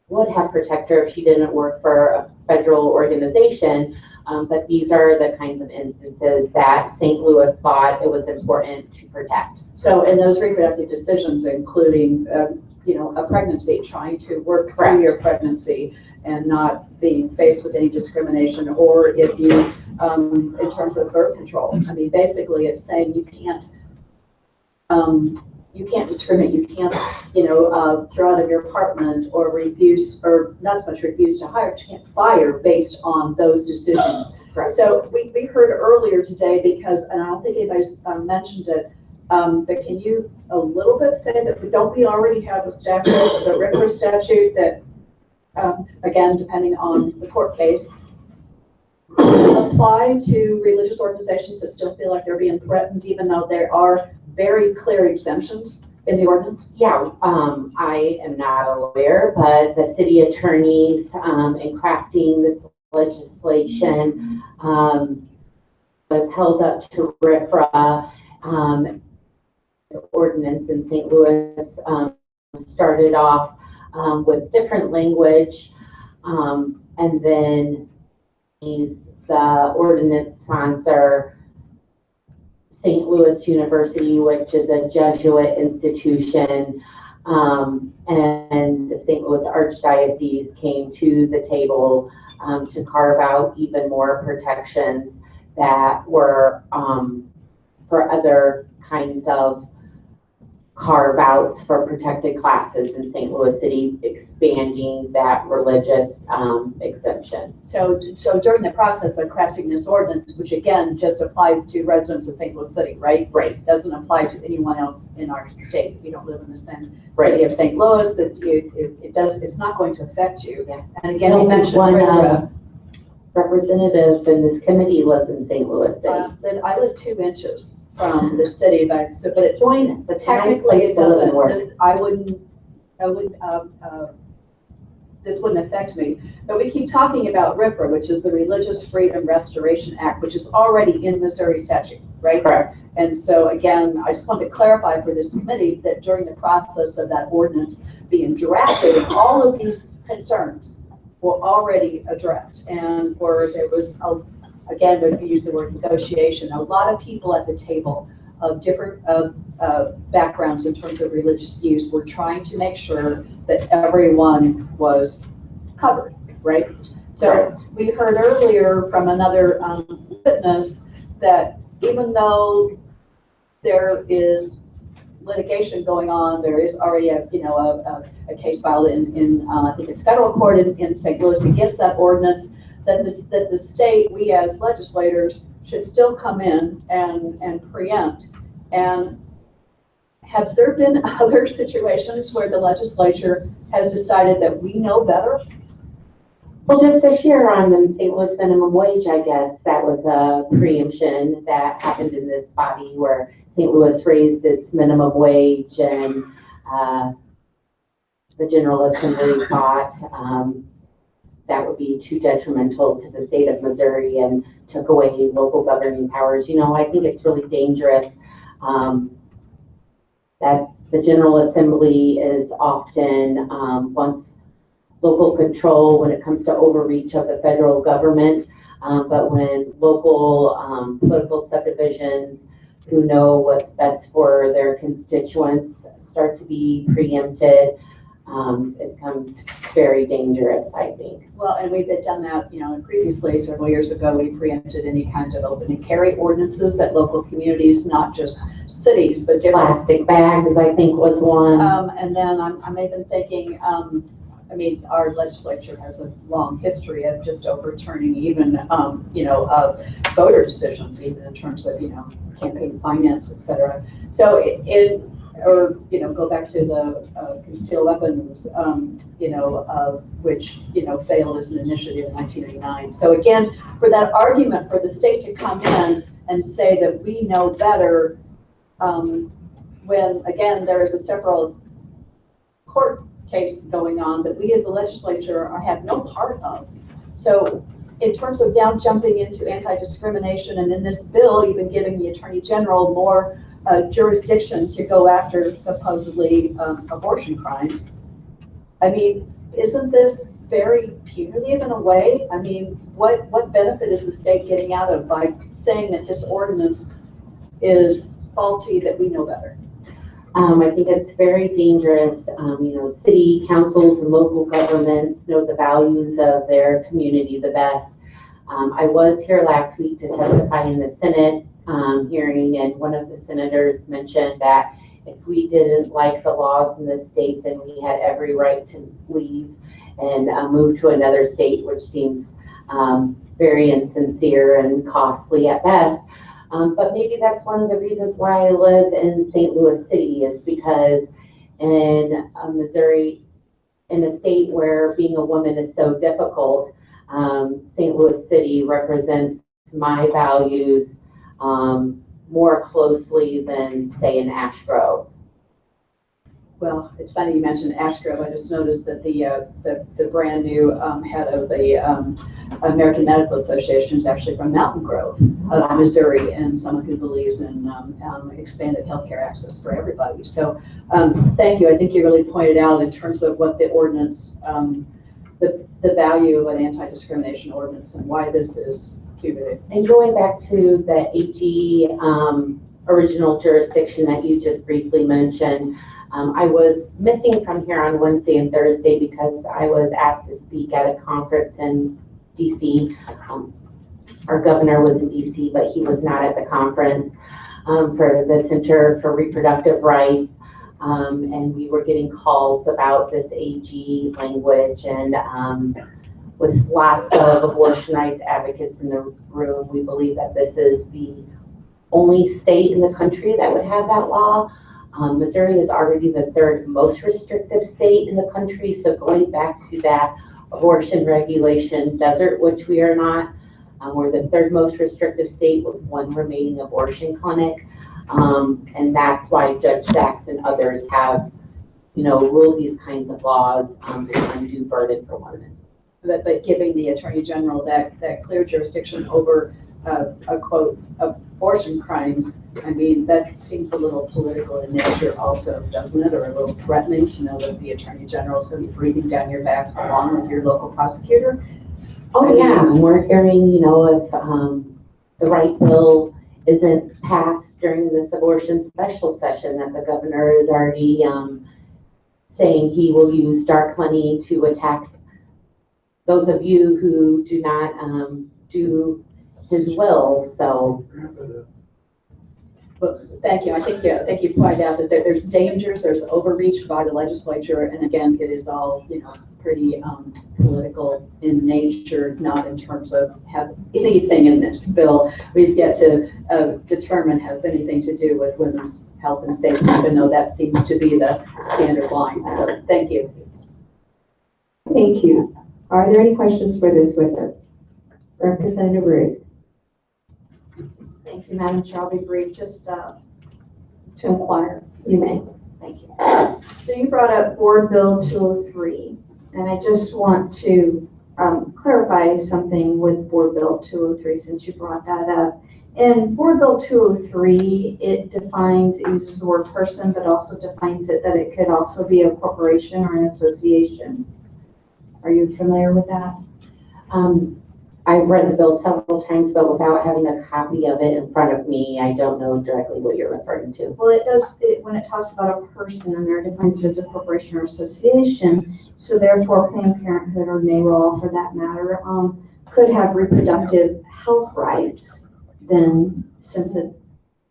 would have protected her if she didn't work for a federal organization, but these are the kinds of instances that St. Louis thought it was important to protect. So in those reproductive decisions, including a pregnancy, trying to work through your pregnancy and not being faced with any discrimination, or if you, in terms of birth control, I mean, basically it's saying you can't discriminate, you can't, throw out of your apartment or refuse, or not so much refuse to hire, but you can't fire based on those decisions. Right. So we heard earlier today, because, and I don't think anybody's mentioned it, but can you a little bit say that don't we already have a statute, the RCRA statute, that, again, depending on the court case, apply to religious organizations that still feel like they're being threatened, even though there are very clear exemptions in the ordinance? Yeah, I am not a lawyer, but the city attorneys in crafting this legislation was held up to RFRA. Ordinance in St. Louis started off with different language, and then the ordinance sponsor, St. Louis University, which is a Jesuit institution, and the St. Louis Archdiocese came to the table to carve out even more protections that were for other kinds of carve-outs for protected classes in St. Louis City, expanding that religious exemption. So during the process of crafting this ordinance, which again just applies to residents of St. Louis City, right? Right. Doesn't apply to anyone else in our state. If you don't live in the same Right. city of St. Louis, that it does, it's not going to affect you. Yeah. And again, we mentioned one representative in this committee lives in St. Louis City. then I live 2 inches from the city, but it Join us. It's a nice technically place it to live and doesn't. work. This wouldn't affect me. But we keep talking about RFRA, which is the Religious Freedom Restoration Act, which is already in Missouri statute, right? Correct. And so again, I just want to clarify for this committee that during the process of that ordinance being drafted, all of these concerns were already addressed. And there was, again, if you use the word negotiation, a lot of people at the table of different backgrounds in terms of religious views were trying to make sure that everyone was covered, right? So we heard earlier from another witness that even though there is litigation going on, there is already a case filed in I think it's federal court in St. Louis against that ordinance, that the state, we as legislators, should still come in and preempt. And has there been other situations where the legislature has decided that we know better? Well, just this year on the St. Louis minimum wage, I guess, that was a preemption that happened in this body where St. Louis raised its minimum wage, and the General Assembly thought that would be too detrimental to the state of Missouri and took away local governing powers. You know, I think it's really dangerous that the General Assembly is often wants local control when it comes to overreach of the federal government, but when local political subdivisions who know what's best for their constituents start to be preempted, it becomes very dangerous, I think. Well, and we've done that, and previously, several years ago, we preempted any kinds of open and carry ordinances that local communities, not just cities, but different. Plastic bags, I think, was one. And then I'm even thinking, our legislature has a long history of just overturning even, voter decisions, even in terms of, campaign finance, et cetera. So go back to the concealed weapons, which, failed as an initiative in 1989. So again, for that argument for the state to come in and say that we know better, when again, there is a several court case going on that we as a legislature have no part of. So in terms of now jumping into anti-discrimination, and in this bill even giving the Attorney General more jurisdiction to go after supposedly abortion crimes, isn't this very punitive in a way? What benefit is the state getting out of by saying that this ordinance is faulty, that we know better? I think it's very dangerous. City councils and local governments know the values of their community the best. I was here last week to testify in the Senate hearing, and one of the senators mentioned that if we didn't like the laws in the state, then we had every right to leave and move to another state, which seems very insincere and costly at best. But maybe that's one of the reasons why I live in St. Louis City, is because in Missouri, in a state where being a woman is so difficult, St. Louis City represents my values more closely than, say, in Ash Grove. Well, it's funny you mentioned Ash Grove. I just noticed that the brand new head of the American Medical Association is actually from Mountain Grove of Missouri, and someone who believes in expanded healthcare access for everybody. So thank you. I think you really pointed out in terms of what the ordinance, the value of an anti-discrimination ordinance and why this is punitive. And going back to the AG original jurisdiction that you just briefly mentioned, I was missing from here on Wednesday and Thursday because I was asked to speak at a conference in DC. Our governor was in DC, but he was not at the conference for the Center for Reproductive Rights. And we were getting calls about this AG language, and with lots of abortion rights advocates in the room, we believe that this is the only state in the country that would have that law. Missouri is already the third most restrictive state in the country, so going back to that abortion regulation desert, which we are not, we're the third most restrictive state with one remaining abortion clinic, and that's why Judge Sachs and others have, ruled these kinds of laws an undue burden for women. But giving the Attorney General that clear jurisdiction over a quote abortion crimes, I mean, that seems a little political in nature also, doesn't it? Or a little threatening to know that the Attorney General is going to be breathing down your back along with your local prosecutor. Oh yeah, and we're hearing, if the right bill isn't passed during this abortion special session, that the governor is already saying he will use dark money to attack those of you who do not do his will. So, well, thank you. I think you pointed out that there's dangers, there's overreach by the legislature, and again, it is all pretty political in nature, not in terms of have anything in this bill we've yet to determine has anything to do with women's health and safety, even though that seems to be the standard line. So, thank you. Thank you. Are there any questions for this witness? Representative Rude. Thank you, Madam Chair. I'll be brief, just to inquire. You may. Thank you. So you brought up Board Bill 203, and I just want to clarify something with Board Bill 203 since you brought that up. In Board Bill 203, it defines, it uses the word person, but also defines it that it could also be a corporation or an association. Are you familiar with that? I've read the bill several times, but without having a copy of it in front of me, I don't know directly what you're referring to. Well, it does, when it talks about a person in there, it defines it as a corporation or association. So therefore, Planned Parenthood or NARAL, for that matter, could have reproductive health rights. Then, since it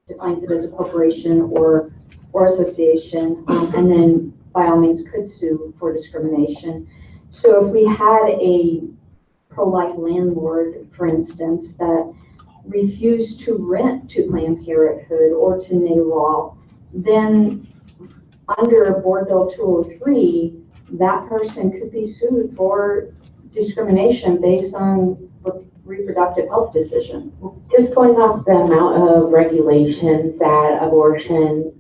defines it as a corporation or association, and then by all means could sue for discrimination. So if we had a pro-life landlord, for instance, that refused to rent to Planned Parenthood or to NARAL, then under Board Bill 203, that person could be sued for discrimination based on reproductive health decision. Just going off the amount of regulations that abortion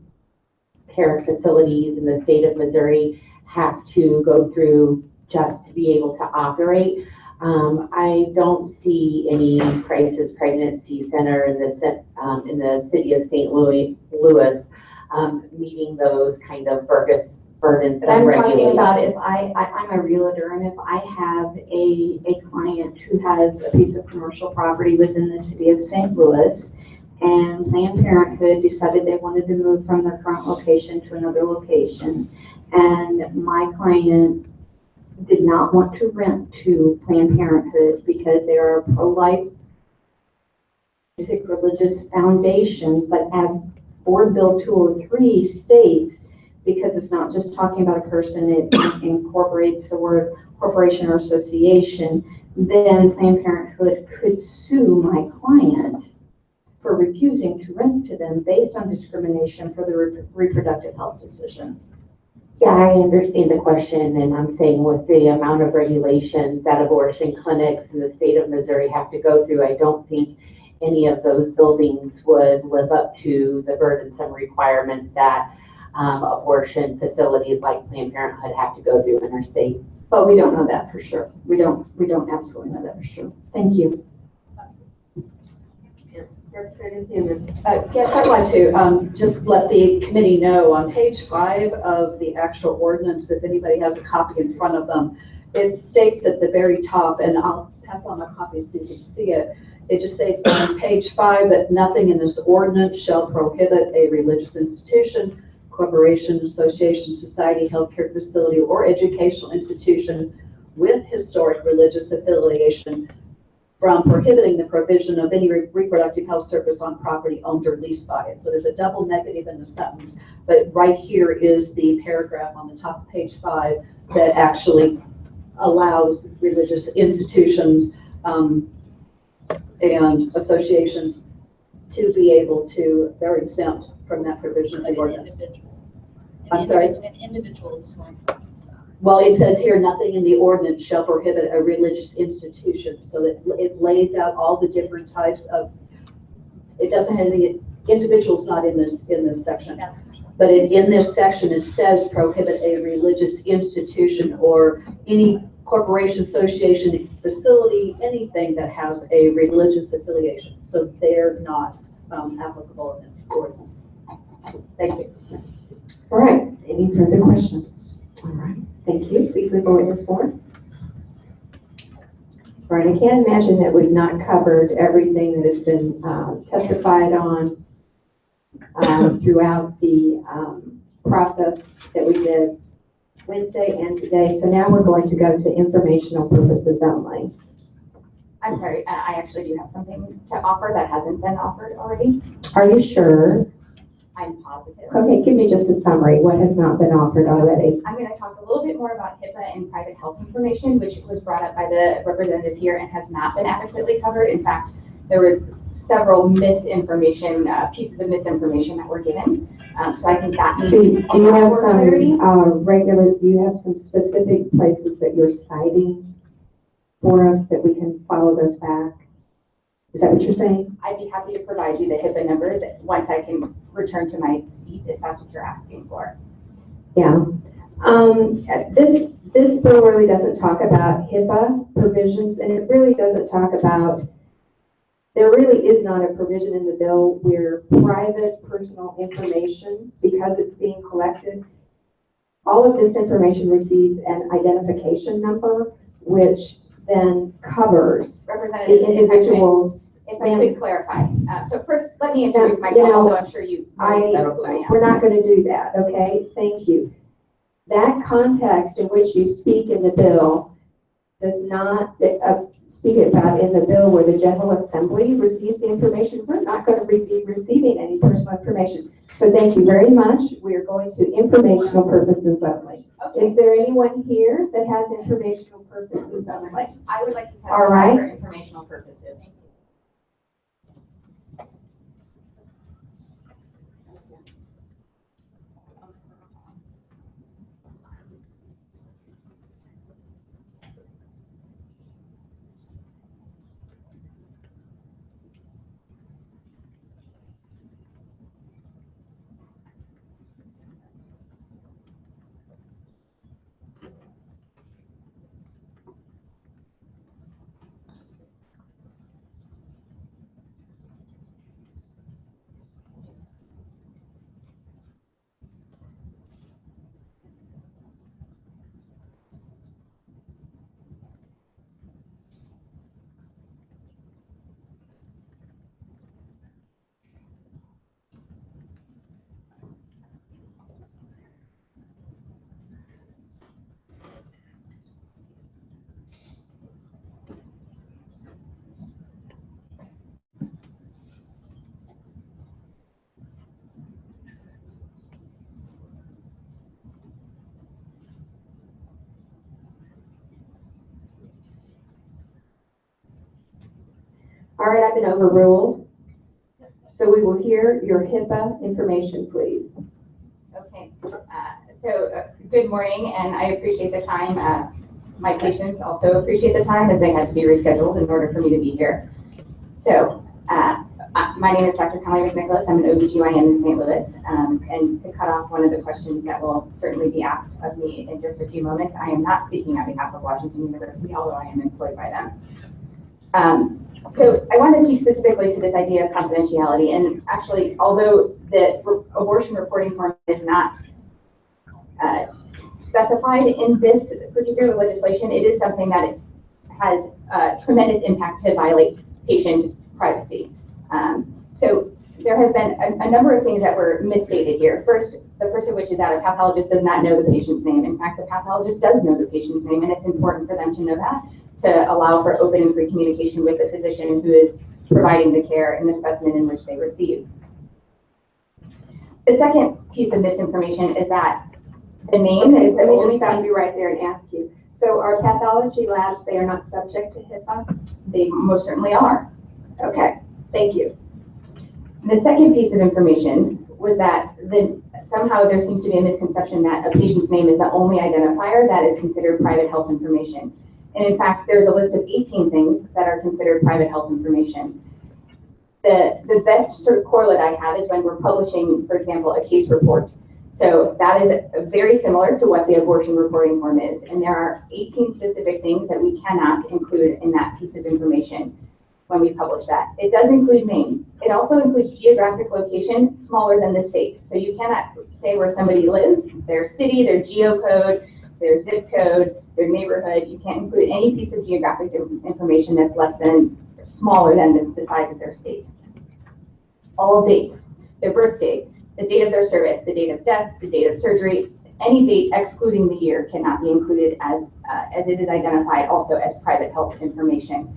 care facilities in the state of Missouri have to go through just to be able to operate. I don't see any crisis pregnancy center in the city of St. Louis meeting those kind of burdens and I'm regulations. talking about if I'm a realtor, and if I have a client who has a piece of commercial property within the city of St. Louis, and Planned Parenthood decided they wanted to move from their current location to another location, and my client did not want to rent to Planned Parenthood because they are a pro-life basic religious foundation, but as Board Bill 203 states, because it's not just talking about a person, it incorporates the word corporation or association, then Planned Parenthood could sue my client for refusing to rent to them based on discrimination for the reproductive health decision. Yeah, I understand the question, and I'm saying with the amount of regulations that abortion clinics in the state of Missouri have to go through, I don't think any of those buildings would live up to the burdensome requirements that abortion facilities like Planned Parenthood have to go through interstate. But we don't know that for sure. We don't absolutely know that for sure. Thank you. Representative Newman. Yes, I'd like to just let the committee know on page 5 of the actual ordinance, if anybody has a copy in front of them, it states at the very top, and I'll pass on my copy so you can see it. It just states on page 5 that nothing in this ordinance shall prohibit a religious institution, corporation, association, society, healthcare facility, or educational institution with historic religious affiliation from prohibiting the provision of any reproductive health service on property owned or leased by it. So there's a double negative in the sentence, but right here is the paragraph on the top of page 5 that actually allows religious institutions and associations to be able to, they're exempt from that provision of the ordinance. I'm sorry? An individual is one. Well, it says here, nothing in the ordinance shall prohibit a religious institution. So that it lays out all the different types of, it doesn't have any, individuals not in this section. But in this section, it says prohibit a religious institution or any corporation, association, facility, anything that has a religious affiliation. So they're not applicable in this ordinance. Thank you. All right. Any further questions? All right. Thank you. Please leave a witness form. All right. I can't imagine that we've not covered everything that has been testified on throughout the process that we did Wednesday and today. So now we're going to go to informational purposes only. I'm sorry, I actually do have something to offer that hasn't been offered already. Are you sure? I'm positive. Okay, give me just a summary. What has not been offered already? I'm going to talk a little bit more about HIPAA and private health information, which was brought up by the representative here and has not been adequately covered. In fact, there was several misinformation, pieces of misinformation that were given. So I think that needs Do to you have some do you have some specific places that you're citing for us that we can follow those back? Is that what you're saying? I'd be happy to provide you the HIPAA numbers once I can return to my seat, if that's what you're asking for. Yeah. This bill really doesn't talk about HIPAA provisions, and it really doesn't talk about, there really is not a provision in the bill where private personal information, because it's being collected, all of this information receives an identification number, which then covers the individuals. If I could clarify. So first, let me introduce myself, although I'm sure you know who I am. We're not going to do that, okay? Thank you. That context in which you speak in the bill does not speak about in the bill where the General Assembly receives the information. We're not going to be receiving any personal information. So thank you very much. We are going to informational purposes only. Okay. Is there anyone here that has informational purposes only? I would like to testify for informational purposes. All right, I've been overruled. So we will hear your HIPAA information, please. Okay. Good morning, and I appreciate the time. My patients also appreciate the time as they had to be rescheduled in order for me to be here. So My name is Dr. Connie McNicholas. I'm an OBGYN in St. Louis. And to cut off one of the questions that will certainly be asked of me in just a few moments, I am not speaking on behalf of Washington University, although I am employed by them. So I want to speak specifically to this idea of confidentiality. And actually, although the abortion reporting form is not specified in this particular legislation, it is something that has tremendous impact to violate patient privacy. So there has been a number of things that were misstated here. The first of which is that a pathologist does not know the patient's name. In fact, the pathologist does know the patient's name, and it's important for them to know that to allow for open and free communication with the physician who is providing the care and the specimen in which they receive. The second piece of misinformation is that the name is the Let me only just stop piece. you right there and ask you. So our pathology labs, they are not subject to HIPAA? They most certainly are. Okay, thank you. The second piece of information was that somehow there seems to be a misconception that a patient's name is the only identifier that is considered private health information. And in fact, there's a list of 18 things that are considered private health information. The best sort of correlate I have is when we're publishing, for example, a case report. So that is very similar to what the abortion reporting form is. And there are 18 specific things that we cannot include in that piece of information when we publish that. It does include name. It also includes geographic location smaller than the state. So you cannot say where somebody lives, their city, their geocode, their zip code, their neighborhood. You can't include any piece of geographic information that's smaller than the size of their state. All dates, their birth date, the date of their service, the date of death, the date of surgery, any date excluding the year cannot be included as it is identified also as private health information.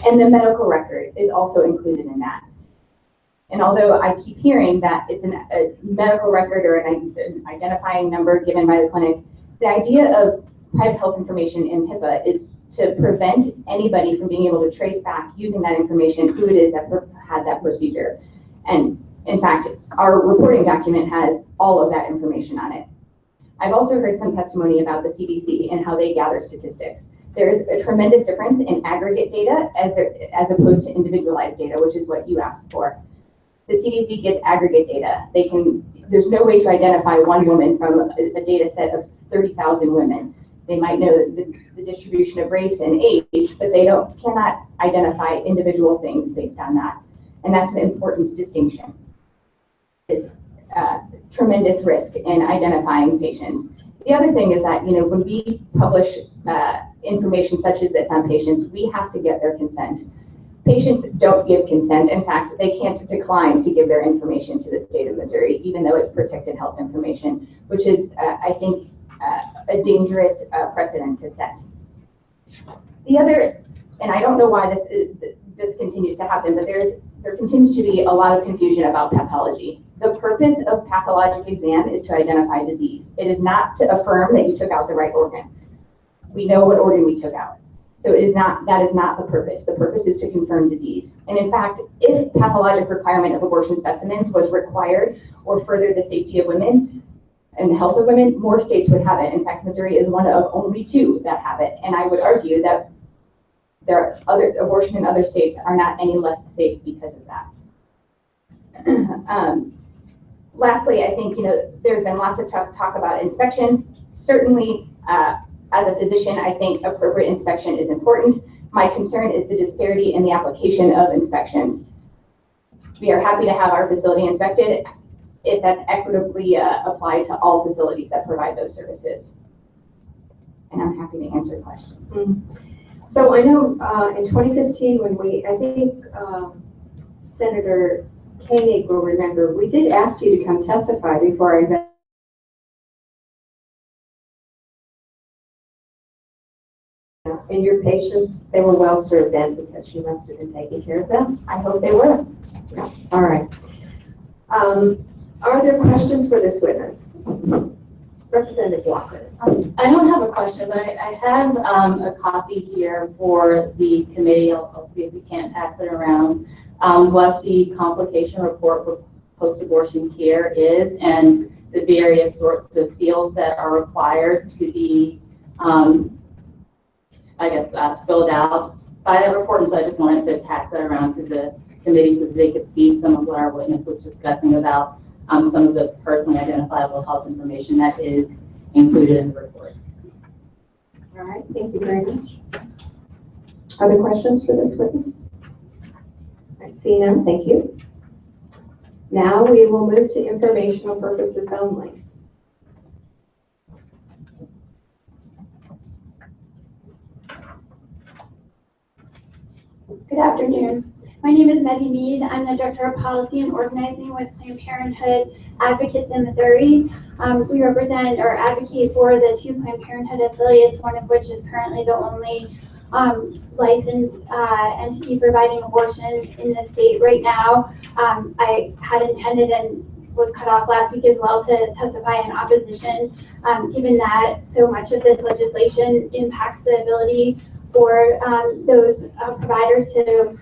And the medical record is also included in that. And although I keep hearing that it's a medical record or an identifying number given by the clinic, the idea of private health information in HIPAA is to prevent anybody from being able to trace back using that information who it is that had that procedure. And in fact, our reporting document has all of that information on it. I've also heard some testimony about the CDC and how they gather statistics. There's a tremendous difference in aggregate data as opposed to individualized data, which is what you asked for. The CDC gets aggregate data. There's no way to identify one woman from a data set of 30,000 women. They might know the distribution of race and age, but they cannot identify individual things based on that. And that's an important distinction. It's tremendous risk in identifying patients. The other thing is that, when we publish information such as this on patients, we have to get their consent. Patients don't give consent. In fact, they can't decline to give their information to the state of Missouri, even though it's protected health information, which is, I think, a dangerous precedent to set. The other, and I don't know why this continues to happen, but there continues to be a lot of confusion about pathology. The purpose of pathologic exam is to identify disease. It is not to affirm that you took out the right organ. We know what organ we took out. So that is not the purpose. The purpose is to confirm disease. And in fact, if pathologic requirement of abortion specimens was required or further the safety of women and the health of women, more states would have it. In fact, Missouri is one of only 2 that have it. And I would argue that abortion in other states are not any less safe because of that. Lastly, I think, there's been lots of talk about inspections. Certainly, as a physician, I think appropriate inspection is important. My concern is the disparity in the application of inspections. We are happy to have our facility inspected if that's equitably applied to all facilities that provide those services. And I'm happy to answer questions. So I know in 2015, I think Senator Koenig will remember, we did ask you to come testify before our and your patients, they were well served then because you must have been taking care of them. I hope they were. All right. Are there questions for this witness? Representative Walker. I don't have a question, but I have a copy here for the committee. I'll see if we can't pass it around. What the complication report for post-abortion care is and the various sorts of fields that are required to be, filled out by that report. And so I just wanted to pass that around to the committee so that they could see some of what our witness was discussing about some of the personally identifiable health information that is included in the report. All right, thank you very much. Other questions for this witness? All right, seeing none, thank you. Now we will move to informational purposes only. Good afternoon. My name is Maggie Mead. I'm the Director of Policy and Organizing with Planned Parenthood Advocates in Missouri. We represent or advocate for the 2 Planned Parenthood affiliates, one of which is currently the only licensed entity providing abortion in the state right now. I had intended and was cut off last week as well to testify in opposition, given that so much of this legislation impacts the ability for those providers to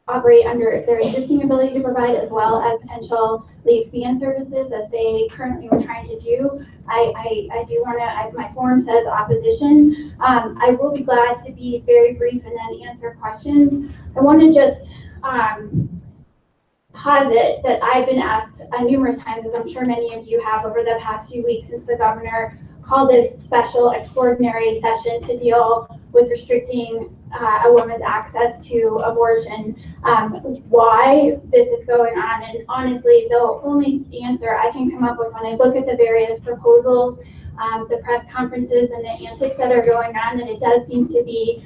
operate under their existing ability to provide, as well as potentially expand services as they currently were trying to do. I do want to, as my form says, opposition. I will be glad to be very brief and then answer questions. I want to just posit that I've been asked numerous times, as I'm sure many of you have over the past few weeks since the governor called this special extraordinary session to deal with restricting a woman's access to abortion, why this is going on. And honestly, the only answer I can come up with when I look at the various proposals, the press conferences and the antics that are going on, that it does seem to be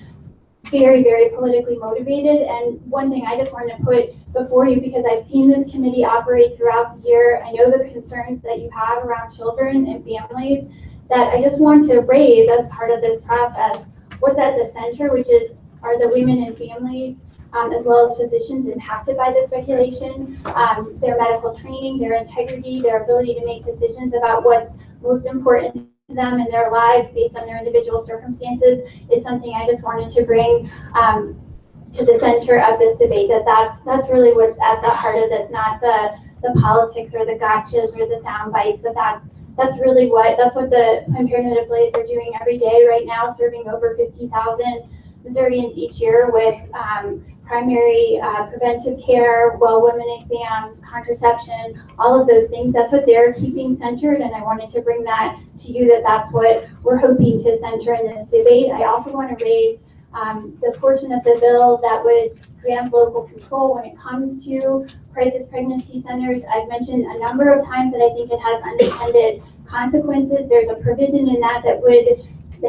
very, very politically motivated. And one thing I just wanted to put before you, because I've seen this committee operate throughout the year, I know the concerns that you have around children and families, that I just want to raise as part of this process what's at the center, which is are the women and families, as well as physicians impacted by this regulation, their medical training, their integrity, their ability to make decisions about what's most important to them in their lives based on their individual circumstances, is something I just wanted to bring to the center of this debate. That's really what's at the heart of this, not the politics or the gotchas or the sound bites. That's really what the Planned Parenthood affiliates are doing every day right now, serving over 50,000 Missourians each year with primary preventive care, well women exams, contraception, all of those things. That's what they're keeping centered, and I wanted to bring that to you, that's what we're hoping to center in this debate. I also want to raise the portion of the bill that would grant local control when it comes to crisis pregnancy centers. I've mentioned a number of times that I think it has unintended consequences. There's a provision in that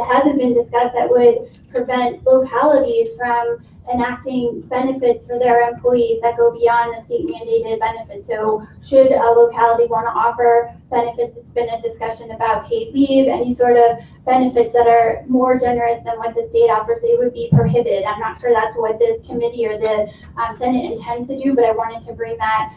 hasn't been discussed that would prevent localities from enacting benefits for their employees that go beyond the state mandated benefits. So should a locality want to offer benefits, it's been a discussion about paid leave, any sort of benefits that are more generous than what the state offers, they would be prohibited. I'm not sure that's what this committee or the Senate intends to do, but I wanted to bring that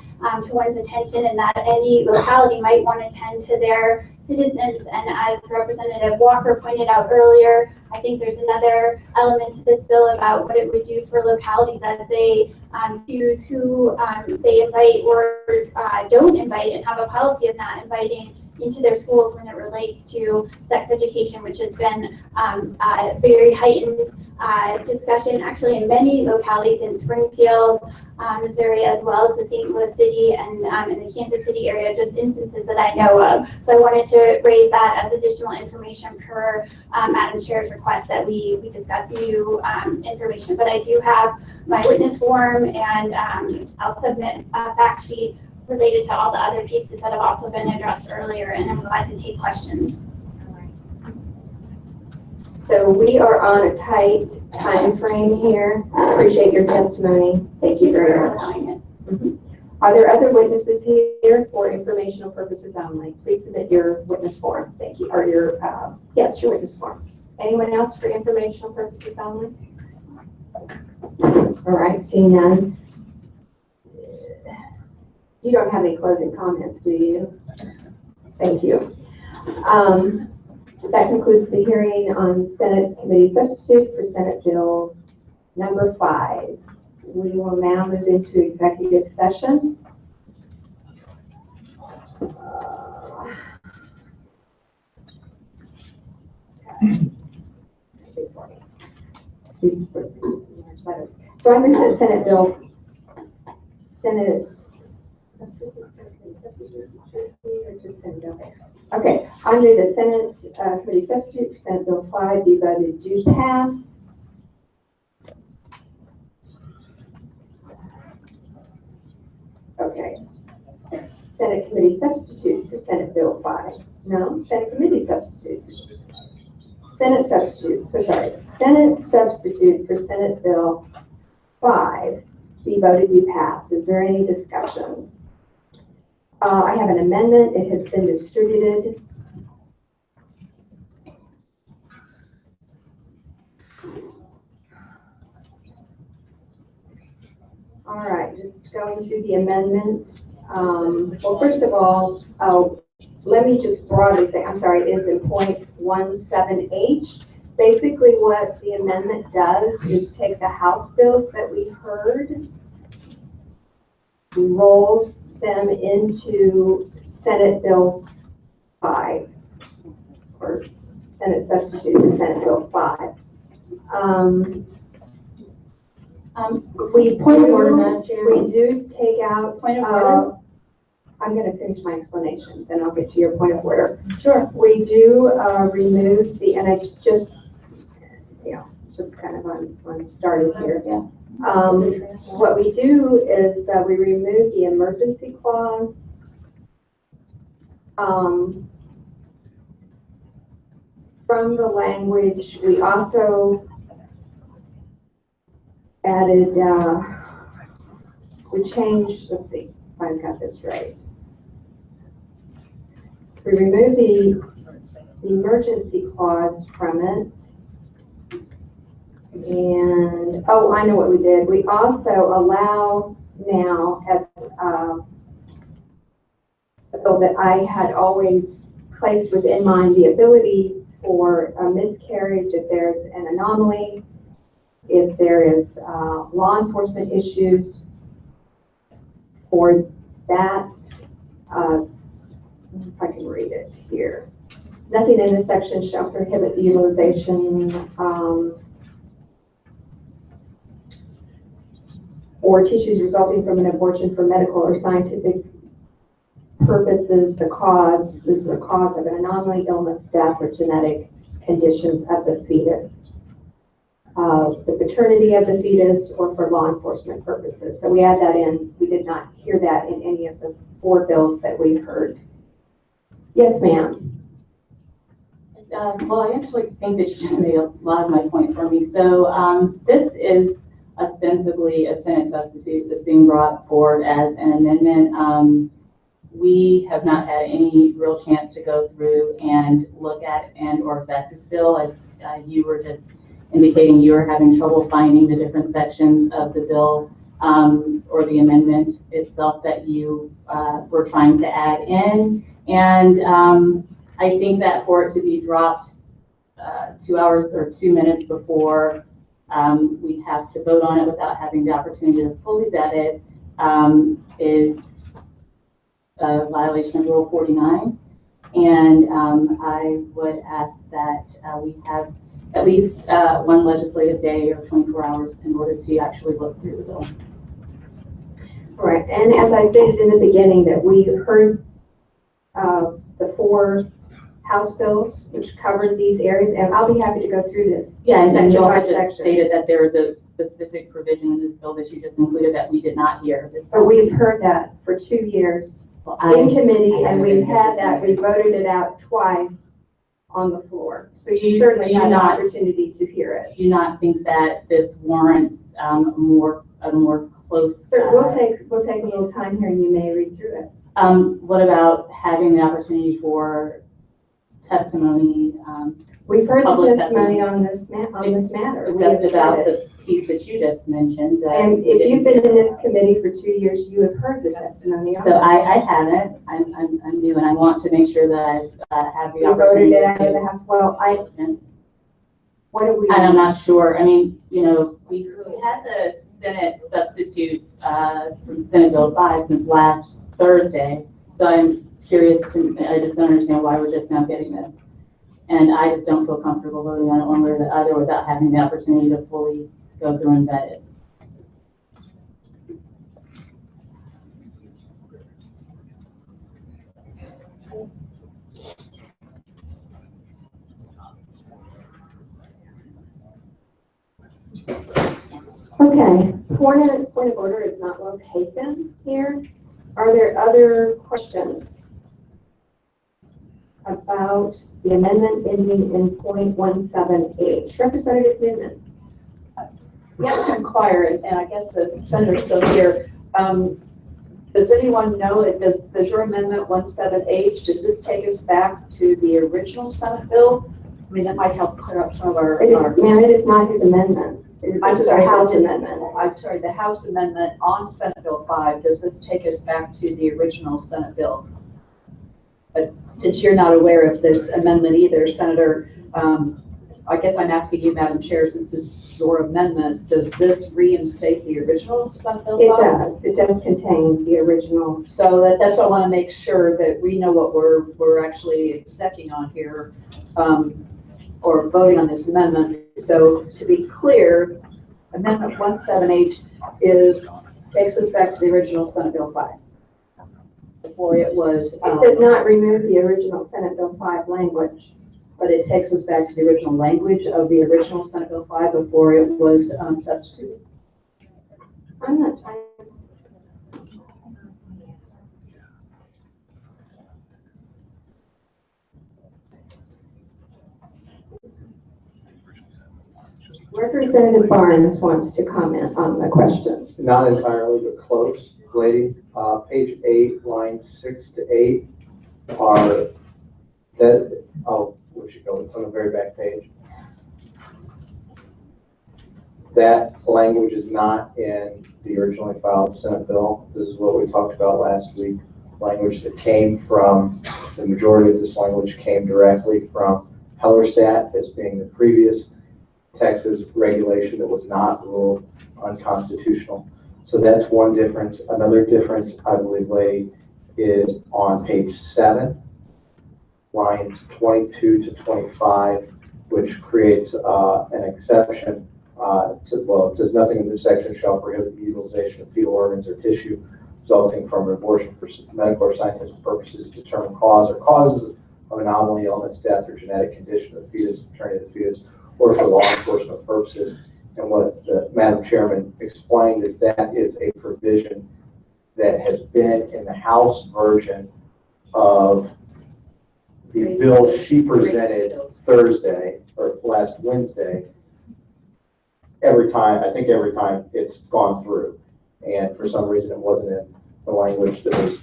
to one's attention, and that any locality might want to tend to their citizens. And as Representative Walker pointed out earlier, I think there's another element to this bill about what it would do for localities as they choose who they invite or don't invite, and have a policy of not inviting into their schools when it relates to sex education, which has been a very heightened discussion actually in many localities in Springfield, Missouri, as well as the St. Louis city and in the Kansas City area, just instances that I know of. So I wanted to raise that as additional information per Madam Chair's request that we discuss new information. But I do have my witness form, and I'll submit a fact sheet related to all the other pieces that have also been addressed earlier, and I'm glad to take questions. So we are on a tight time frame here. Appreciate your testimony. Thank you very much. Are there other witnesses here for informational purposes only? Please submit your witness form. Thank you. Or your yes, your witness form. Anyone else for informational purposes only? All right, seeing none. You don't have any closing comments, do you? Thank you. That concludes the hearing on Senate Committee Substitute for Senate Bill number 5. We will now move into executive session. So I move that Senate Bill, Okay, I move that Senate Committee Substitute for Senate Bill 5 be voted to pass. Okay. Senate Committee Substitute for Senate Bill 5. No, Senate Committee Substitute. Senate Substitute, so sorry. Senate Substitute for Senate Bill 5 be voted to pass. Is there any discussion? I have an amendment. It has been distributed. All right, just going through the amendment. Well, first of all, let me just broadly say, I'm sorry, it's in point 17H. Basically what the amendment does is take the House bills that we heard, rolls them into Senate Bill 5, or Senate Substitute for Senate Bill 5. We do take out, Point of order? I'm going to finish my explanation, then I'll get to your point of order. Sure. We do remove the, and I just, just kind of on starting here. Yeah. What we do is we remove the emergency clause. From the language, we also added, we changed, let's see if I've got this right. We remove the emergency clause from it. And, oh, I know what we did. We also allow now, as a bill that I had always placed within mind, the ability for a miscarriage if there's an anomaly, if there is law enforcement issues, for that, if I can read it here. Nothing in this section shall prohibit the utilization or tissues resulting from an abortion for medical or scientific purposes. The cause is the cause of an anomaly, illness, death, or genetic conditions of the fetus, the paternity of the fetus, or for law enforcement purposes. So we add that in. We did not hear that in any of the 4 bills that we heard. Yes, ma'am. Well, I actually think that you just made a lot of my point for me. So this is ostensibly a Senate substitute that's being brought forward as an amendment. We have not had any real chance to go through and look at and or vet this bill, as you were just indicating you were having trouble finding the different sections of the bill or the amendment itself that you were trying to add in. And I think that for it to be dropped 2 hours or 2 minutes before we have to vote on it without having the opportunity to fully vet it is a violation of Rule 49. And I would ask that we have at least one legislative day or 24 hours in order to actually look through the bill. All right, and as I stated in the beginning, that we heard the 4 House bills which covered these areas, and I'll be happy to go through this. Yeah, and you also just section. stated that there was a specific provision in this bill that you just included that we did not hear. But we've heard that for 2 years in committee, and we've had that, we voted it out twice on the floor. So you certainly had an opportunity to hear it. Do you not think that this warrants a more close? So we'll take a little time here, and you may read through it. What about having the opportunity for testimony? We've heard the testimony on this matter. Except about the piece that you just mentioned. And if you've been in this committee for 2 years, you have heard the testimony. So I haven't. I'm new, and I want to make sure that I have the opportunity. You voted it out of the House. Well, what do we? And I'm not sure. I mean, we had the Senate substitute from Senate Bill 5 since last Thursday. So I'm curious I just don't understand why we're just now getting this. And I just don't feel comfortable voting on it one way or the other without having the opportunity to fully go through and vet it. Okay, point of order is not well taken here. Are there other questions about the amendment ending in .17H? Representative Newman. Yeah, to inquire, and I guess the senator's still here. Does anyone know, does your amendment 17H, does this take us back to the original Senate bill? I mean, that might help clear up some of our. Ma'am, it is not his amendment. I'm sorry, House amendment. I'm sorry, the House amendment on Senate Bill 5, does this take us back to the original Senate bill? But since you're not aware of this amendment either, Senator, I guess I'm asking you, Madam Chair, since this is your amendment, does this reinstate the original Senate Bill 5? It does. It does contain the original. So that's why I want to make sure that we know what we're actually executing on here, or voting on this amendment. So to be clear, Amendment 17H takes us back to the original Senate Bill 5. Before it was. It does not remove the original Senate Bill 5 language. But it takes us back to the original language of the original Senate Bill 5 before it was substituted. I'm not. Representative Barnes wants to comment on the question. Not entirely, but close. Lady, page 8, lines 6 to 8 are that. Oh, where should go? It's on the very back page. That language is not in the originally filed Senate bill. This is what we talked about last week. Language that came from, the majority of this language came directly from Hellerstadt as being the previous Texas regulation that was not ruled unconstitutional. So that's one difference. Another difference, I believe, lady, is on page 7, lines 22 to 25, which creates an exception. It says nothing in this section shall prohibit the utilization of fetal organs or tissue resulting from an abortion for medical or scientific purposes to determine cause or causes of anomaly, illness, death, or genetic condition of the fetus, maternity of the fetus, or for law enforcement purposes. And what the Madam Chairman explained is that is a provision that has been in the House version of the bill she presented Thursday or last Wednesday. Every time it's gone through. And for some reason, it wasn't in the language that was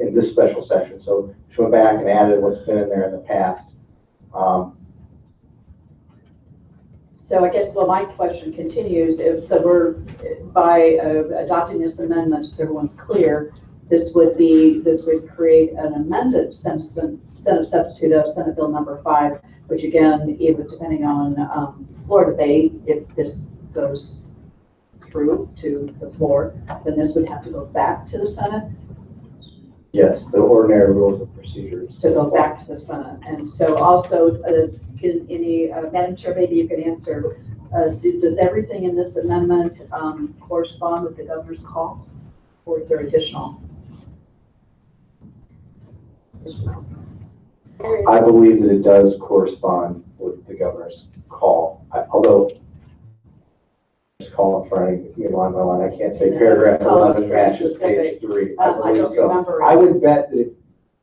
in this special session. So she went back and added what's been in there in the past. So I guess, well, my question continues. So we're, by adopting this amendment, so everyone's clear, this would create an amended Senate substitute of Senate Bill number 5, which again, even depending on floor debate, if this goes through to the floor, then this would have to go back to the Senate. Yes, the ordinary rules of procedures. To go back to the Senate. And so also, Madam Chair, maybe you could answer, does everything in this amendment correspond with the governor's call, or is there additional? I believe that it does correspond with the governor's call. Although, just call in front of me line by line, I can't say paragraph 11 matches page 3. I believe so. Remember. I would bet that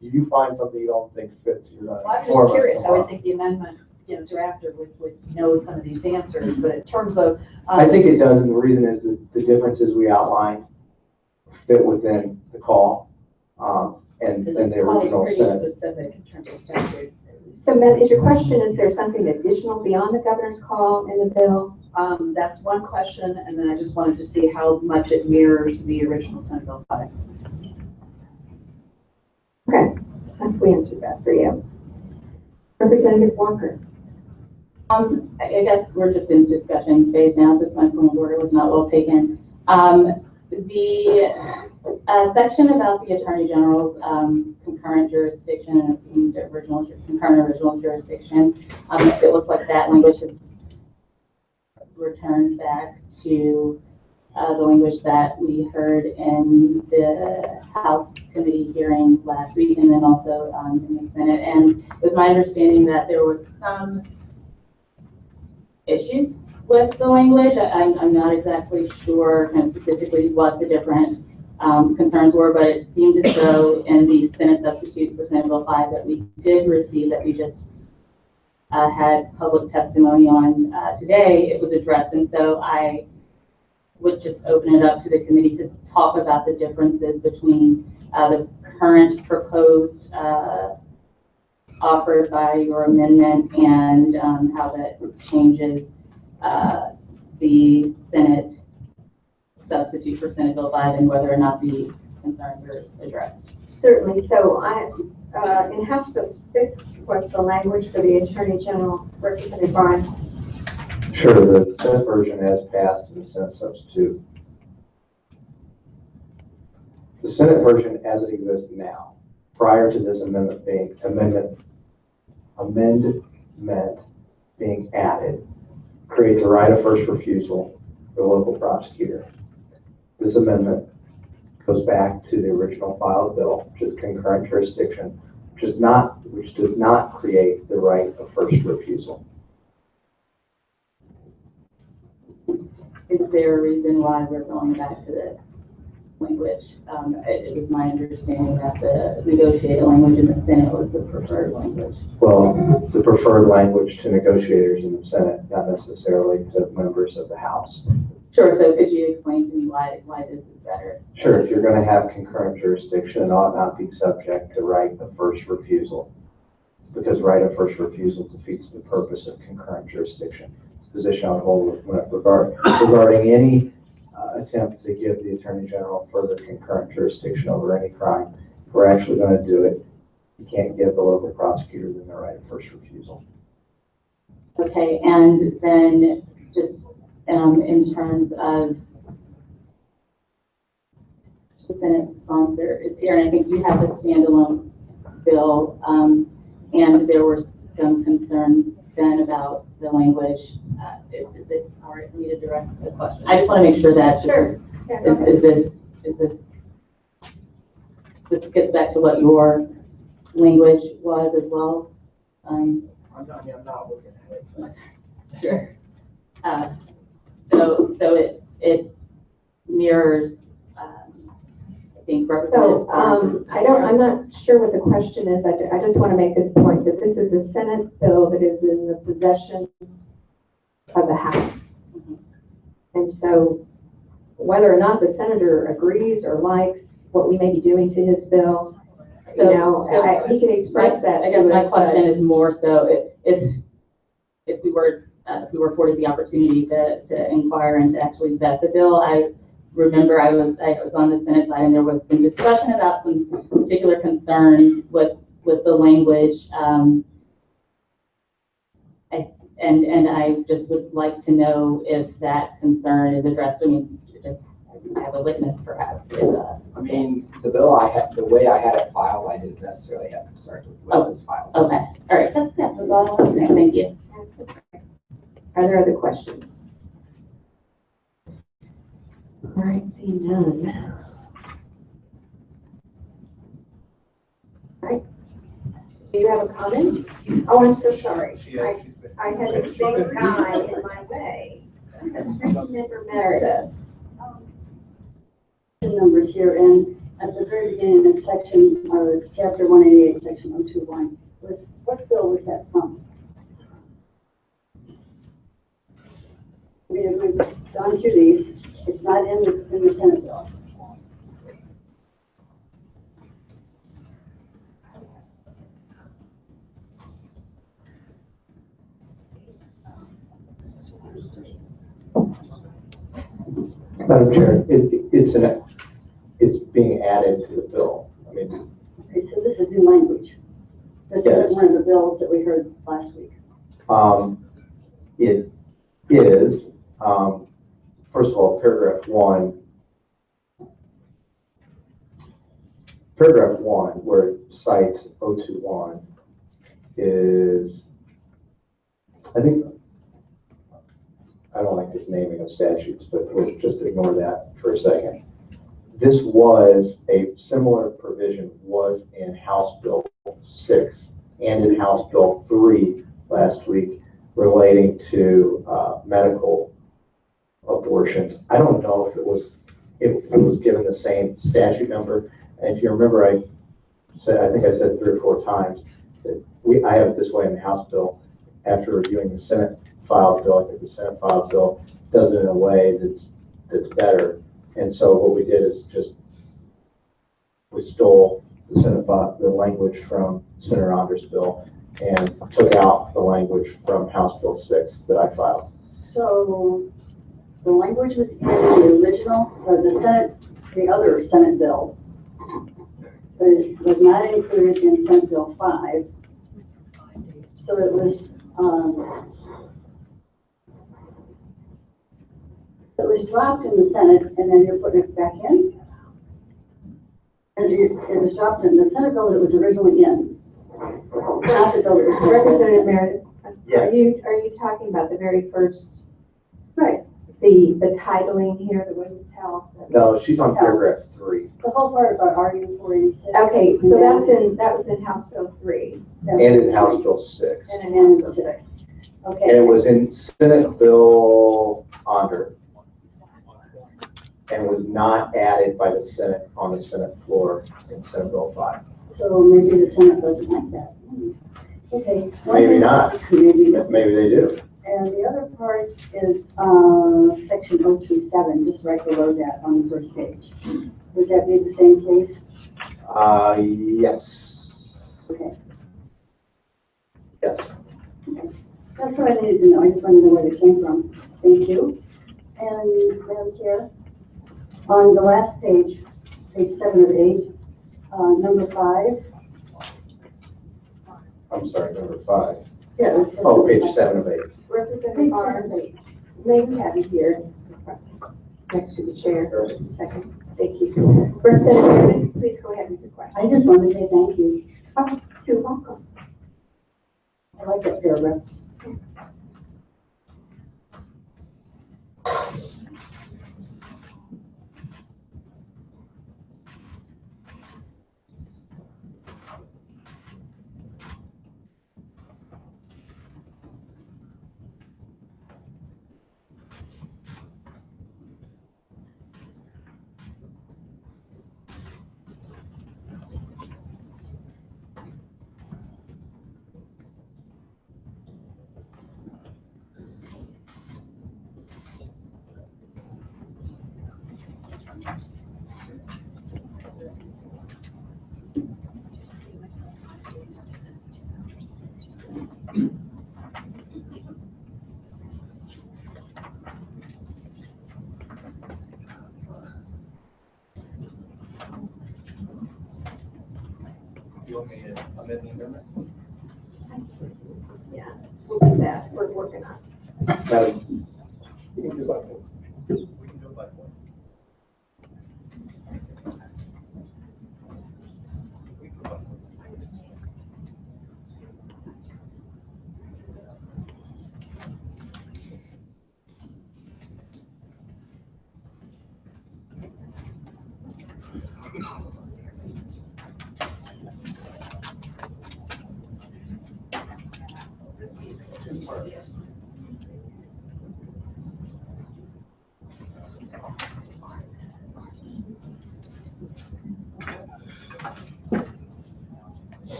if you find something you don't think fits, you're not. Well, I'm just curious. I would think the amendment, drafter would know some of these answers, but in terms of. I think it does, and the reason is that the differences we outlined fit within the call and the original pretty Senate. Specific in terms of statute. So, ma'am, is your question, is there something additional beyond the governor's call in the bill? That's one question, and then I just wanted to see how much it mirrors the original Senate Bill 5. Okay, I think we answered that for you. Representative Walker. I guess we're just in discussion phase now, since my point of order was not well taken. The section about the Attorney General's concurrent jurisdiction and concurrent original jurisdiction, it looks like that language has returned back to the language that we heard in the House committee hearing last week, and then also in the Senate. And it was my understanding that there was some issue with the language. I'm not exactly sure kind of specifically what the different concerns were, but it seemed as though in the Senate substitute for Senate Bill 5 that we did receive, that we just had public testimony on today, it was addressed. And so I would just open it up to the committee to talk about the differences between the current proposed offered by your amendment and how that changes the Senate substitute for Senate Bill 5 and whether or not the concerns are addressed. Certainly. So in House Bill 6 was the language for the Attorney General, Representative Barnes. Sure, the Senate version has passed in the Senate substitute. The Senate version as it exists now, prior to this amendment being added, creates a right of first refusal for the local prosecutor. This amendment goes back to the original filed bill, which is concurrent jurisdiction, which does not create the right of first refusal. Is there a reason why we're going back to the language? It was my understanding that the negotiated language in the Senate was the preferred language. Well, it's the preferred language to negotiators in the Senate, not necessarily to members of the House. Sure, so could you explain to me why this is better? Sure, if you're going to have concurrent jurisdiction, it ought not be subject to right of first refusal, because right of first refusal defeats the purpose of concurrent jurisdiction. It's a position on hold regarding any attempt to give the Attorney General further concurrent jurisdiction over any crime. If we're actually going to do it, you can't give the local prosecutor the right of first refusal. Okay, and then just in terms of the Senate sponsor, it's here, and I think you have the standalone bill, and there were some concerns then about the language. Is it all right for me to direct the question? I just want to make sure that sure. This gets back to what your language was as well. I'm not looking at it. Sure. So it mirrors, I think, So I'm not sure what the question is. I just want to make this point that this is a Senate bill that is in the possession of the House. And so whether or not the senator agrees or likes what we may be doing to his bill, he can express that. I guess my question is more so if we were afforded the opportunity to inquire and to actually vet the bill. I remember I was on the Senate side and there was some discussion about some particular concerns with the language. And I just would like to know if that concern is addressed. I mean, just as a witness, perhaps. I mean, the bill the way I had it filed, I didn't necessarily have concerns with the way it was filed. Okay, all right, that's all I want to know. Thank you. Are there other questions? All right, seeing none. All right. Do you have a comment? Oh, I'm so sorry. I had the same guy in my way. Member Meredith. Numbers here, and at the very beginning of section, it's chapter 188, section 021. What bill was that from? We've gone through these. It's not in the Senate bill. Madam Chair, it's being added to the bill. I mean, Okay, so this is new language. This isn't one of the bills that we heard last week. It is, first of all, paragraph one, where it cites 021 is, I don't like this naming of statutes, but we'll just ignore that for a second. This was a similar provision was in House Bill 6 and in House Bill 3 last week, relating to medical abortions. I don't know if it was given the same statute number. And if you remember, I think I said 3 or 4 times that I have it this way in the House bill. After reviewing the Senate filed bill, I think the Senate filed bill does it in a way that's better. And so what we did is we stole the language from Senator Anders' bill and took out the language from House Bill 6 that I filed. So the language was in the original, or the other Senate bill, but it was not included in Senate Bill 5. So it was dropped in the Senate, and then you're putting it back in? And it was dropped in the Senate bill that it was originally in. Not the bill that was Representative Meredith, Yeah. are you talking about the very first, right, the titling here, the women's health? No, she's on paragraph 3. The whole part about Article 46. Okay, so that was in House Bill 3. And in House Bill 6. And in House Bill 6. Okay. And it was in Senate Bill Onder, and was not added by the Senate on the Senate floor in Senate Bill 5. So maybe the Senate doesn't like that. Okay. Maybe not. Maybe not. Maybe they do. And the other part is section 027, just right below that on the first page. Would that be the same case? Yes. Okay. Yes. Okay. That's what I needed to know. I just wanted to know where they came from. Thank you. And Madam Chair, on the last page, page 7 of 8, number 5. I'm sorry, number 5. Yeah. Oh, page 7 of 8. Representative Barnes, may we have you here next to the chair for just a second? Thank you. Representative Meredith, please go ahead with your question. I just want to say thank you. Oh, you're welcome. I like that paragraph. You want me to amend the amendment? Yeah, we'll do that. We're working on it. You can do by voice. We can do it by voice.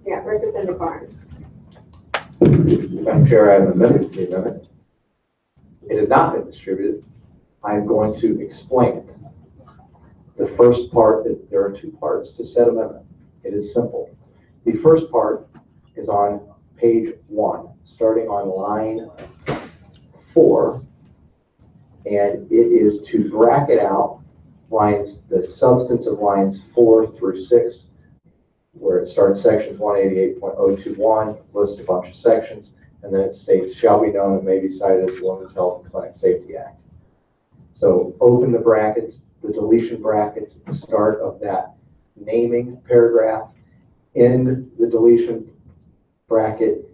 Yeah, Representative Barnes. Madam Chair, I have an amendment to the amendment. It has not been distributed. I'm going to explain it. The first part is, there are 2 parts to said amendment. It is simple. The first part is on page 1, starting on line 4, and it is to bracket out the substance of lines 4 through 6, where it starts sections 188.021, lists a bunch of sections, and then it states, shall be known and may be cited as the Women's Health and Clinic Safety Act. So open the brackets, the deletion brackets at the start of that naming paragraph, end the deletion bracket,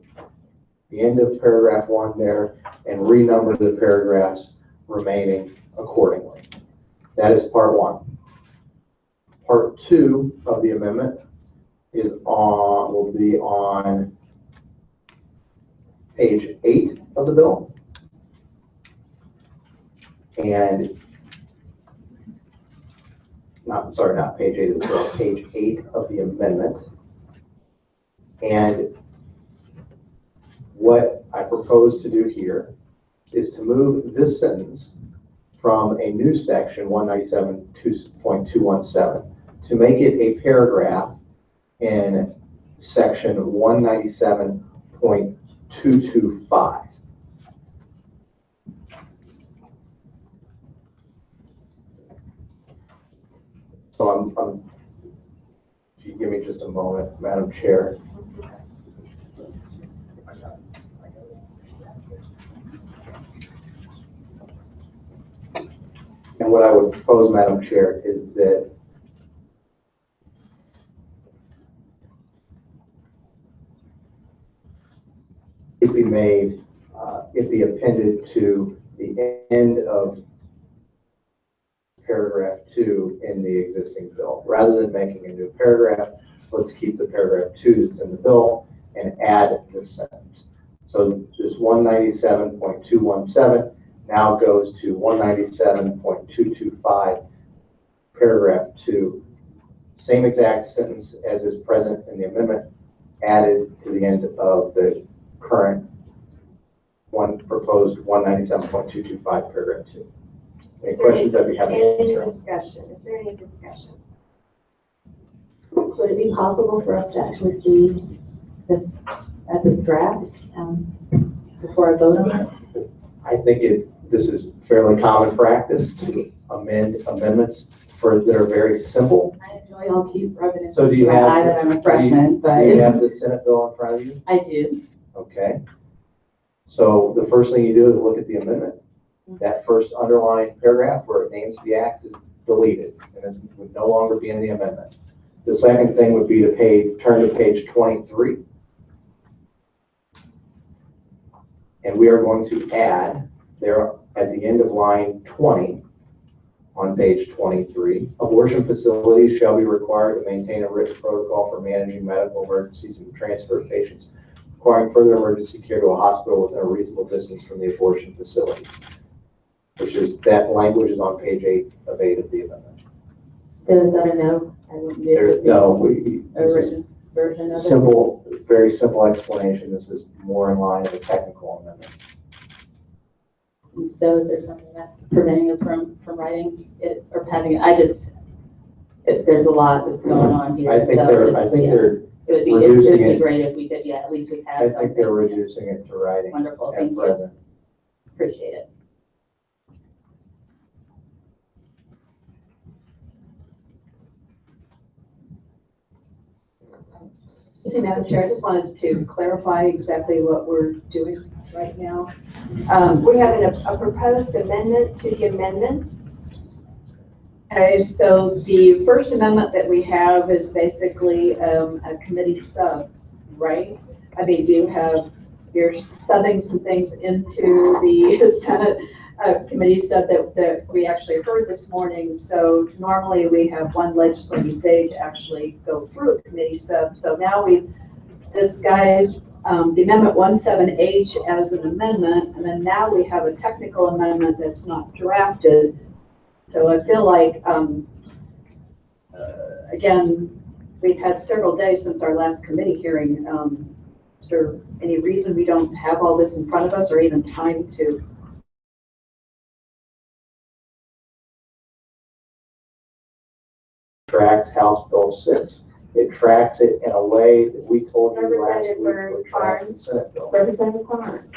the end of paragraph 1 there, and renumber the paragraphs remaining accordingly. That is part 1. Part 2 of the amendment will be on page 8 of the bill. And not page 8 of the bill, page 8 of the amendment. And what I propose to do here is to move this sentence from a new section 197.217 to make it a paragraph in section 197.225. So if you give me just a moment, Madam Chair. And what I would propose, Madam Chair, is that it be made, it be appended to the end of paragraph 2 in the existing bill. Rather than making a new paragraph, let's keep the paragraph 2 that's in the bill and add this sentence. So this 197.217 now goes to 197.225, paragraph 2. Same exact sentence as is present in the amendment, added to the end of the current proposed 197.225, paragraph 2. Any questions that we have? Any discussion? Is there any discussion? Would it be possible for us to actually see this as a draft before I vote on it? I think this is fairly common practice to amend amendments that are very simple. I enjoy all keep rubbing it. So do you have? That I'm a freshman, but do you have the Senate bill in front of you? I do. Okay. So the first thing you do is look at the amendment. That first underlined paragraph where it names the act is deleted, and this would no longer be in the amendment. The second thing would be to turn to page 23. And we are going to add there at the end of line 20 on page 23, abortion facilities shall be required to maintain a written protocol for managing medical emergencies and transfer of patients requiring further emergency care to a hospital within a reasonable distance from the abortion facility. That language is on page 8 of the amendment. So is that a no? There's no, written version of it? Simple, very simple explanation. This is more in line with a technical amendment. So is there something that's preventing us from writing it or having it? There's a lot that's going on here. I think they're it would be great if we could, at least just have. I think they're reducing it to writing. Wonderful, at thank present. you. Appreciate it. Excuse me, Madam Chair, I just wanted to clarify exactly what we're doing right now. We have a proposed amendment to the amendment. Okay, so the first amendment that we have is basically a committee sub, right? I mean, you're subbing some things into the Senate committee sub that we actually heard this morning. So normally we have one legislative day to actually go through a committee sub. So now we've disguised the amendment 17H as an amendment, and then now we have a technical amendment that's not drafted. So I feel like, again, we've had several days since our last committee hearing. Is there any reason we don't have all this in front of us or even time to? Tracks House Bill 6. It tracks it in a way that we told you last week would track the Senate bill. Representative Barnes.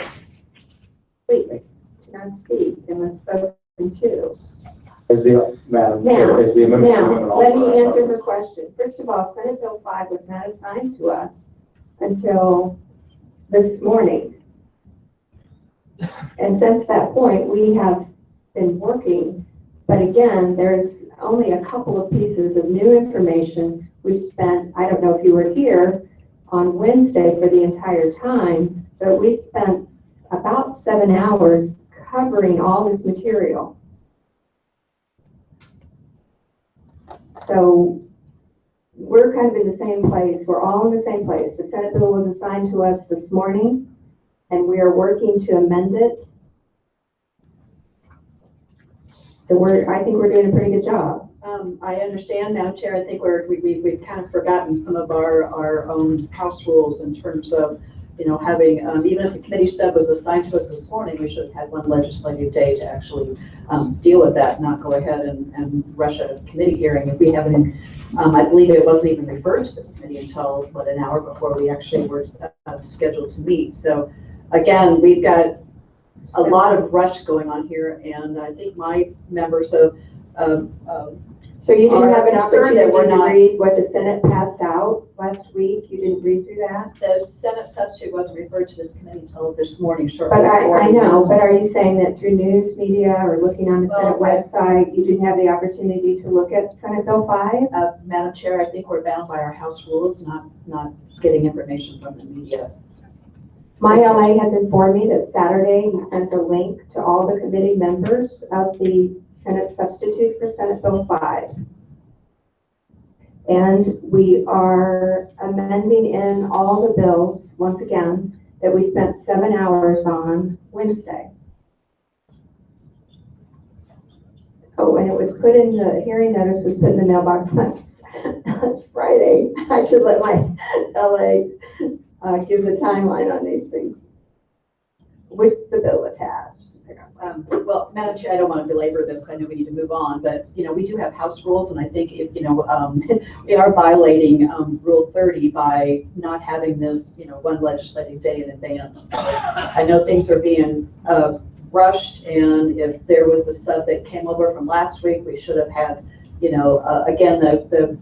Please, do not speak unless spoken to. Madam Chair, is the amendment? Now, let me answer her question. First of all, Senate Bill 5 was not assigned to us until this morning. And since that point, we have been working. But again, there's only a couple of pieces of new information. We spent, I don't know if you were here on Wednesday for the entire time, but we spent about 7 hours covering all this material. So we're kind of in the same place. We're all in the same place. The Senate bill was assigned to us this morning, and we are working to amend it. So I think we're doing a pretty good job. I understand, Madam Chair. I think we've kind of forgotten some of our own House rules in terms of, having, even if the committee said was assigned to us this morning, we should have had one legislative day to actually deal with that, not go ahead and rush a committee hearing if we haven't. I believe it wasn't even referred to this committee until, an hour before we actually were scheduled to meet. So again, we've got a lot of rush going on here, and I think my members of so you didn't have an opportunity that we're to not read what the Senate passed out last week? You didn't read through that? The Senate substitute wasn't referred to this committee until this morning, shortly But before. I know, but are you saying that through news media or looking on the Senate Well, website, you didn't have the opportunity to look at Senate Bill 5? Madam Chair, I think we're bound by our House rules, not getting information from the media. My LA has informed me that Saturday he sent a link to all the committee members of the Senate substitute for Senate Bill 5. And we are amending in all the bills, once again, that we spent 7 hours on Wednesday. Oh, and it was put in the hearing notice was put in the mailbox last Friday. I should let my LA give the timeline on these things. With the bill attached. Well, Madam Chair, I don't want to belabor this. I know we need to move on, but we do have House rules, and I think if we are violating Rule 30 by not having this one legislative day in advance. So I know things are being rushed, and if there was the stuff that came over from last week, we should have had again the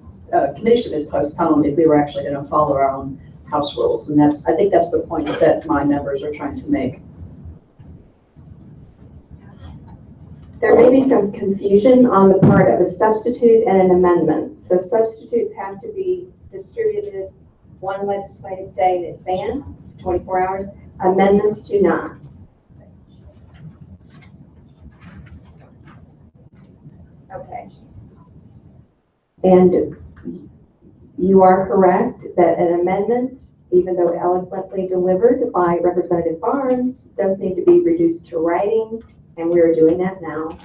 committee should have been postponed if we were actually going to follow our own House rules, and I think that's the point that my members are trying to make. There may be some confusion on the part of a substitute and an amendment. So substitutes have to be distributed one legislative day in advance, 24 hours. Amendments do not. Okay. And you are correct that an amendment, even though eloquently delivered by Representative Barnes, does need to be reduced to writing. And we are doing that now.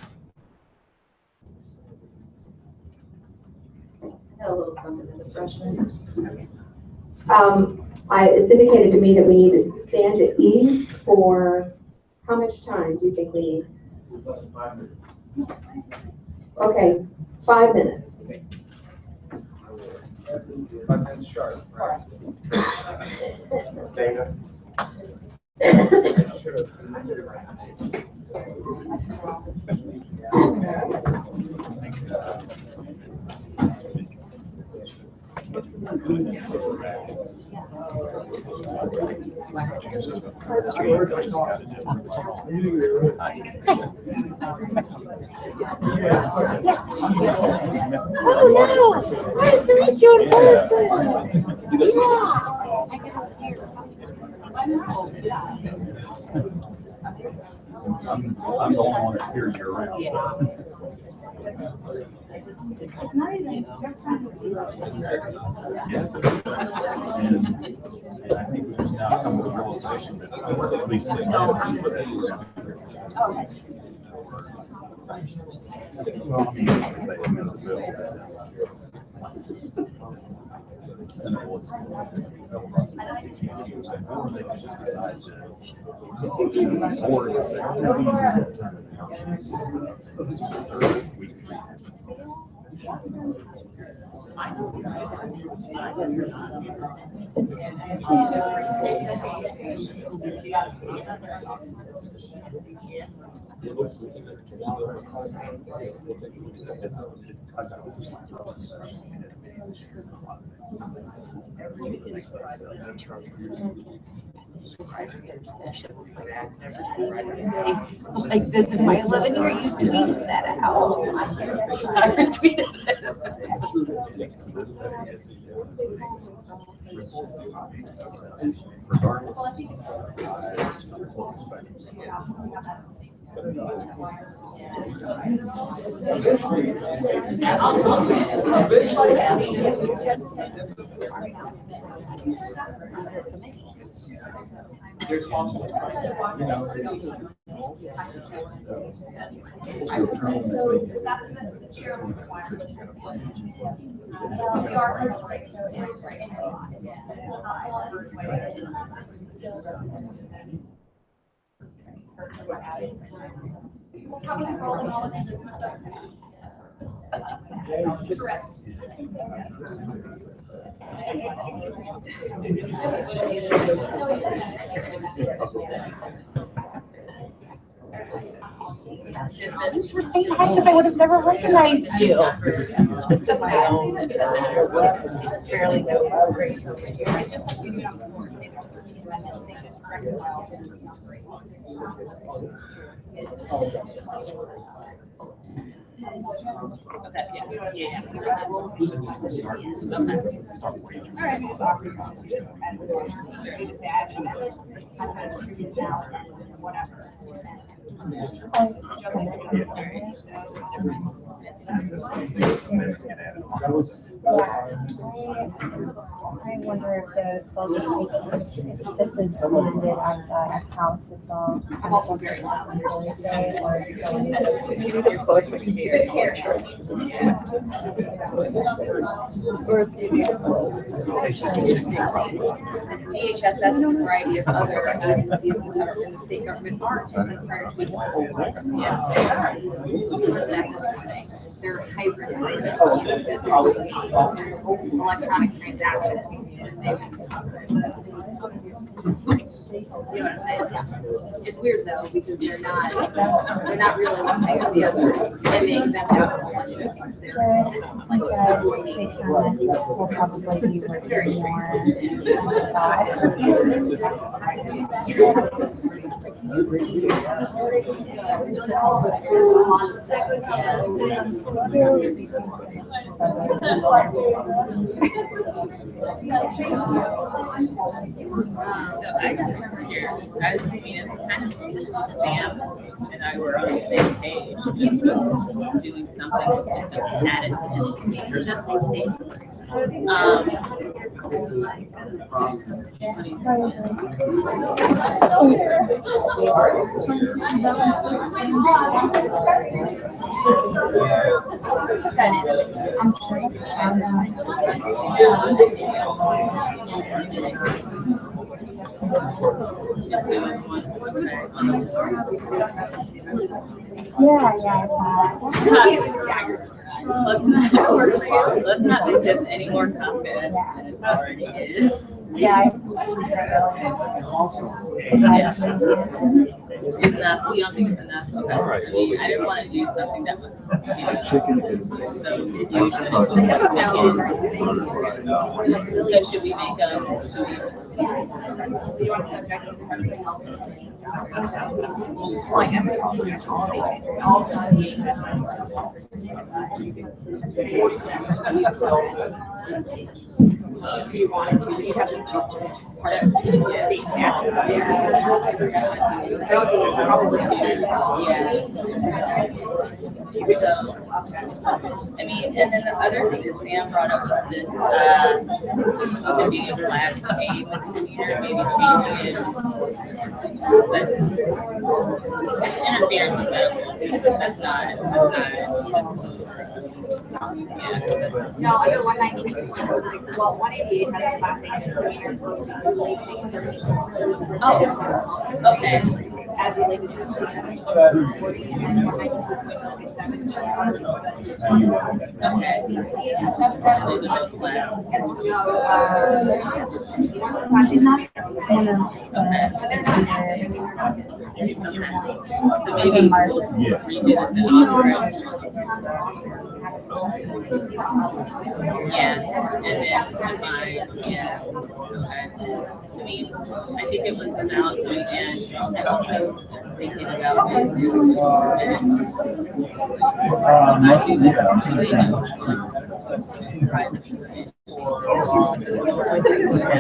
A little something in the freshman. It's indicated to me that we need to stand at ease for how much time do you think we need? Less than 5 minutes. Okay, 5 minutes. 5 minutes sharp. Right. Dana? Oh no! Nice to meet you in person. I'm the only one that steers you around. And I think we just now come to the realization that at least they know well, I mean, they amend the bill. Senate will explore or they could just decide to or to say, Like this in my 11-year, you tweeted that out. I retweeted it. Thanks for saying hi because I would have never recognized you. This is my own. Fairly no grace over here. It's just like you do on the board. I wonder if they'll just take this is landed on the house at the. I'm also very loud. DHS has a variety of other agencies in the state government are. They're hybrid. Electronic transactions. It's weird though because they're not really one thing or the other, and they exempt out a bunch of things. Will probably be very So I just remember here, I was mean, it's kind of spam, and I were on the same page, just doing something just to add it to his just Let's not make this any more complicated than it already is. It's enough. We don't think it's enough. Okay. I mean, I didn't want to do something that was, chicken is so huge that it's so should we make them? If you wanted to, you have to part of state statute I mean, and then the other thing that Sam brought up was this, the being a flag page misdemeanor, maybe changing it. But interference with medical, that's not. No, under 198, well, 188 has a class A misdemeanor for Oh, okay. as related to So maybe we'll redo this. Yeah, and then combine, yeah, okay. I mean, I think it was about doing it, and also thinking about this. And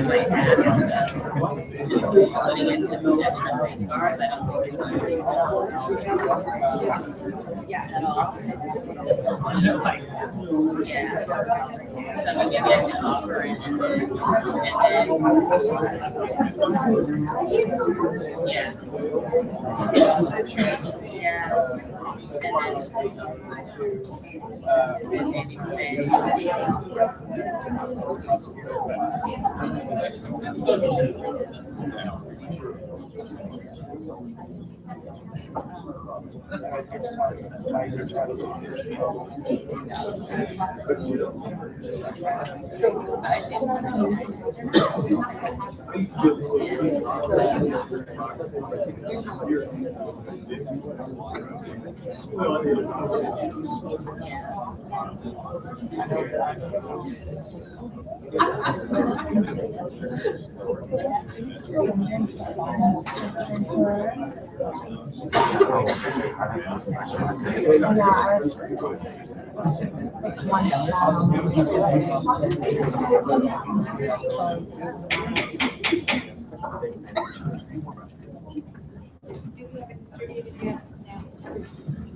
my dad, just putting it this different regard, I don't think it's going to be. Yeah, at all. Yeah. So maybe I can offer it and then, yeah. Yeah. And then maybe say,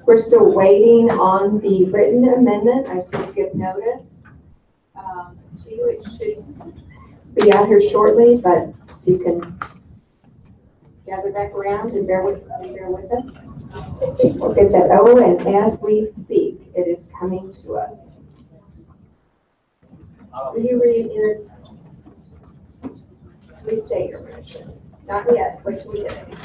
We're still waiting on the written amendment. I just need to give notice to you. It should be out here shortly, but you can gather back around and bear with us. We'll get that. Oh, and as we speak, it is coming to us. Will you restate your motion? Not yet. Wait till we get it.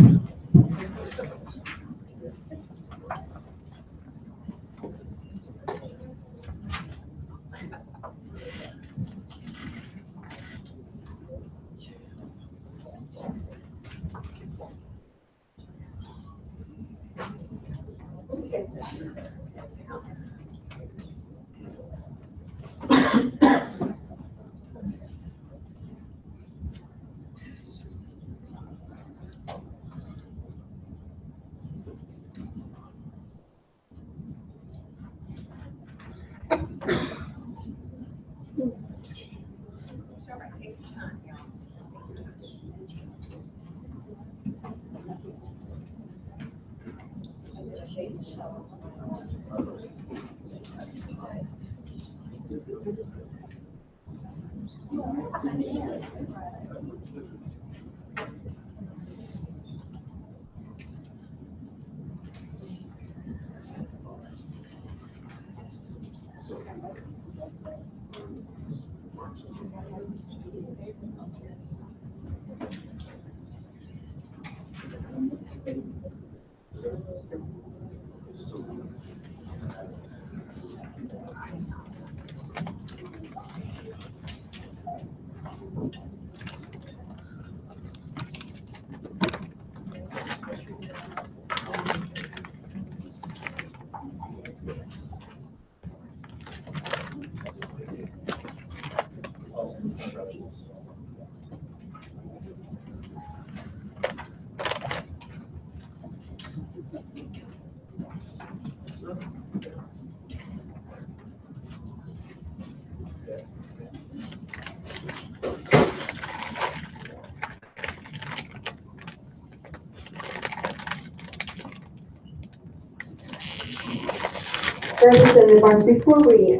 Representative Barnes, before we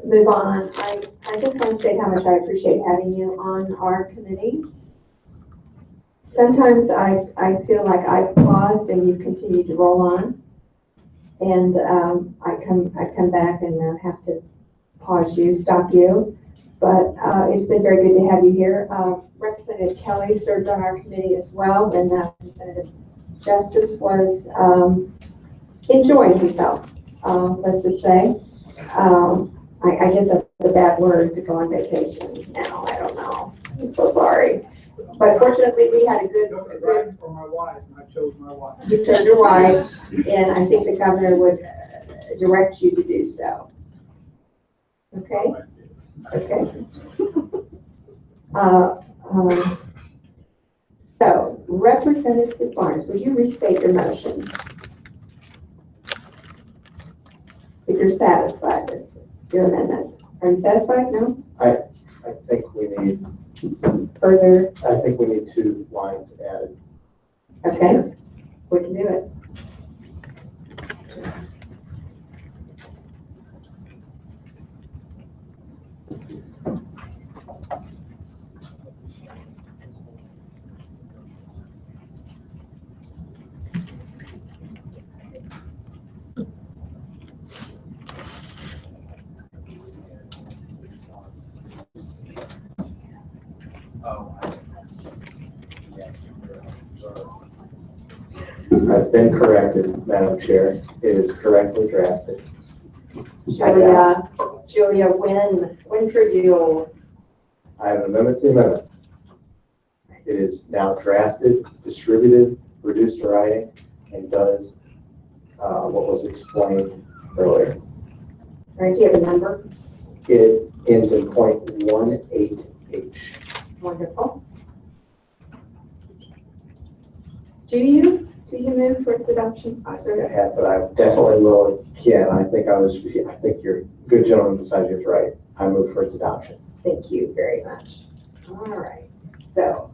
move on, I just want to state how much I appreciate having you on our committee. Sometimes I feel like I've paused and you've continued to roll on, and I come back and have to pause you, stop you. But it's been very good to have you here. Representative Kelly served on our committee as well, and Representative Justice was enjoying himself. Let's just say. I guess that's a bad word to go on vacation now. I don't know. I'm so sorry. But fortunately, we had a good. For my wife, and I chose my wife. You chose your wife, and I think the governor would direct you to do so. Okay, okay. Uh, So, Representative Barnes, would you restate your motion? If you're satisfied with your amendment. Are you satisfied? No? I think we need, Further? I think we need 2 lines added. Okay, we can do it. I've been corrected, Madam Chair. It is correctly drafted. Julia, when for you? I have an amendment to the amendment. It is now drafted, distributed, reduced to writing, and does what was explained earlier. All right, do you have a number? It ends in .18H. Wonderful. Do you move for its adoption? I think I have, but I definitely will again. I think you're good gentleman beside you is right. I move for its adoption. Thank you very much. All right, so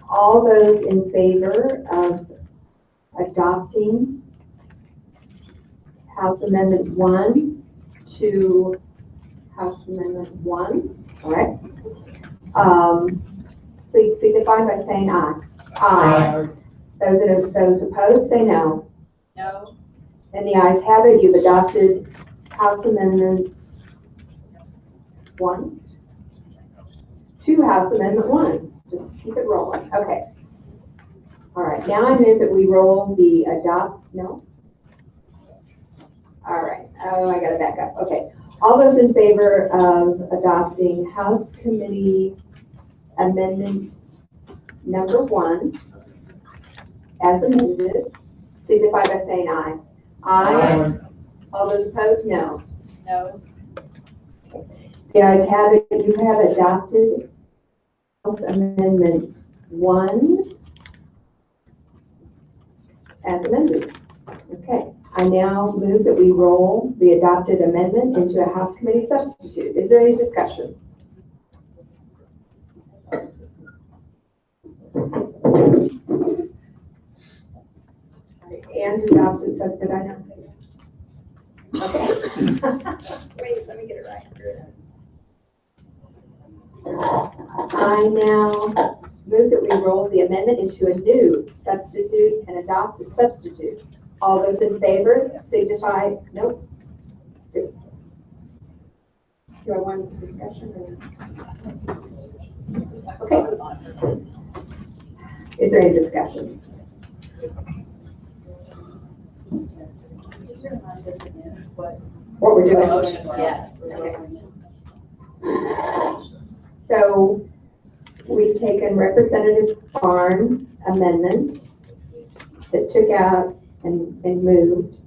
all those in favor of adopting House Amendment 1 to House Amendment 1, all right? Please signify by saying aye. Aye. Those opposed, say no. No. And the ayes have it. You've adopted House Amendment 1 to House Amendment 1. Just keep it rolling. Okay. All right. Now I move that we roll the no? All right. Oh, I got to back up. Okay. All those in favor of adopting House Committee Amendment number 1 as amended, signify by saying aye. Aye. All those opposed, no. No. The ayes have it. You have adopted House Amendment 1 as amended. Okay. I now move that we roll the adopted amendment into a House Committee substitute. Is there any discussion? And adopt the sub, did I not say that? Okay. Wait, let me get it right. I now move that we roll the amendment into a new substitute and adopt the substitute. All those in favor signify, nope. Do I want discussion or? Okay. Is there any discussion? What we're doing? Motion, yes. Okay. So we've taken Representative Barnes' amendment that took out and moved.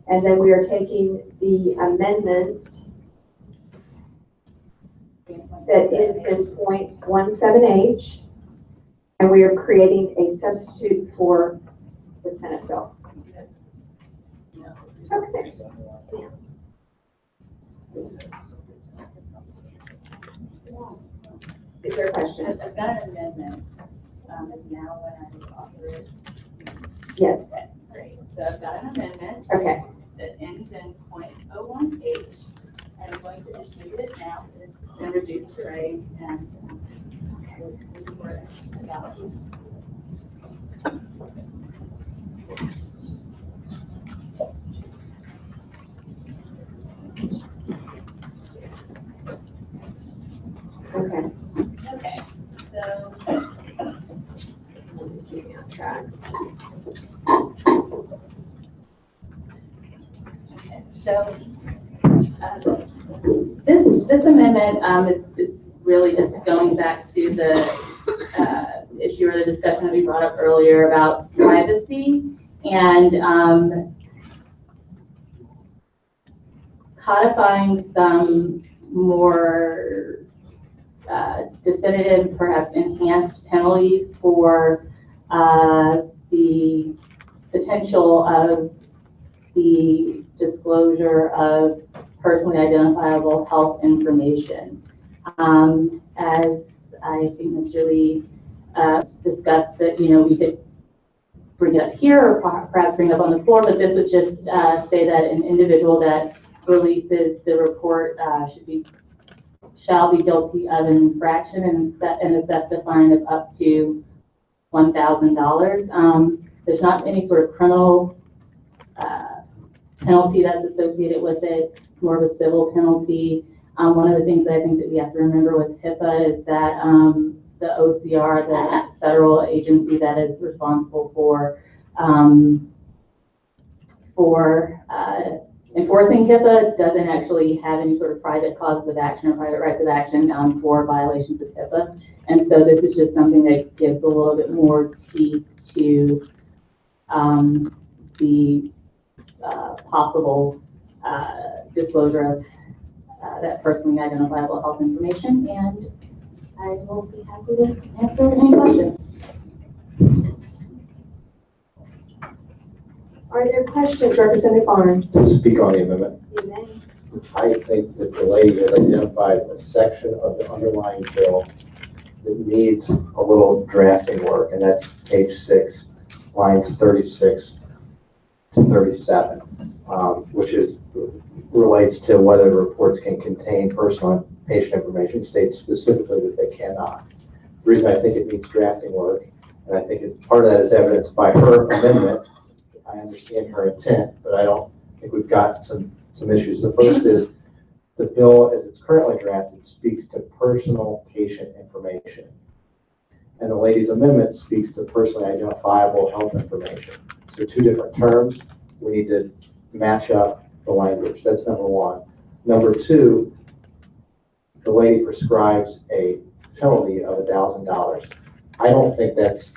And then we are taking the amendment that ends in .17H, and we are creating a substitute for the Senate bill. Okay. Is there a question? I've got an amendment. Is now when I author it? Yes. Okay, great. So I've got an amendment. Okay. That ends in .01H. And I'm going to distribute it now. It's been reduced to writing and Okay. Okay. So So this amendment is really just going back to the issue or the discussion that we brought up earlier about privacy and codifying some more definitive, perhaps enhanced penalties for the potential of the disclosure of personally identifiable health information. As I think Mr. Lee discussed that, we could bring it up here or perhaps bring it up on the floor, but this would just say that an individual that releases the report shall be guilty of an infraction and assessed a fine of up to $1,000. There's not any sort of criminal penalty that's associated with it. It's more of a civil penalty. One of the things that I think that we have to remember with HIPAA is that the OCR, the federal agency that is responsible for enforcing HIPAA, doesn't actually have any sort of private causes of action or private rights of action for violations of HIPAA. And so this is just something that gives a little bit more teeth to the possible disclosure of that personally identifiable health information. And I will be happy to answer any questions. Are there questions, Representative Barnes? To speak on the amendment, You may. I think that the lady has identified a section of the underlying bill that needs a little drafting work, and that's page 6, lines 36 to 37, which relates to whether reports can contain personal patient information. States specifically that they cannot. The reason I think it needs drafting work, and I think part of that is evidenced by her amendment. I understand her intent, but I don't think we've got some issues. The first is the bill, as it's currently drafted, speaks to personal patient information. And the lady's amendment speaks to personally identifiable health information. So two different terms. We need to match up the language. That's number one. Number two, the lady prescribes a penalty of $1,000. I don't think that's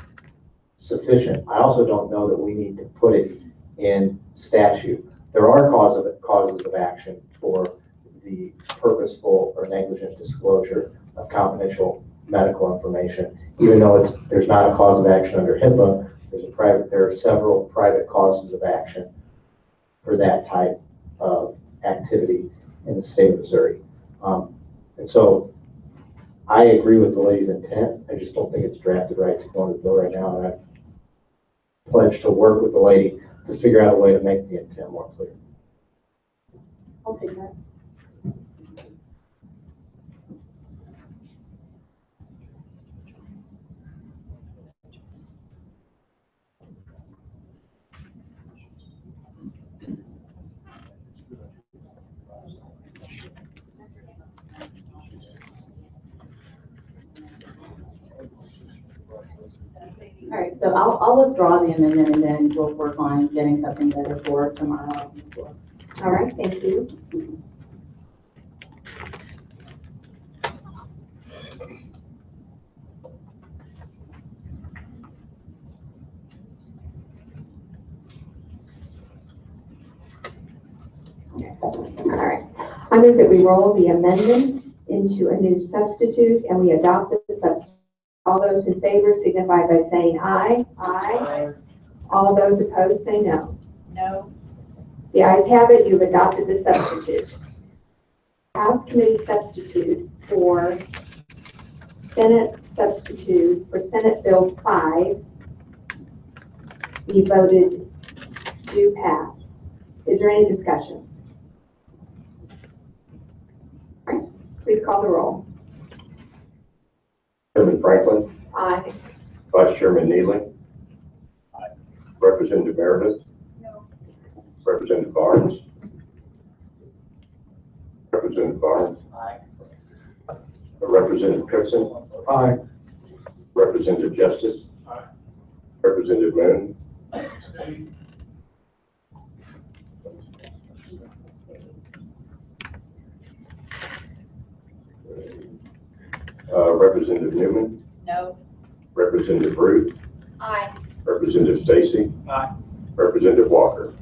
sufficient. I also don't know that we need to put it in statute. There are causes of action for the purposeful or negligent disclosure of confidential medical information. Even though there's not a cause of action under HIPAA, there are several private causes of action for that type of activity in the state of Missouri. And so I agree with the lady's intent. I just don't think it's drafted right to go on the bill right now. And I pledge to work with the lady to figure out a way to make the intent more clear. I'll take that. All right, so I'll withdraw the amendment and then we'll work on getting something better for tomorrow. All right, thank you. All right. I move that we roll the amendment into a new substitute and we adopt the substitute. All those in favor signify by saying aye. Aye. All those opposed say no. No. The ayes have it. You've adopted the substitute. House Committee substitute for Senate substitute for Senate Bill 5 be voted to pass. Is there any discussion? All right, please call the roll. Chairman Franklin. Aye. Vice Chairman Neely. Aye. Representative Meredith. No. Representative Barnes. Representative Barnes. Aye. Representative Cookson. Aye. Representative Justice. Aye. Representative Moon. Representative Newman. No. Representative Ruth. Aye. Representative Stacy. Aye. Representative Walker.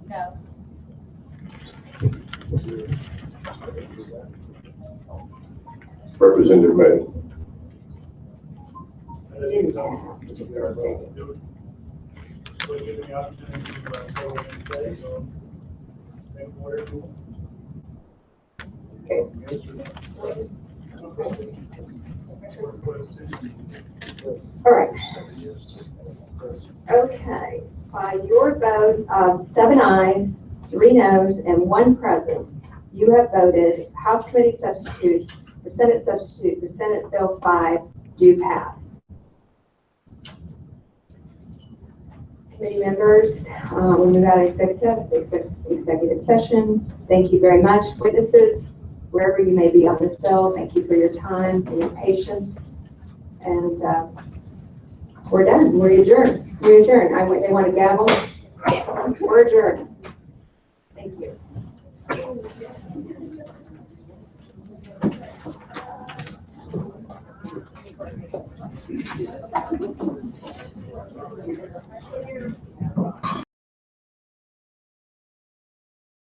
No. Representative Moon. All right. Okay, by your vote of 7 ayes, 3 noes, and 1 present, you have voted House Committee Substitute for Senate Bill 5 do pass. Committee members, we move out of executive session. Thank you very much. Witnesses, wherever you may be on this bill, thank you for your time and your patience. And we're done. We're adjourned. They want to gavel. We're adjourned. Thank you.